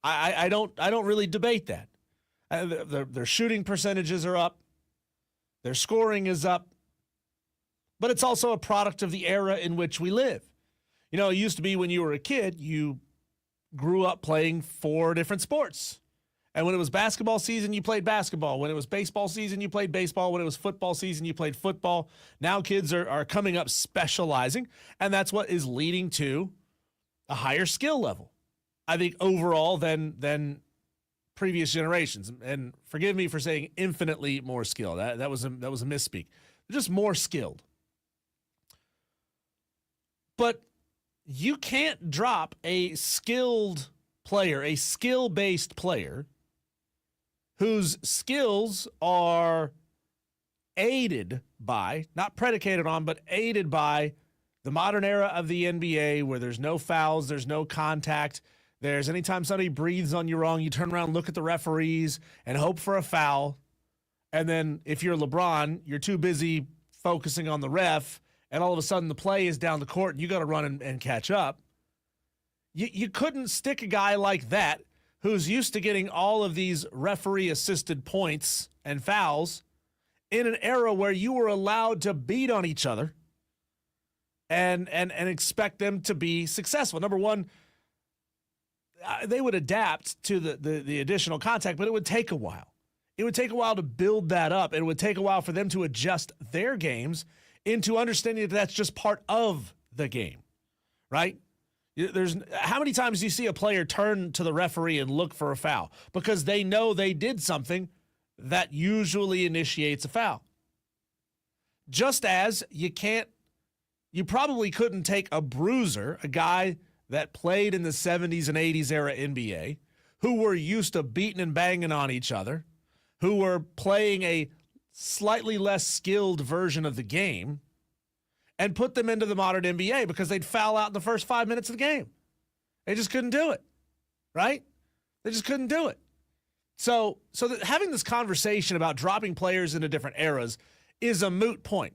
I don't really debate that. Their shooting percentages are up. Their scoring is up. But it's also a product of the era in which we live. You know, it used to be when you were a kid, you grew up playing 4 different sports. And when it was basketball season, you played basketball. When it was baseball season, you played baseball. When it was football season, you played football. Now kids are coming up specializing, and that's what is leading to a higher skill level, I think, overall than previous generations. And forgive me for saying infinitely more skilled. That was a misspeak. They're just more skilled. But you can't drop a skilled player, a skill-based player, whose skills are aided by, not predicated on, but aided by the modern era of the NBA, where there's no fouls, there's no contact. There's anytime somebody breathes on you wrong, you turn around, look at the referees, and hope for a foul. And then if you're LeBron, you're too busy focusing on the ref and all of a sudden the play is down the court and you got to run and catch up. You couldn't stick a guy like that who's used to getting all of these referee-assisted points and fouls in an era where you were allowed to beat on each other and expect them to be successful. Number one, they would adapt to the additional contact, but it would take a while. It would take a while to build that up. It would take a while for them to adjust their games into understanding that that's just part of the game, right? There's how many times do you see a player turn to the referee and look for a foul because they know they did something that usually initiates a foul? Just as you probably couldn't take a bruiser, a guy that played in the 70s and 80s era NBA, who were used to beating and banging on each other, who were playing a slightly less skilled version of the game, and put them into the modern NBA because they'd foul out in the first 5 minutes of the game. They just couldn't do it, right? They just couldn't do it. So having this conversation about dropping players into different eras is a moot point.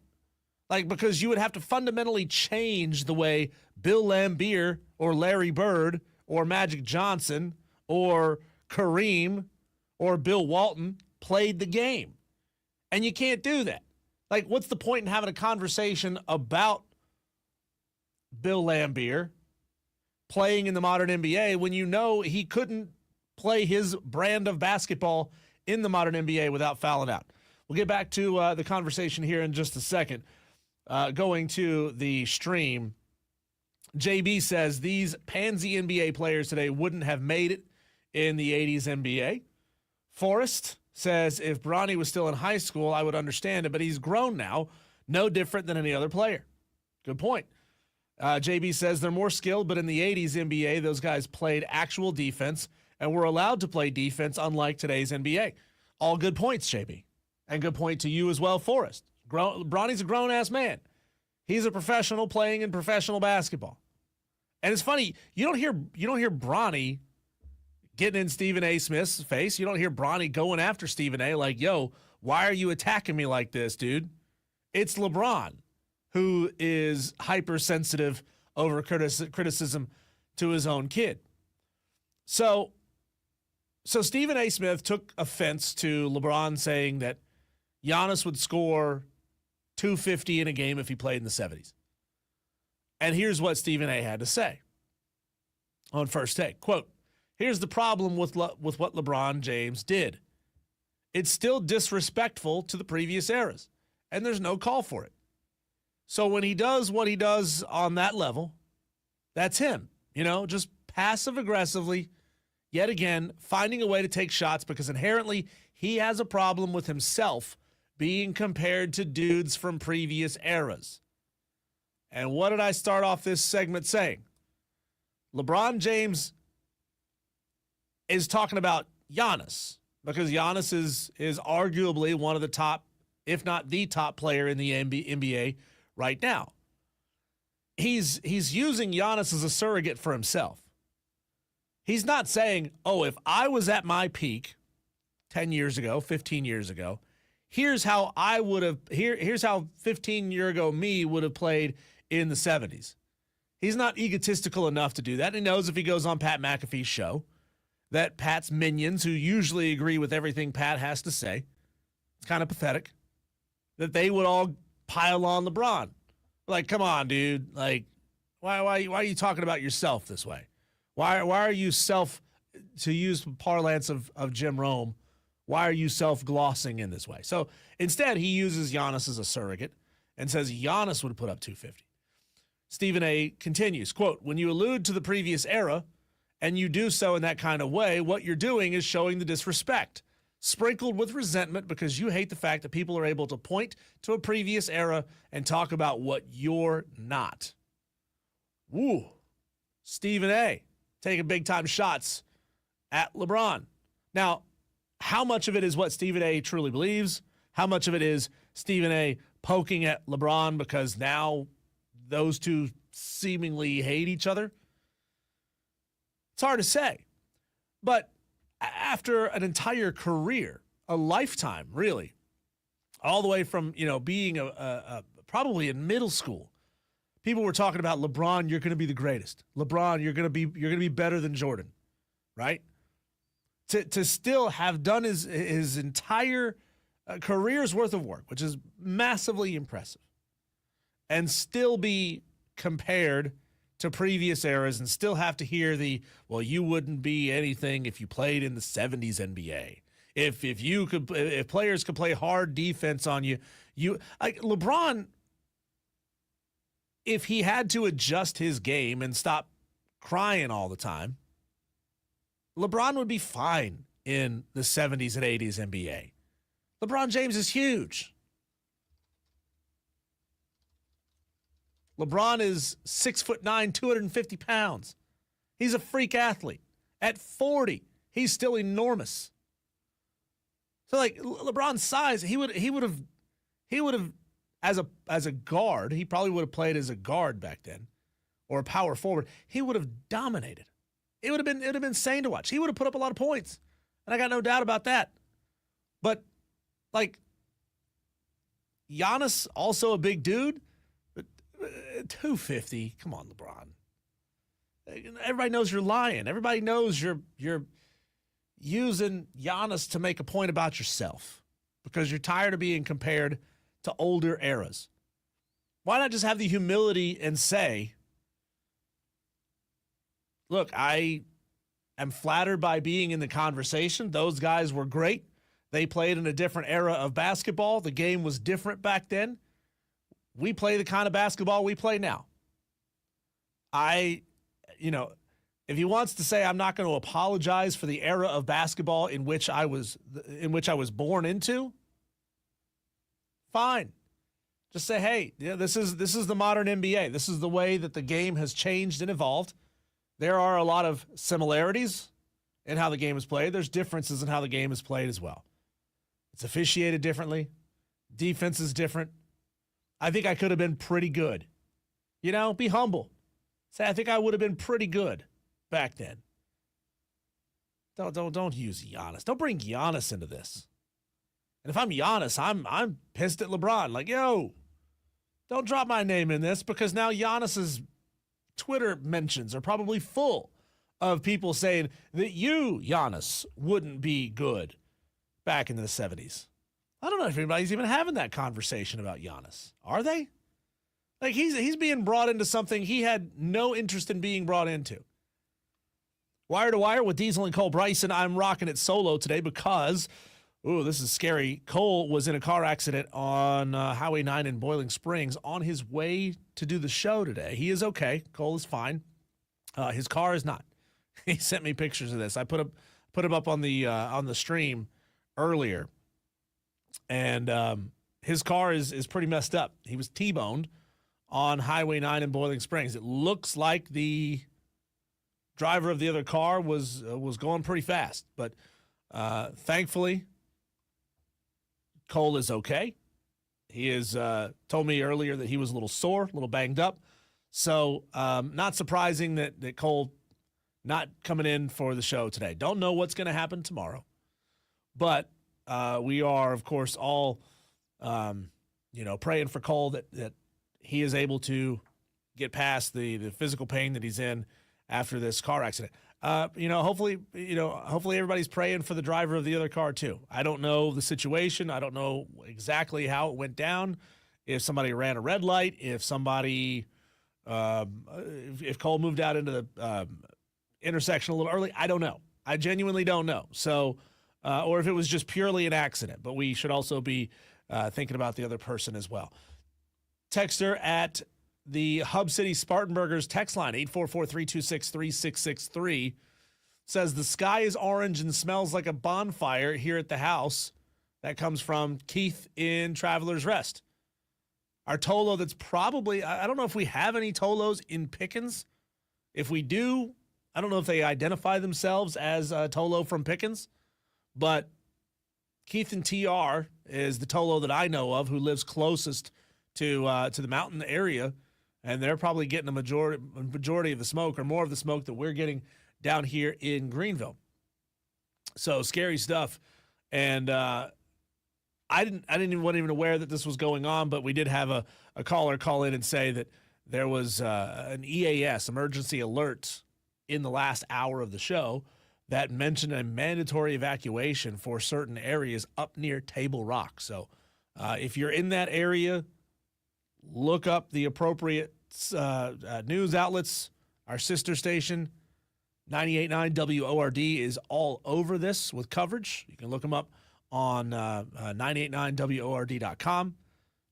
Like, because you would have to fundamentally change the way Bill Laimbeer or Larry Bird or Magic Johnson or Kareem or Bill Walton played the game. And you can't do that. Like, what's the point in having a conversation about Bill Laimbeer playing in the modern NBA when you know he couldn't play his brand of basketball in the modern NBA without fouling out? We'll get back to the conversation here in just a second. Going to the stream, JB says these pansy NBA players today wouldn't have made it in the 80s NBA. Forrest says if Bronny was still in high school, I would understand it, but he's grown now, no different than any other player. Good point. JB says they're more skilled, but in the 80s NBA, those guys played actual defense and were allowed to play defense unlike today's NBA. All good points, JB. And good point to you as well, Forrest. Bronny's a grown-ass man. He's a professional playing in professional basketball. And it's funny, you don't hear Bronny getting in Stephen A. Smith's face. You don't hear Bronny going after Stephen A. like, yo, why are you attacking me like this, dude? It's LeBron who is hypersensitive over criticism to his own kid. So Stephen A. Smith took offense to LeBron saying that Giannis would score 250 in a game if he played in the 70s. And here's what Stephen A. had to say on First Take. Quote, here's the problem with what LeBron James did. It's still disrespectful to the previous eras, and there's no call for it. So when he does what he does on that level, that's him, just passive-aggressively, yet again, finding a way to take shots because inherently he has a problem with himself being compared to dudes from previous eras. And what did I start off this segment saying? LeBron James is talking about Giannis because Giannis is arguably one of the top, if not the top player in the NBA right now. He's using Giannis as a surrogate for himself. He's not saying, oh, if I was at my peak 10 years ago, 15 years ago, here's how I would have, here's how 15-year ago me would have played in the 70s. He's not egotistical enough to do that. He knows if he goes on Pat McAfee's show that Pat's minions, who usually agree with everything Pat has to say, it's kind of pathetic, that they would all pile on LeBron. Like, come on, dude. Like, why are you talking about yourself this way? Why are you to use parlance of Jim Rome, why are you self-glossing in this way? So instead, he uses Giannis as a surrogate and says Giannis would put up 250. Stephen A. continues, quote, when you allude to the previous era and you do so in that kind of way, what you're doing is showing the disrespect, sprinkled with resentment because you hate the fact that people are able to point to a previous era and talk about what you're not. Woo. Stephen A. taking big-time shots at LeBron. Now, how much of it is what Stephen A. truly believes? How much of it is Stephen A. poking at LeBron because now those two seemingly hate each other? It's hard to say. But after an entire career, a lifetime, really, all the way from, being a probably in middle school, people were talking about LeBron, you're going to be the greatest. LeBron, you're going to be better than Jordan, right? To still have done his entire career's worth of work, which is massively impressive, and still be compared to previous eras and still have to hear well, you wouldn't be anything if you played in the 70s NBA. If players could play hard defense on you, like LeBron, if he had to adjust his game and stop crying all the time, LeBron would be fine in the 70s and 80s NBA. LeBron James is huge. LeBron is 6'9", 250 pounds. He's a freak athlete. At 40, he's still enormous. So like LeBron's size, he would have as a guard, he probably would have played as a guard back then, or a power forward. He would have dominated. It would have been insane to watch. He would have put up a lot of points, and I got no doubt about that. But like Giannis, also a big dude, but 250. Come on, LeBron. Everybody knows you're lying. Everybody knows you're using Giannis to make a point about yourself because you're tired of being compared to older eras. Why not just have the humility and say, look, I am flattered by being in the conversation. Those guys were great. They played in a different era of basketball. The game was different back then. We play the kind of basketball we play now. If he wants to say I'm not going to apologize for the era of basketball in which I was born into, fine. Just say, hey, yeah, this is the modern NBA. This is the way that the game has changed and evolved. There are a lot of similarities in how the game is played. There's differences in how the game is played as well. It's officiated differently. Defense is different. I think I could have been pretty good. Be humble. Say, I think I would have been pretty good back then. Don't use Giannis. Don't bring Giannis into this. And if I'm Giannis, I'm pissed at LeBron. Like, yo, don't drop my name in this because now Giannis's Twitter mentions are probably full of people saying that you, Giannis, wouldn't be good back in the 70s. I don't know if anybody's even having that conversation about Giannis. Are they? Like, he's being brought into something he had no interest in being brought into. Wire to Wire with Diesel and Cole Bryson. I'm rocking it solo today because, this is scary. Cole was in a car accident on Highway 9 in Boiling Springs on his way to do the show today. He is okay. Cole is fine. His car is not. He sent me pictures of this. I put him up on the stream earlier, and his car is pretty messed up. He was T-boned on Highway 9 in Boiling Springs. It looks like the driver of the other car was going pretty fast, but thankfully Cole is okay. He has told me earlier that he was a little sore, a little banged up. So not surprising that Cole not coming in for the show today. Don't know what's going to happen tomorrow, but we are, of course, all praying for Cole that he is able to get past the physical pain that he's in after this car accident. Hopefully everybody's praying for the driver of the other car too. I don't know the situation. I don't know exactly how it went down. If somebody ran a red light, if somebody, if Cole moved out into the intersection a little early, I don't know. I genuinely don't know. So, or if it was just purely an accident, but we should also be thinking about the other person as well. Texter at the Hub City Spartanburgers text line, 844-326-3663, says the sky is orange and smells like a bonfire here at the house. That comes from Keith in Traveler's Rest. Our Tolo that's probably, I don't know if we have any Tolos in Pickens. If we do, I don't know if they identify themselves as Tolo from Pickens, but Keith and TR is the Tolo that I know of who lives closest to the mountain area, and they're probably getting a majority of the smoke or more of the smoke that we're getting down here in Greenville. So scary stuff. And wasn't even aware that this was going on, but we did have a caller call in and say that there was an EAS, emergency alert, in the last hour of the show that mentioned a mandatory evacuation for certain areas up near Table Rock. So if you're in that area, look up the appropriate news outlets. Our sister station, 98.9 WORD, is all over this with coverage. You can look them up on 989WORD.com.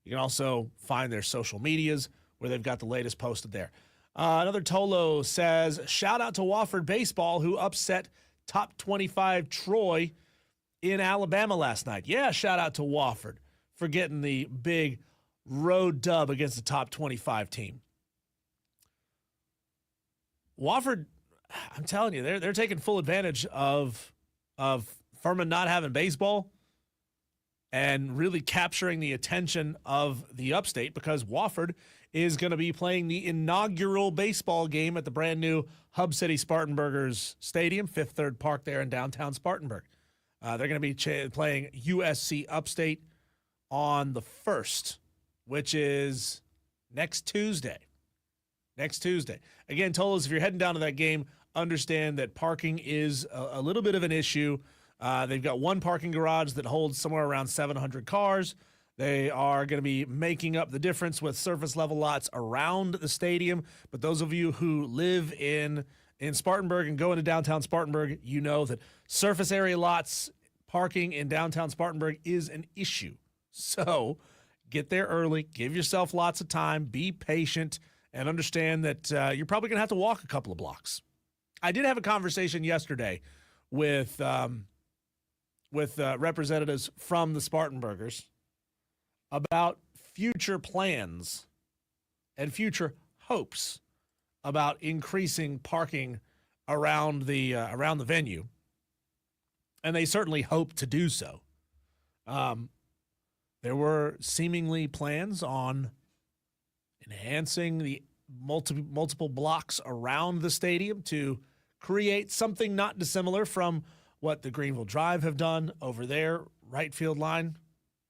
You can also find their social medias where they've got the latest posted there. Another Tolo says, shout out to Wofford Baseball, who upset top 25 Troy in Alabama last night. Yeah, shout out to Wofford for getting the big road dub against the top 25 team. Wofford, I'm telling you, they're taking full advantage of Furman not having baseball and really capturing the attention of the upstate, because Wofford is going to be playing the inaugural baseball game at the brand new Hub City Spartanburgers Stadium, Fifth Third Park there in downtown Spartanburg. They're going to be playing USC Upstate on the 1st, which is next Tuesday. Again, Tolos, if you're heading down to that game, understand that parking is a little bit of an issue. They've got one parking garage that holds somewhere around 700 cars. They are going to be making up the difference with surface level lots around the stadium. But those of you who live in Spartanburg and go into downtown Spartanburg, you know that surface area lots parking in downtown Spartanburg is an issue. So get there early, give yourself lots of time, be patient, and understand that you're probably going to have to walk a couple of blocks. I did have a conversation yesterday with representatives from the Spartanburgers about future plans and future hopes about increasing parking around the venue, and they certainly hope to do so. There were seemingly plans on enhancing the multiple blocks around the stadium to create something not dissimilar from what the Greenville Drive have done over their right field line,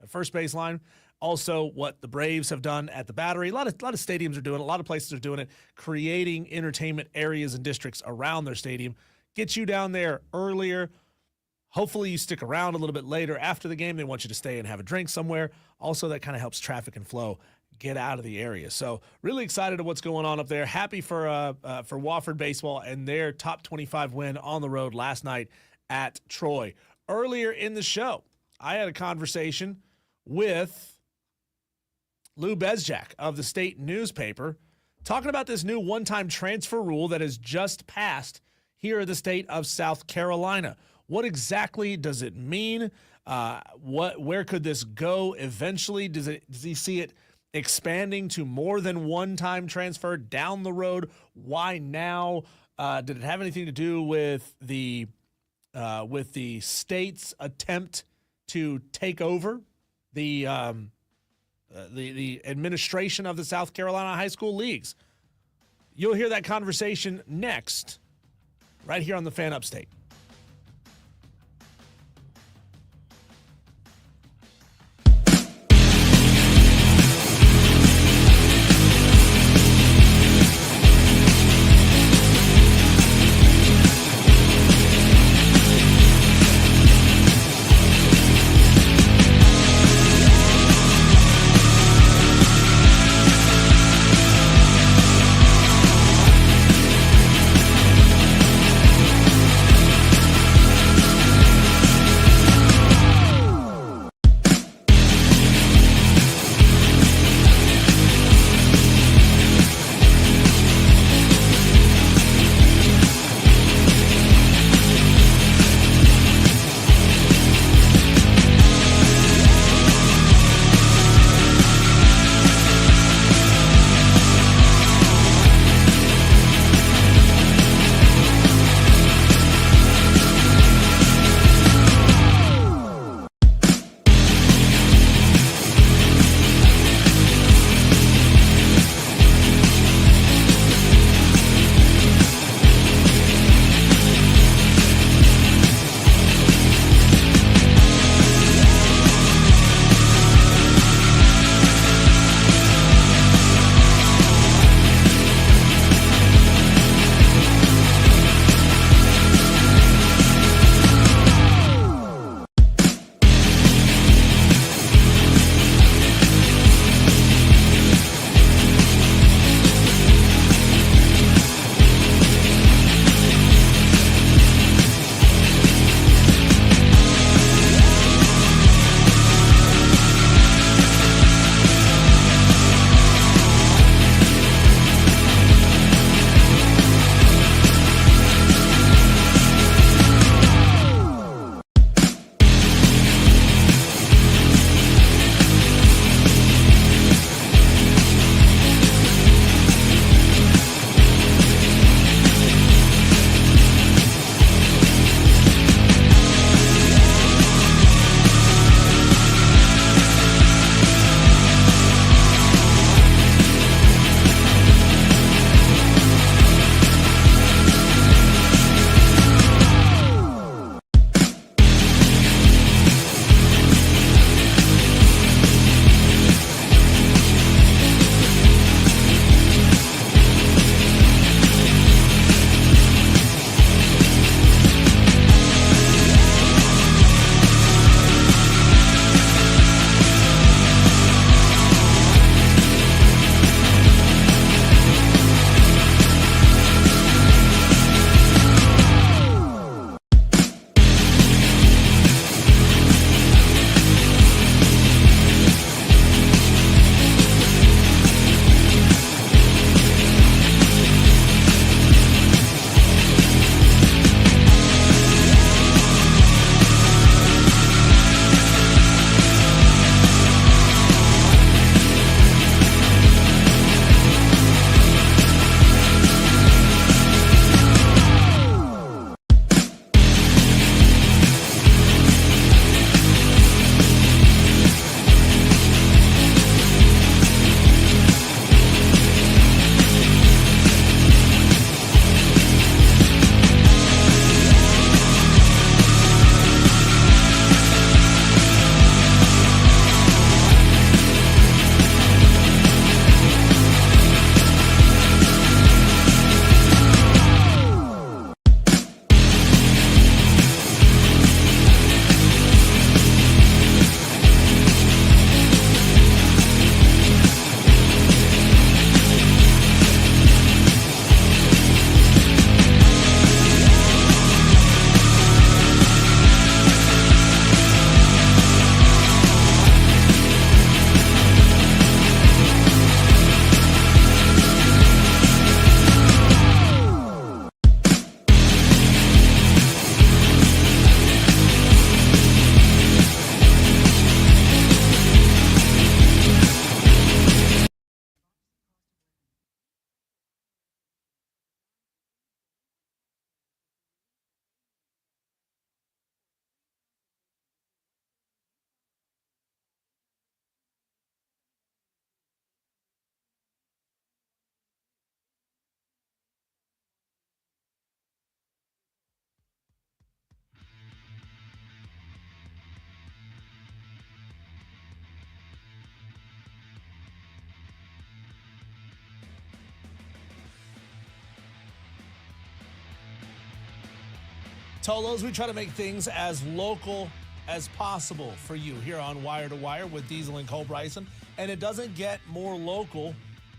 first base line. Also, what the Braves have done at the Battery. A lot of stadiums are doing it. A lot of places are doing it, creating entertainment areas and districts around their stadium. Get you down there earlier. Hopefully you stick around a little bit later after the game. They want you to stay and have a drink somewhere. Also, that kind of helps traffic and flow get out of the area. So really excited of what's going on up there. Happy for Wofford Baseball and their top 25 win on the road last night at Troy. Earlier in the show, I had a conversation with Lou Bezjack of the state newspaper talking about this new one-time transfer rule that has just passed here in the state of South Carolina. What exactly does it mean? Where could this go eventually? Does he see it expanding to more than one-time transfer down the road? Why now? Did it have anything to do with the state's attempt to take over the administration of the South Carolina high school leagues? You'll hear that conversation next, right here on the Fan Upstate. Tolos, we try to make things as local as possible for you here on Wire to Wire with Diesel and Cole Bryson. And it doesn't get more local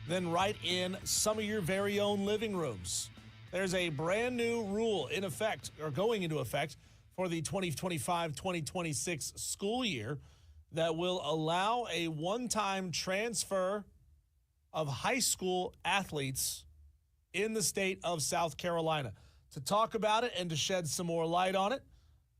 than right in some of your very own living rooms. There's a brand new rule in effect, or going into effect, for the 2025-2026 school year that will allow a one-time transfer of high school athletes in the state of South Carolina. To talk about it and to shed some more light on it,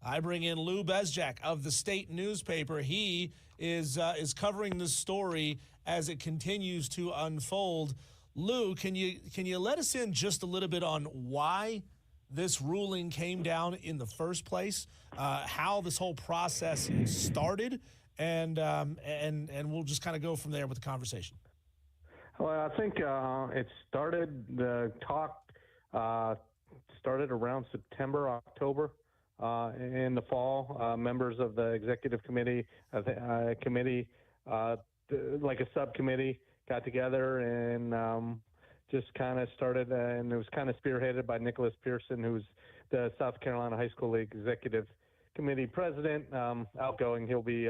I bring in Lou Bezjack of the state newspaper. He is covering this story as it continues to unfold. Lou, can you let us in just a little bit on why this ruling came down in the first place, how this whole process started, and we'll just kind of go from there with the conversation. Well, I think the talk started around September, October. In the fall, members of the executive committee, like a subcommittee, got together and just kind of started, and it was kind of spearheaded by Nicholas Pearson, who's the South Carolina High School League executive committee president, outgoing. He'll be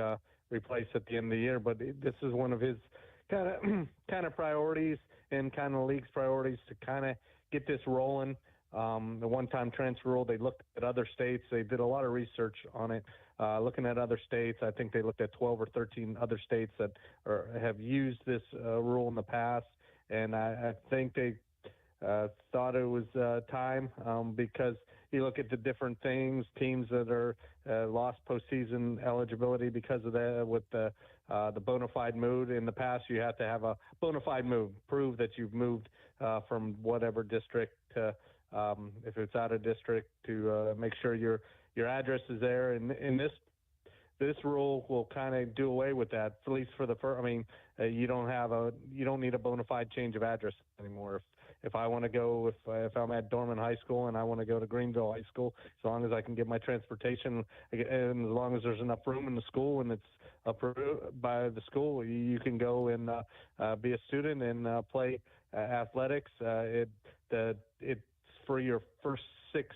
replaced at the end of the year, but this is one of his kind of priorities and kind of the league's priorities to kind of get this rolling. The one-time transfer rule, they looked at other states. They did a lot of research on it, looking at other states. I think they looked at 12 or 13 other states that have used this rule in the past, and I think they thought it was time because you look at the different things, teams that are lost postseason eligibility because of that with the bona fide move. In the past, you have to have a bona fide move, prove that you've moved from whatever district to if it's out of district, to make sure your address is there. And this rule will kind of do away with that, at least for the first. I mean, you don't need a bona fide change of address anymore. If I want to go, if I'm at Dorman High School and I want to go to Greenville High School, as long as I can get my transportation and as long as there's enough room in the school and it's approved by the school, you can go and be a student and play athletics. It's for your first 6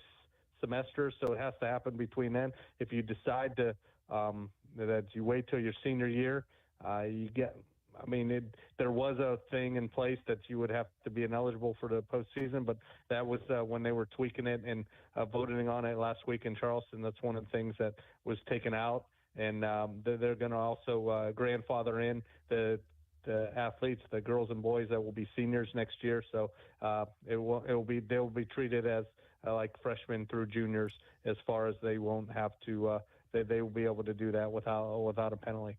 semesters, so it has to happen between then. If you decide to that you wait till your senior year, you get. I mean, there was a thing in place that you would have to be ineligible for the postseason, but that was when they were tweaking it and voting on it last week in Charleston. That's one of the things that was taken out, and they're going to also grandfather in the athletes, the girls and boys that will be seniors next year. So they'll be treated as like freshmen through juniors, as far as they won't have to. They will be able to do that without a penalty.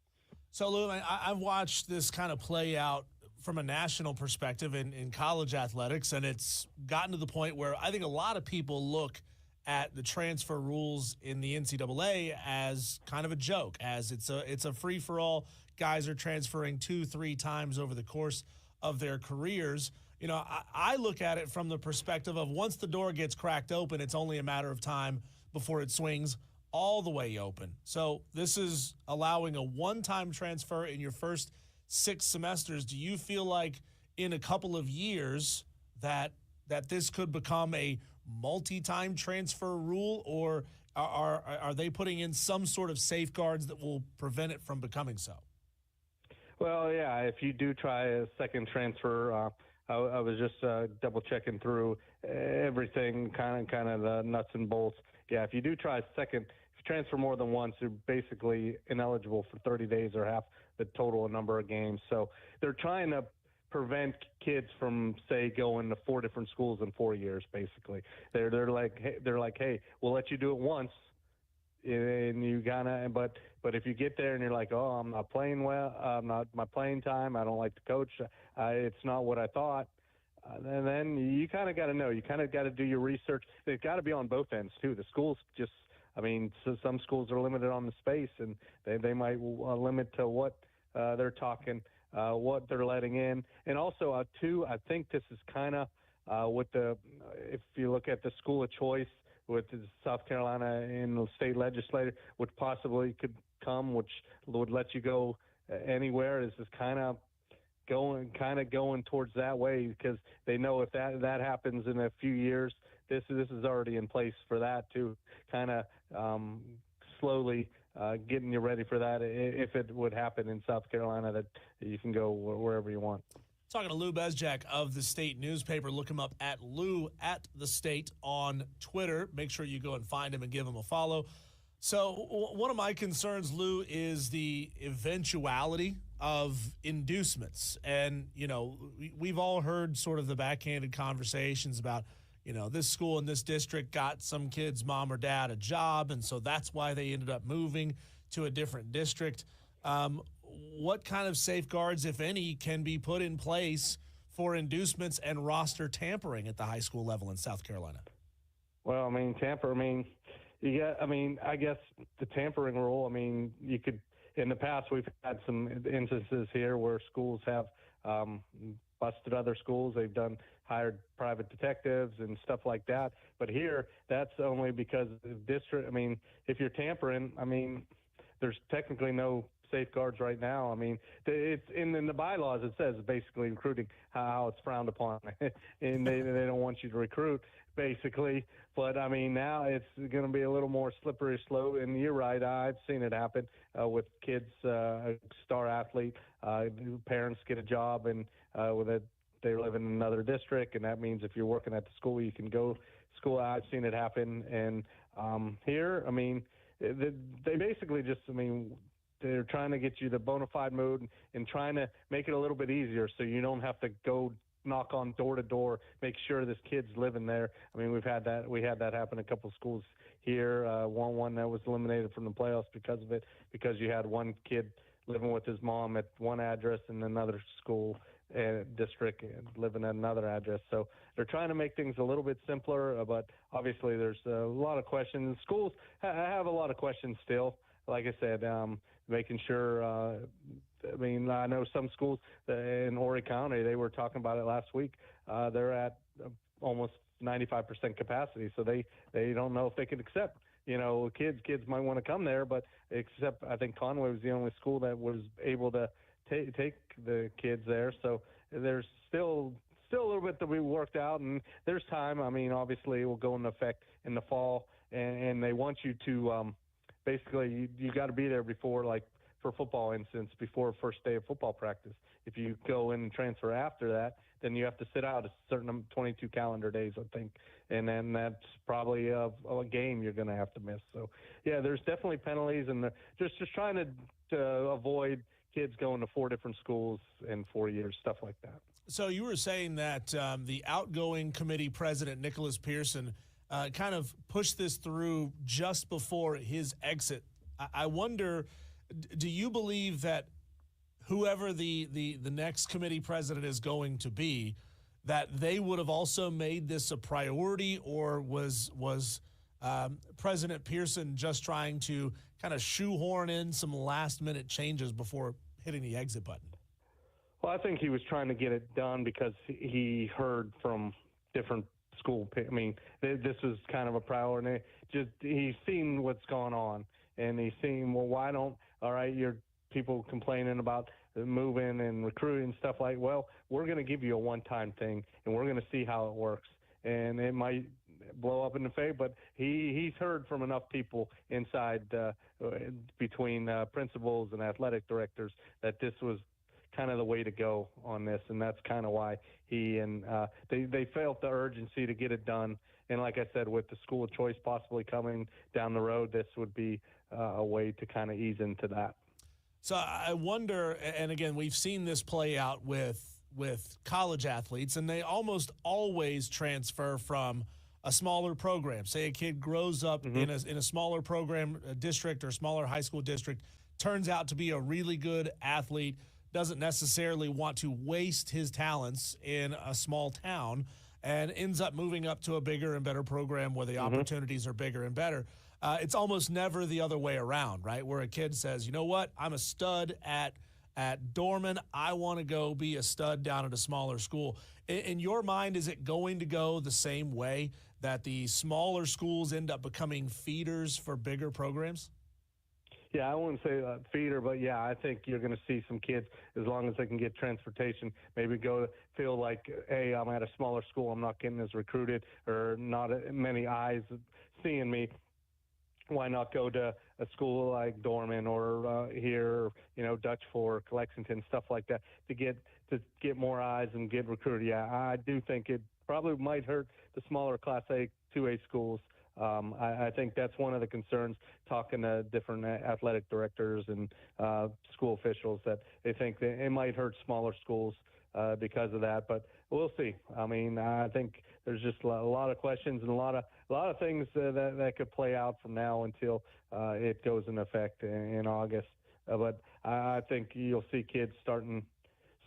So, Lou, I've watched this kind of play out from a national perspective in college athletics, and it's gotten to the point where I think a lot of people look at the transfer rules in the NCAA as kind of a joke, as it's a free-for-all. Guys are transferring 2-3 times over the course of their careers. You know, I look at it from the perspective of once the door gets cracked open, it's only a matter of time before it swings all the way open. So this is allowing a one-time transfer in your first 6 semesters. Do you feel like in a couple of years that this could become a multi-time transfer rule, or are they putting in some sort of safeguards that will prevent it from becoming so? Well, yeah, if you do try a second transfer, I was just double checking through everything, kind of the nuts and bolts. Yeah, if you do try a second, transfer more than once, you're basically ineligible for 30 days or half the total number of games. So they're trying to prevent kids from, say, going to 4 different schools in 4 years. Basically, they're like, hey, we'll let you do it once, and you gotta. But if you get there and you're like, oh, I'm not playing well, not my playing time, I don't like the coach, it's not what I thought. And then you kind of got to know. You kind of got to do your research. It's got to be on both ends too. The schools just. I mean, so some schools are limited on the space, and they might limit to what they're talking, what they're letting in. And also, too, I think this is kind of if you look at the school of choice with South Carolina in the state legislature, which possibly could come, which would let you go anywhere, is kind of going towards that way, because they know if that happens in a few years, this is already in place for that to kind of slowly getting you ready for that if it would happen in South Carolina, that you can go wherever you want. Talking to Lou Bezjack of the State newspaper. Look him up at Lou at the State on Twitter. Make sure you go and find him and give him a follow. So one of my concerns, Lou, is the eventuality of inducements. And, you know, we've all heard sort of the backhanded conversations about, you know, this school in this district got some kid's mom or dad a job, and so that's why they ended up moving to a different district. What kind of safeguards, if any, can be put in place for inducements and roster tampering at the high school level in South Carolina? Well, I mean, I guess the tampering rule, I mean, you could, in the past, we've had some instances here where schools have busted other schools. They've hired private detectives and stuff like that. But here, that's only because the district, I mean, if you're tampering, I mean, there's technically no safeguards right now. I mean, it's in the bylaws, it says basically recruiting, how it's frowned upon. And they don't want you to recruit, basically. But, I mean, now it's going to be a little more slippery slope. And you're right, I've seen it happen with kids, a star athlete, parents get a job and with it, they live in another district, and that means if you're working at the school, you can go to school. I've seen it happen. And here, I mean, they basically just, I mean, they're trying to get you the bona fide mode and trying to make it a little bit easier so you don't have to go knock on door to door, make sure this kid's living there. I mean, we had that happen in a couple of schools here. One that was eliminated from the playoffs because of it, because you had one kid living with his mom at one address and another school district and living at another address. So they're trying to make things a little bit simpler, but obviously there's a lot of questions. Schools have a lot of questions still. Like I said, making sure, I mean, I know some schools in Horry County, they were talking about it last week. They're at almost 95% capacity, so they don't know if they can accept, you know, kids might want to come there, but except I think Conway was the only school that was able to take the kids there. So there's still a little bit to be worked out, and there's time. I mean, obviously it will go into effect in the fall, and they want you to basically you got to be there before, like for football instance, before first day of football practice. If you go in and transfer after that, then you have to sit out a certain 22 calendar days, I think, and then that's probably a game you're going to have to miss. So yeah, there's definitely penalties, and just trying to avoid kids going to 4 different schools in 4 years, stuff like that. So you were saying that the outgoing committee president, Nicholas Pearson, kind of pushed this through just before his exit. I wonder, do you believe that whoever the next committee president is going to be, that they would have also made this a priority, or was President Pearson just trying to kind of shoehorn in some last-minute changes before hitting the exit button? Well, I think he was trying to get it done because he heard from different school. I mean, this was kind of a priority. He's seen what's going on, and he's seen, well, why don't, all right, you're people complaining about moving and recruiting and stuff like, well, we're going to give you a one-time thing, and we're going to see how it works. And it might blow up in the face, but he's heard from enough people inside between principals and athletic directors that this was kind of the way to go on this, and that's kind of why he and they felt the urgency to get it done. And like I said, with the school of choice possibly coming down the road, this would be a way to kind of ease into that. So I wonder, and again, we've seen this play out with college athletes, and they almost always transfer from a smaller program. Say a kid grows up in a smaller program, a district or smaller high school district, turns out to be a really good athlete, doesn't necessarily want to waste his talents in a small town, and ends up moving up to a bigger and better program where the opportunities are bigger and better. It's almost never the other way around, right? Where a kid says, you know what, I'm a stud at Dorman. I want to go be a stud down at a smaller school. In your mind, is it going to go the same way, that the smaller schools end up becoming feeders for bigger programs? Yeah, I wouldn't say feeder, but yeah, I think you're going to see some kids, as long as they can get transportation, maybe feel like, hey, I'm at a smaller school, I'm not getting as recruited, or not many eyes seeing me. Why not go to a school like Dorman or here, Dutch Fork, Lexington, stuff like that, to get more eyes and get recruited? Yeah, I do think it probably might hurt the smaller Class A, 2A schools. I think that's one of the concerns, talking to different athletic directors and school officials, that they think that it might hurt smaller schools because of that. But we'll see. I mean, I think there's just a lot of questions and a lot of things that could play out from now until it goes into effect in August. But I think you'll see kids starting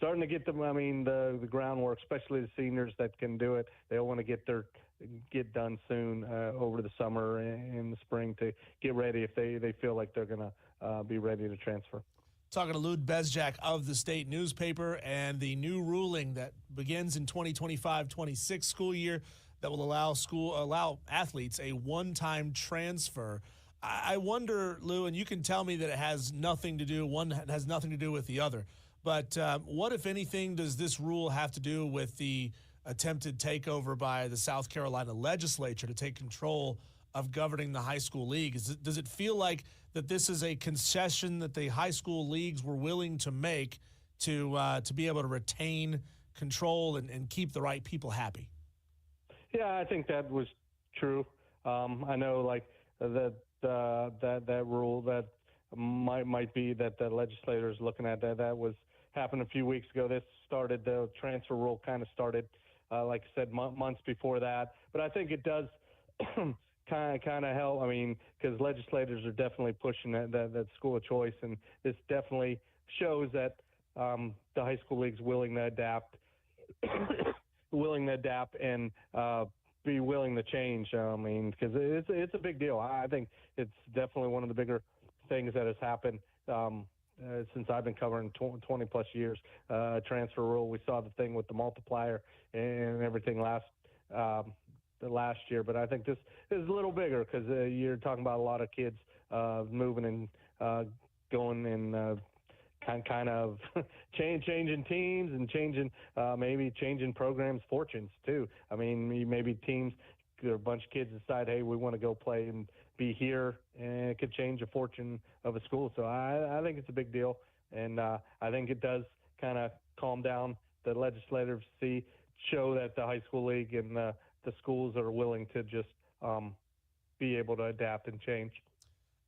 to get the groundwork, especially the seniors that can do it. They'll want to get done soon over the summer and the spring, to get ready if they feel like they're going to be ready to transfer. Talking to Lou Bezjack of the State Newspaper, and the new ruling that begins in 2025-26 school year that will allow athletes a one-time transfer. I wonder, Lou, and you can tell me that one has nothing to do with the other, but what, if anything, does this rule have to do with the attempted takeover by the South Carolina legislature to take control of governing the high school league? Does it feel like that this is a concession that the high school leagues were willing to make to be able to retain control and keep the right people happy? Yeah, I think that was true. I know, like, that rule that might be that the legislators looking at that happened a few weeks ago. The transfer rule kind of started, like I said, months before that. But I think it does kind of help. I mean, because legislators are definitely pushing that school of choice, and this definitely shows that the high school league's willing to adapt, and be willing to change. I mean, because it's a big deal. I think it's definitely one of the bigger things that has happened since I've been covering 20 plus years. Transfer rule. We saw the thing with the multiplier and everything last year, but I think this is a little bigger, because you're talking about a lot of kids moving and going and kind of changing teams and maybe changing programs' fortunes too. I mean, maybe teams, a bunch of kids decide, hey, we want to go play and be here, and it could change the fortune of a school. So I think it's a big deal, and I think it does kind of calm down the legislators, show that the high school league and the schools are willing to just be able to adapt and change.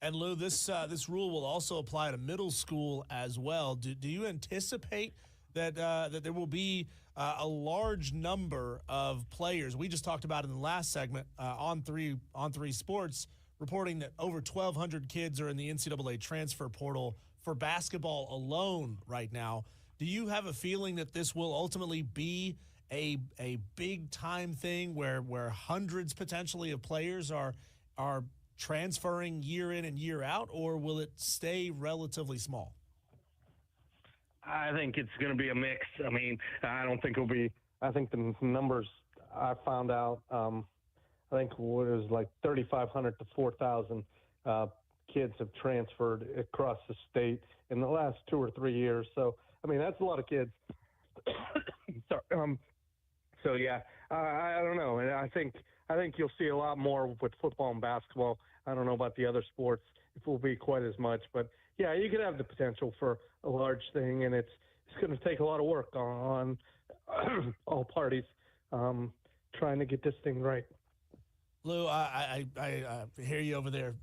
And Lou, this rule will also apply to middle school as well. Do you anticipate that there will be a large number of players? We just talked about in the last segment on three Sports, reporting that over 1,200 kids are in the NCAA transfer portal for basketball alone right now. Do you have a feeling that this will ultimately be a big time thing where hundreds potentially of players are transferring year in and year out, or will it stay relatively small? I think it's going to be a mix. I mean, I don't think it'll be. I think the numbers I found out, I think it was like 3,500 to 4,000 kids have transferred across the state in the last 2 or 3 years. So, I mean, that's a lot of kids. Sorry. So yeah, I don't know, and I think you'll see a lot more with football and basketball. I don't know about the other sports, if it will be quite as much, but yeah, you could have the potential for a large thing, and it's going to take a lot of work on all parties trying to get this thing right. Lou, I hear you over there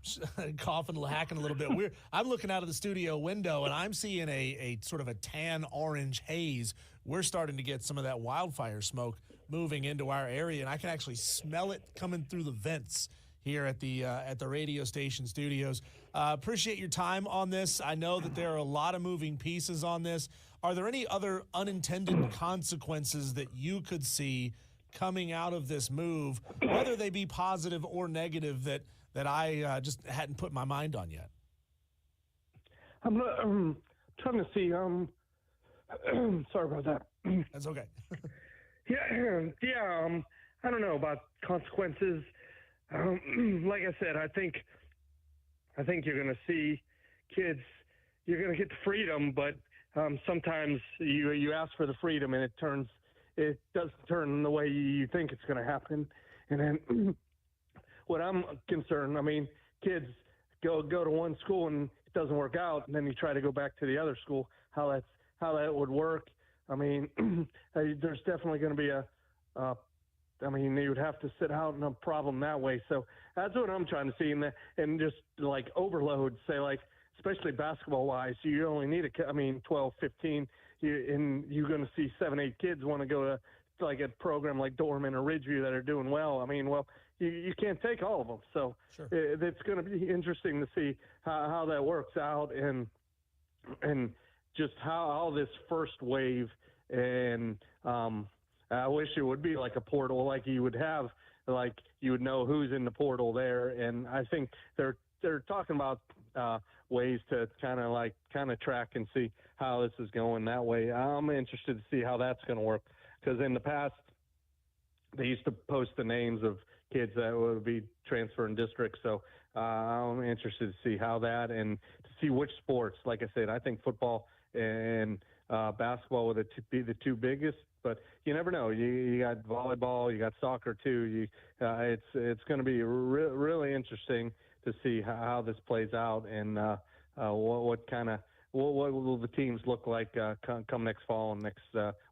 coughing, hacking a little bit. I'm looking out of the studio window, and I'm seeing a sort of a tan orange haze. We're starting to get some of that wildfire smoke moving into our area, and I can actually smell it coming through the vents here at the radio station studios. Appreciate your time on this. I know that there are a lot of moving pieces on this. Are there any other unintended consequences that you could see coming out of this move, whether they be positive or negative, that I just hadn't put my mind on yet? I'm trying to see. Sorry about that. That's okay. Yeah. I don't know about consequences. Like I said, I think you're going to see kids, you're going to get the freedom, but sometimes you ask for the freedom and it doesn't turn the way you think it's going to happen. And then what I'm concerned, I mean, kids go to one school and it doesn't work out, and then you try to go back to the other school, how that would work. I mean, there's definitely going to be you would have to sit out in a problem that way. So that's what I'm trying to see, and just like overload, say like, especially basketball-wise, you only need 12, 15, you're going to see 7, 8 kids want to go to like a program like Dorman or Ridgeview that are doing well. I mean, you can't take all of them. So Sure. It's going to be interesting to see how that works out and just how this first wave, and I wish it would be like a portal, like you would have, like you would know who's in the portal there. And I think they're talking about ways to kind of track and see how this is going that way. I'm interested to see how that's going to work, because in the past they used to post the names of kids that would be transferring districts. So I'm interested to see how that, and to see which sports. Like I said, I think football and basketball would be the two biggest, but you never know. You got volleyball, you got soccer too. It's going to be really interesting to see how this plays out, and what will the teams look like come next fall and next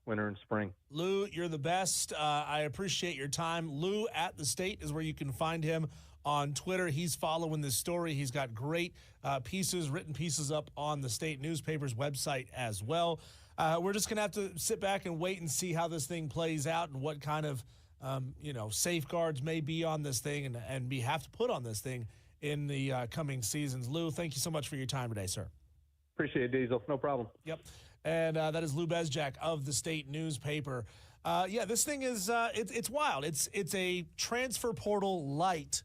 winter and spring. Lou, you're the best. I appreciate your time. Lou at the State is where you can find him on Twitter. He's following this story. He's got great written pieces up on the State newspaper's website as well. We're just going to have to sit back and wait and see how this thing plays out and what kind of safeguards may be on this thing and we have to put on this thing in the coming seasons. Lou, thank you so much for your time today, sir. Appreciate it, Diesel. No problem. Yep. And that is Lou Bezjack of the State newspaper. This thing is it's wild. It's a transfer portal light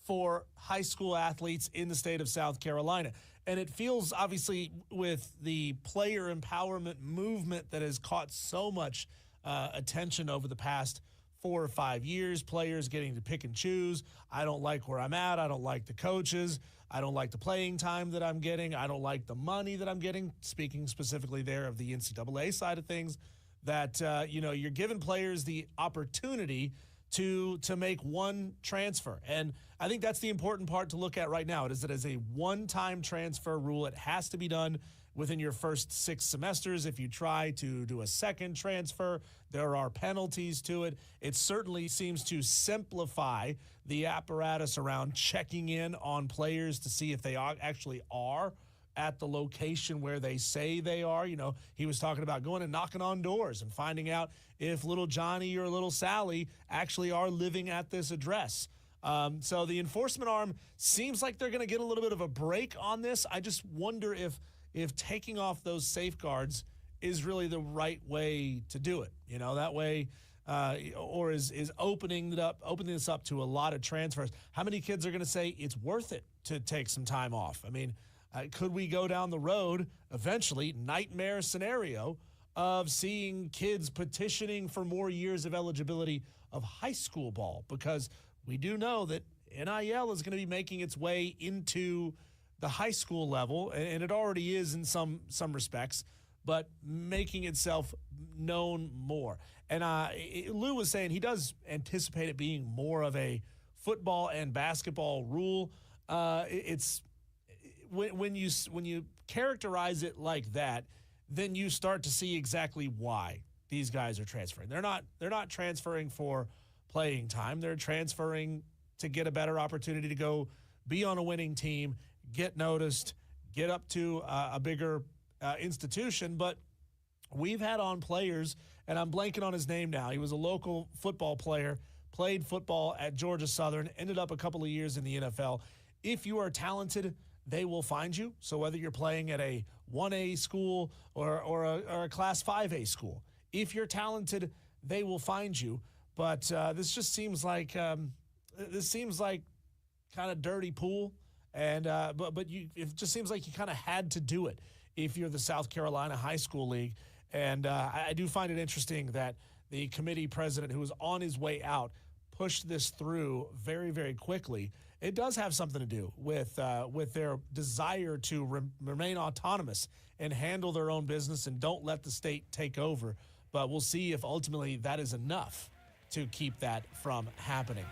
for high school athletes in the state of South Carolina. And it feels, obviously, with the player empowerment movement that has caught so much attention over the past 4 or 5 years, players getting to pick and choose. I don't like where I'm at. I don't like the coaches. I don't like the playing time that I'm getting. I don't like the money that I'm getting, speaking specifically there of the NCAA side of things, that, you're giving players the opportunity to make one transfer. And I think that's the important part to look at right now. It is that as a one-time transfer rule. It has to be done within your first 6 semesters. If you try to do a second transfer, there are penalties to it. It certainly seems to simplify the apparatus around checking in on players to see if they actually are at the location where they say they are. He was talking about going and knocking on doors and finding out if little Johnny or little Sally actually are living at this address. So the enforcement arm seems like they're going to get a little bit of a break on this. I just wonder if taking off those safeguards is really the right way to do it. That way, or is opening this up to a lot of transfers. How many kids are going to say it's worth it to take some time off? I mean, could we go down the road eventually, nightmare scenario, of seeing kids petitioning for more years of eligibility of high school ball? Because we do know that NIL is going to be making its way into the high school level, and it already is in some respects, but making itself known more. And Lou was saying he does anticipate it being more of a football and basketball rule. It's when you characterize it like that, then you start to see exactly why these guys are transferring. They're not transferring for playing time. They're transferring to get a better opportunity to go be on a winning team, get noticed, get up to a bigger institution. But we've had on players, and I'm blanking on his name now. He was a local football player, played football at Georgia Southern, ended up a couple of years in the NFL. If you are talented, they will find you. So whether you're playing at a 1A school or a Class 5A school, if you're talented, they will find you. But this just seems like kind of dirty pool. And it just seems like you kind of had to do it if you're the South Carolina High School League. And I do find it interesting that the committee president, who was on his way out, pushed this through very, very quickly. It does have something to do with their desire to remain autonomous and handle their own business and don't let the state take over. But we'll see if ultimately that is enough to keep that from happening.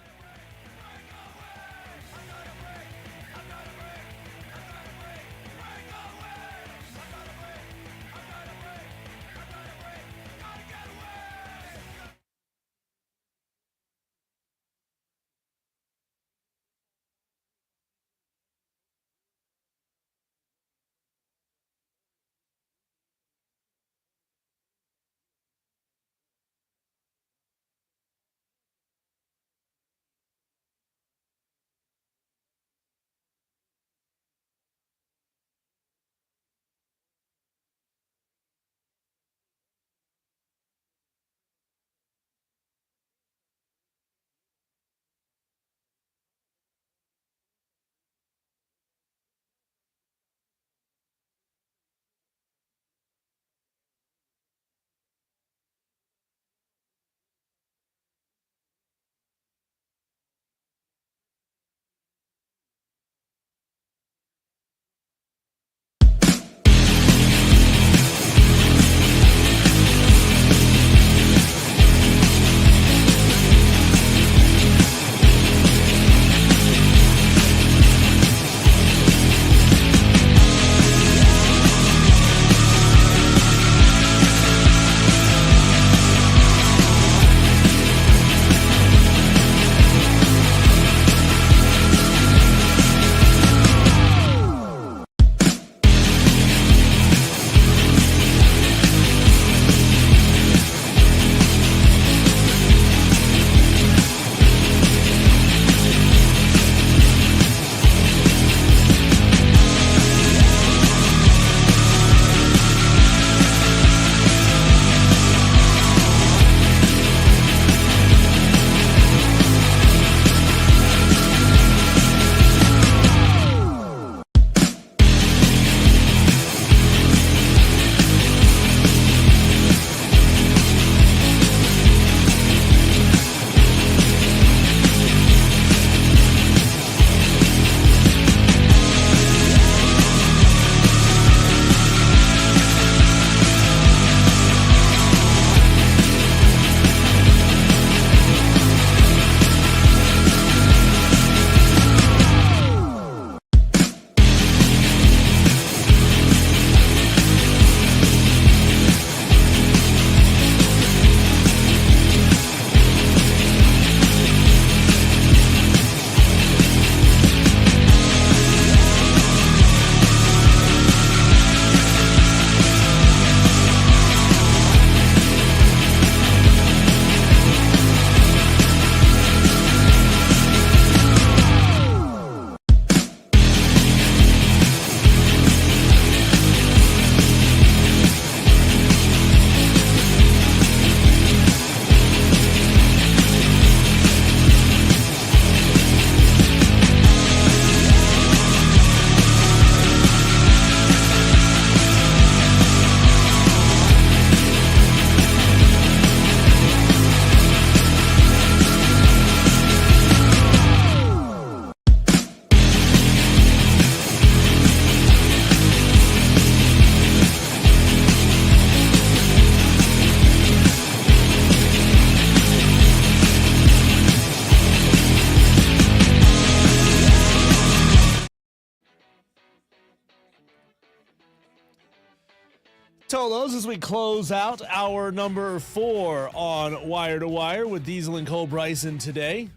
Tolos, as we close out our number 4 on Wire to Wire with Diesel and Cole Bryson today,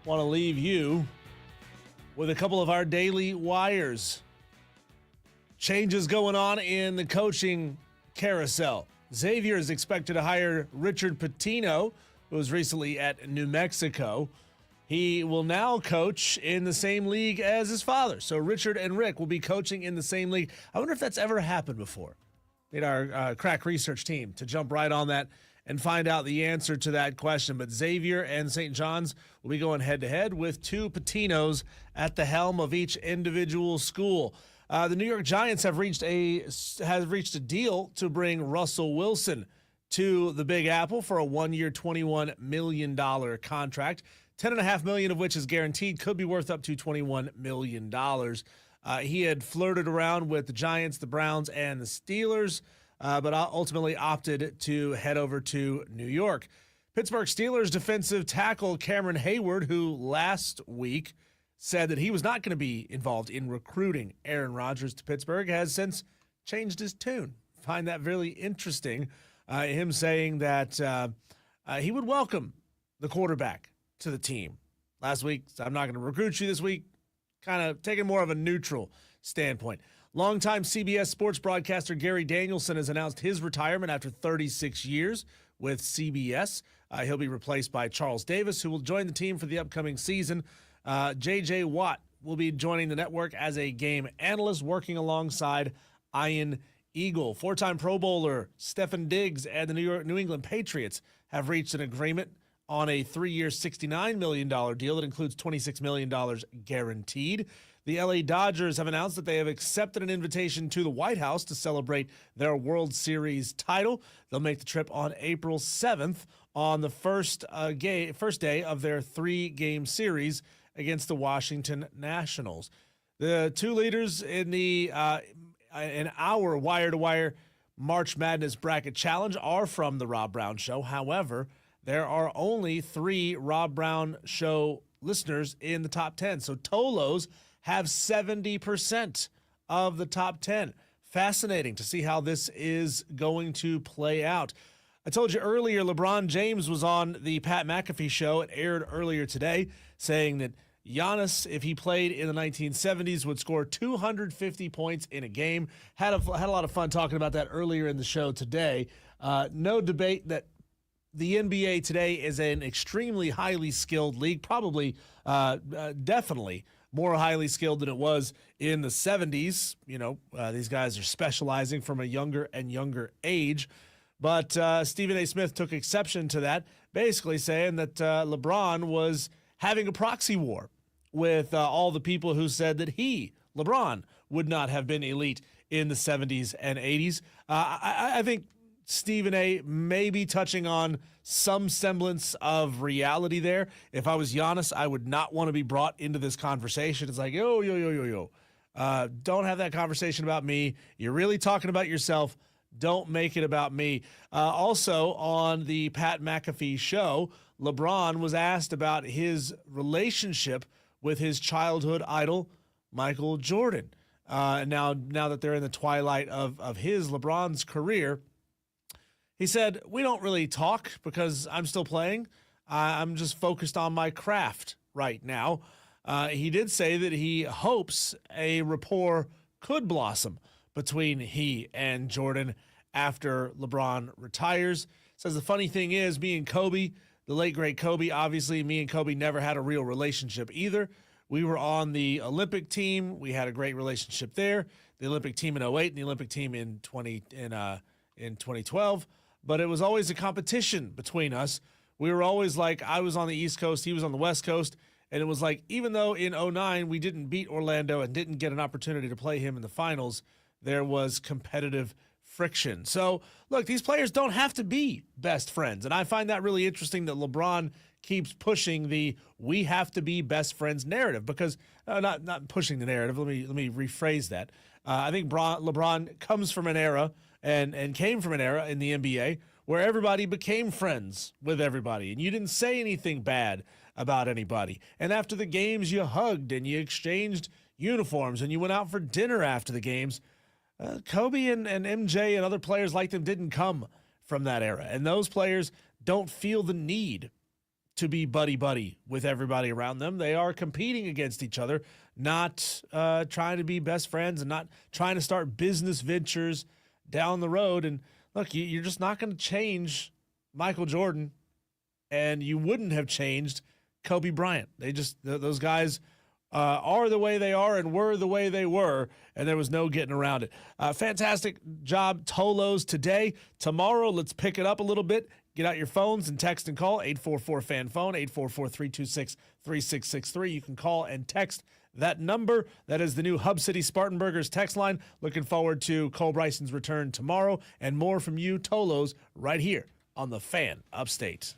want to leave you with a couple of our daily wires. Changes going on in the coaching carousel. Xavier is expected to hire Richard Pitino, who was recently at New Mexico. He will now coach in the same league as his father. So Richard and Rick will be coaching in the same league. I wonder if that's ever happened before. Need our crack research team to jump right on that and find out the answer to that question. But Xavier and St. John's will be going head-to-head with 2 Patinos at the helm of each individual school. The New York Giants have reached a deal to bring Russell Wilson to the Big Apple for a 1-year, $21 million contract, $10.5 million of which is guaranteed, could be worth up to $21 million. He had flirted around with the Giants, the Browns, and the Steelers, but ultimately opted to head over to New York. Pittsburgh Steelers defensive tackle Cameron Hayward, who last week said that he was not going to be involved in recruiting Aaron Rodgers to Pittsburgh, has since changed his tune. Find that really interesting, him saying that he would welcome the quarterback to the team. Last week, I'm not going to recruit you this week, kind of taking more of a neutral standpoint. Longtime CBS sports broadcaster Gary Danielson has announced his retirement after 36 years with CBS. He'll be replaced by Charles Davis, who will join the team for the upcoming season. J.J. Watt will be joining the network as a game analyst, working alongside Ian Eagle. Four-time Pro Bowler Stefon Diggs and the New England Patriots have reached an agreement on a 3-year, $69 million deal that includes $26 million guaranteed. The LA Dodgers have announced that they have accepted an invitation to the White House to celebrate their World Series title. They'll make the trip on April 7th on the first day of their 3-game series against the Washington Nationals. The two leaders in our wire-to-wire March Madness Bracket Challenge are from The Rob Brown Show. However, there are only 3 Rob Brown Show listeners in the top 10. So Tolos have 70% of the top 10. Fascinating to see how this is going to play out. I told you earlier, LeBron James was on the Pat McAfee show. It aired earlier today, saying that Giannis, if he played in the 1970s, would score 250 points in a game. Had a lot of fun talking about that earlier in the show today. No debate that the NBA today is an extremely highly skilled league, probably definitely more highly skilled than it was in the 70s. You know, these guys are specializing from a younger and younger age. But Stephen A. Smith took exception to that, basically saying that LeBron was having a proxy war with all the people who said that LeBron, would not have been elite in the 70s and 80s. I think Stephen A. may be touching on some semblance of reality there. If I was Giannis, I would not want to be brought into this conversation. It's like, yo. Don't have that conversation about me. You're really talking about yourself. Don't make it about me. Also, on the Pat McAfee show, LeBron was asked about his relationship with his childhood idol, Michael Jordan. Now that they're in the twilight of LeBron's career, he said, we don't really talk because I'm still playing. I'm just focused on my craft right now. He did say that he hopes a rapport could blossom between he and Jordan after LeBron retires. Says the funny thing is, me and Kobe, the late great Kobe, obviously me and Kobe never had a real relationship either. We were on the Olympic team. We had a great relationship there. The Olympic team in 2008 and the Olympic team in 2012. But it was always a competition between us. We were always like, I was on the East Coast, he was on the West Coast. And it was like, even though in 2009 we didn't beat Orlando and didn't get an opportunity to play him in the finals, there was competitive friction. So, look, these players don't have to be best friends. And I find that really interesting that LeBron keeps pushing the we have to be best friends narrative, because not pushing the narrative. Let me rephrase that. I think LeBron comes from an era and came from an era in the NBA where everybody became friends with everybody, and you didn't say anything bad about anybody. And after the games, you hugged and you exchanged uniforms and you went out for dinner after the games. Kobe and MJ and other players like them didn't come from that era. And those players don't feel the need to be buddy-buddy with everybody around them. They are competing against each other, not trying to be best friends and not trying to start business ventures down the road. And look, you're just not going to change Michael Jordan, and you wouldn't have changed Kobe Bryant. Those guys are the way they are and were the way they were, and there was no getting around it. Fantastic job, Tolos, today. Tomorrow, let's pick it up a little bit. Get out your phones and text and call 844-FAN-PHONE, 844-326-3663. You can call and text that number. That is the new Hub City Spartanburgers text line. Looking forward to Cole Bryson's return tomorrow and more from you, Tolos, right here on the Fan Upstate.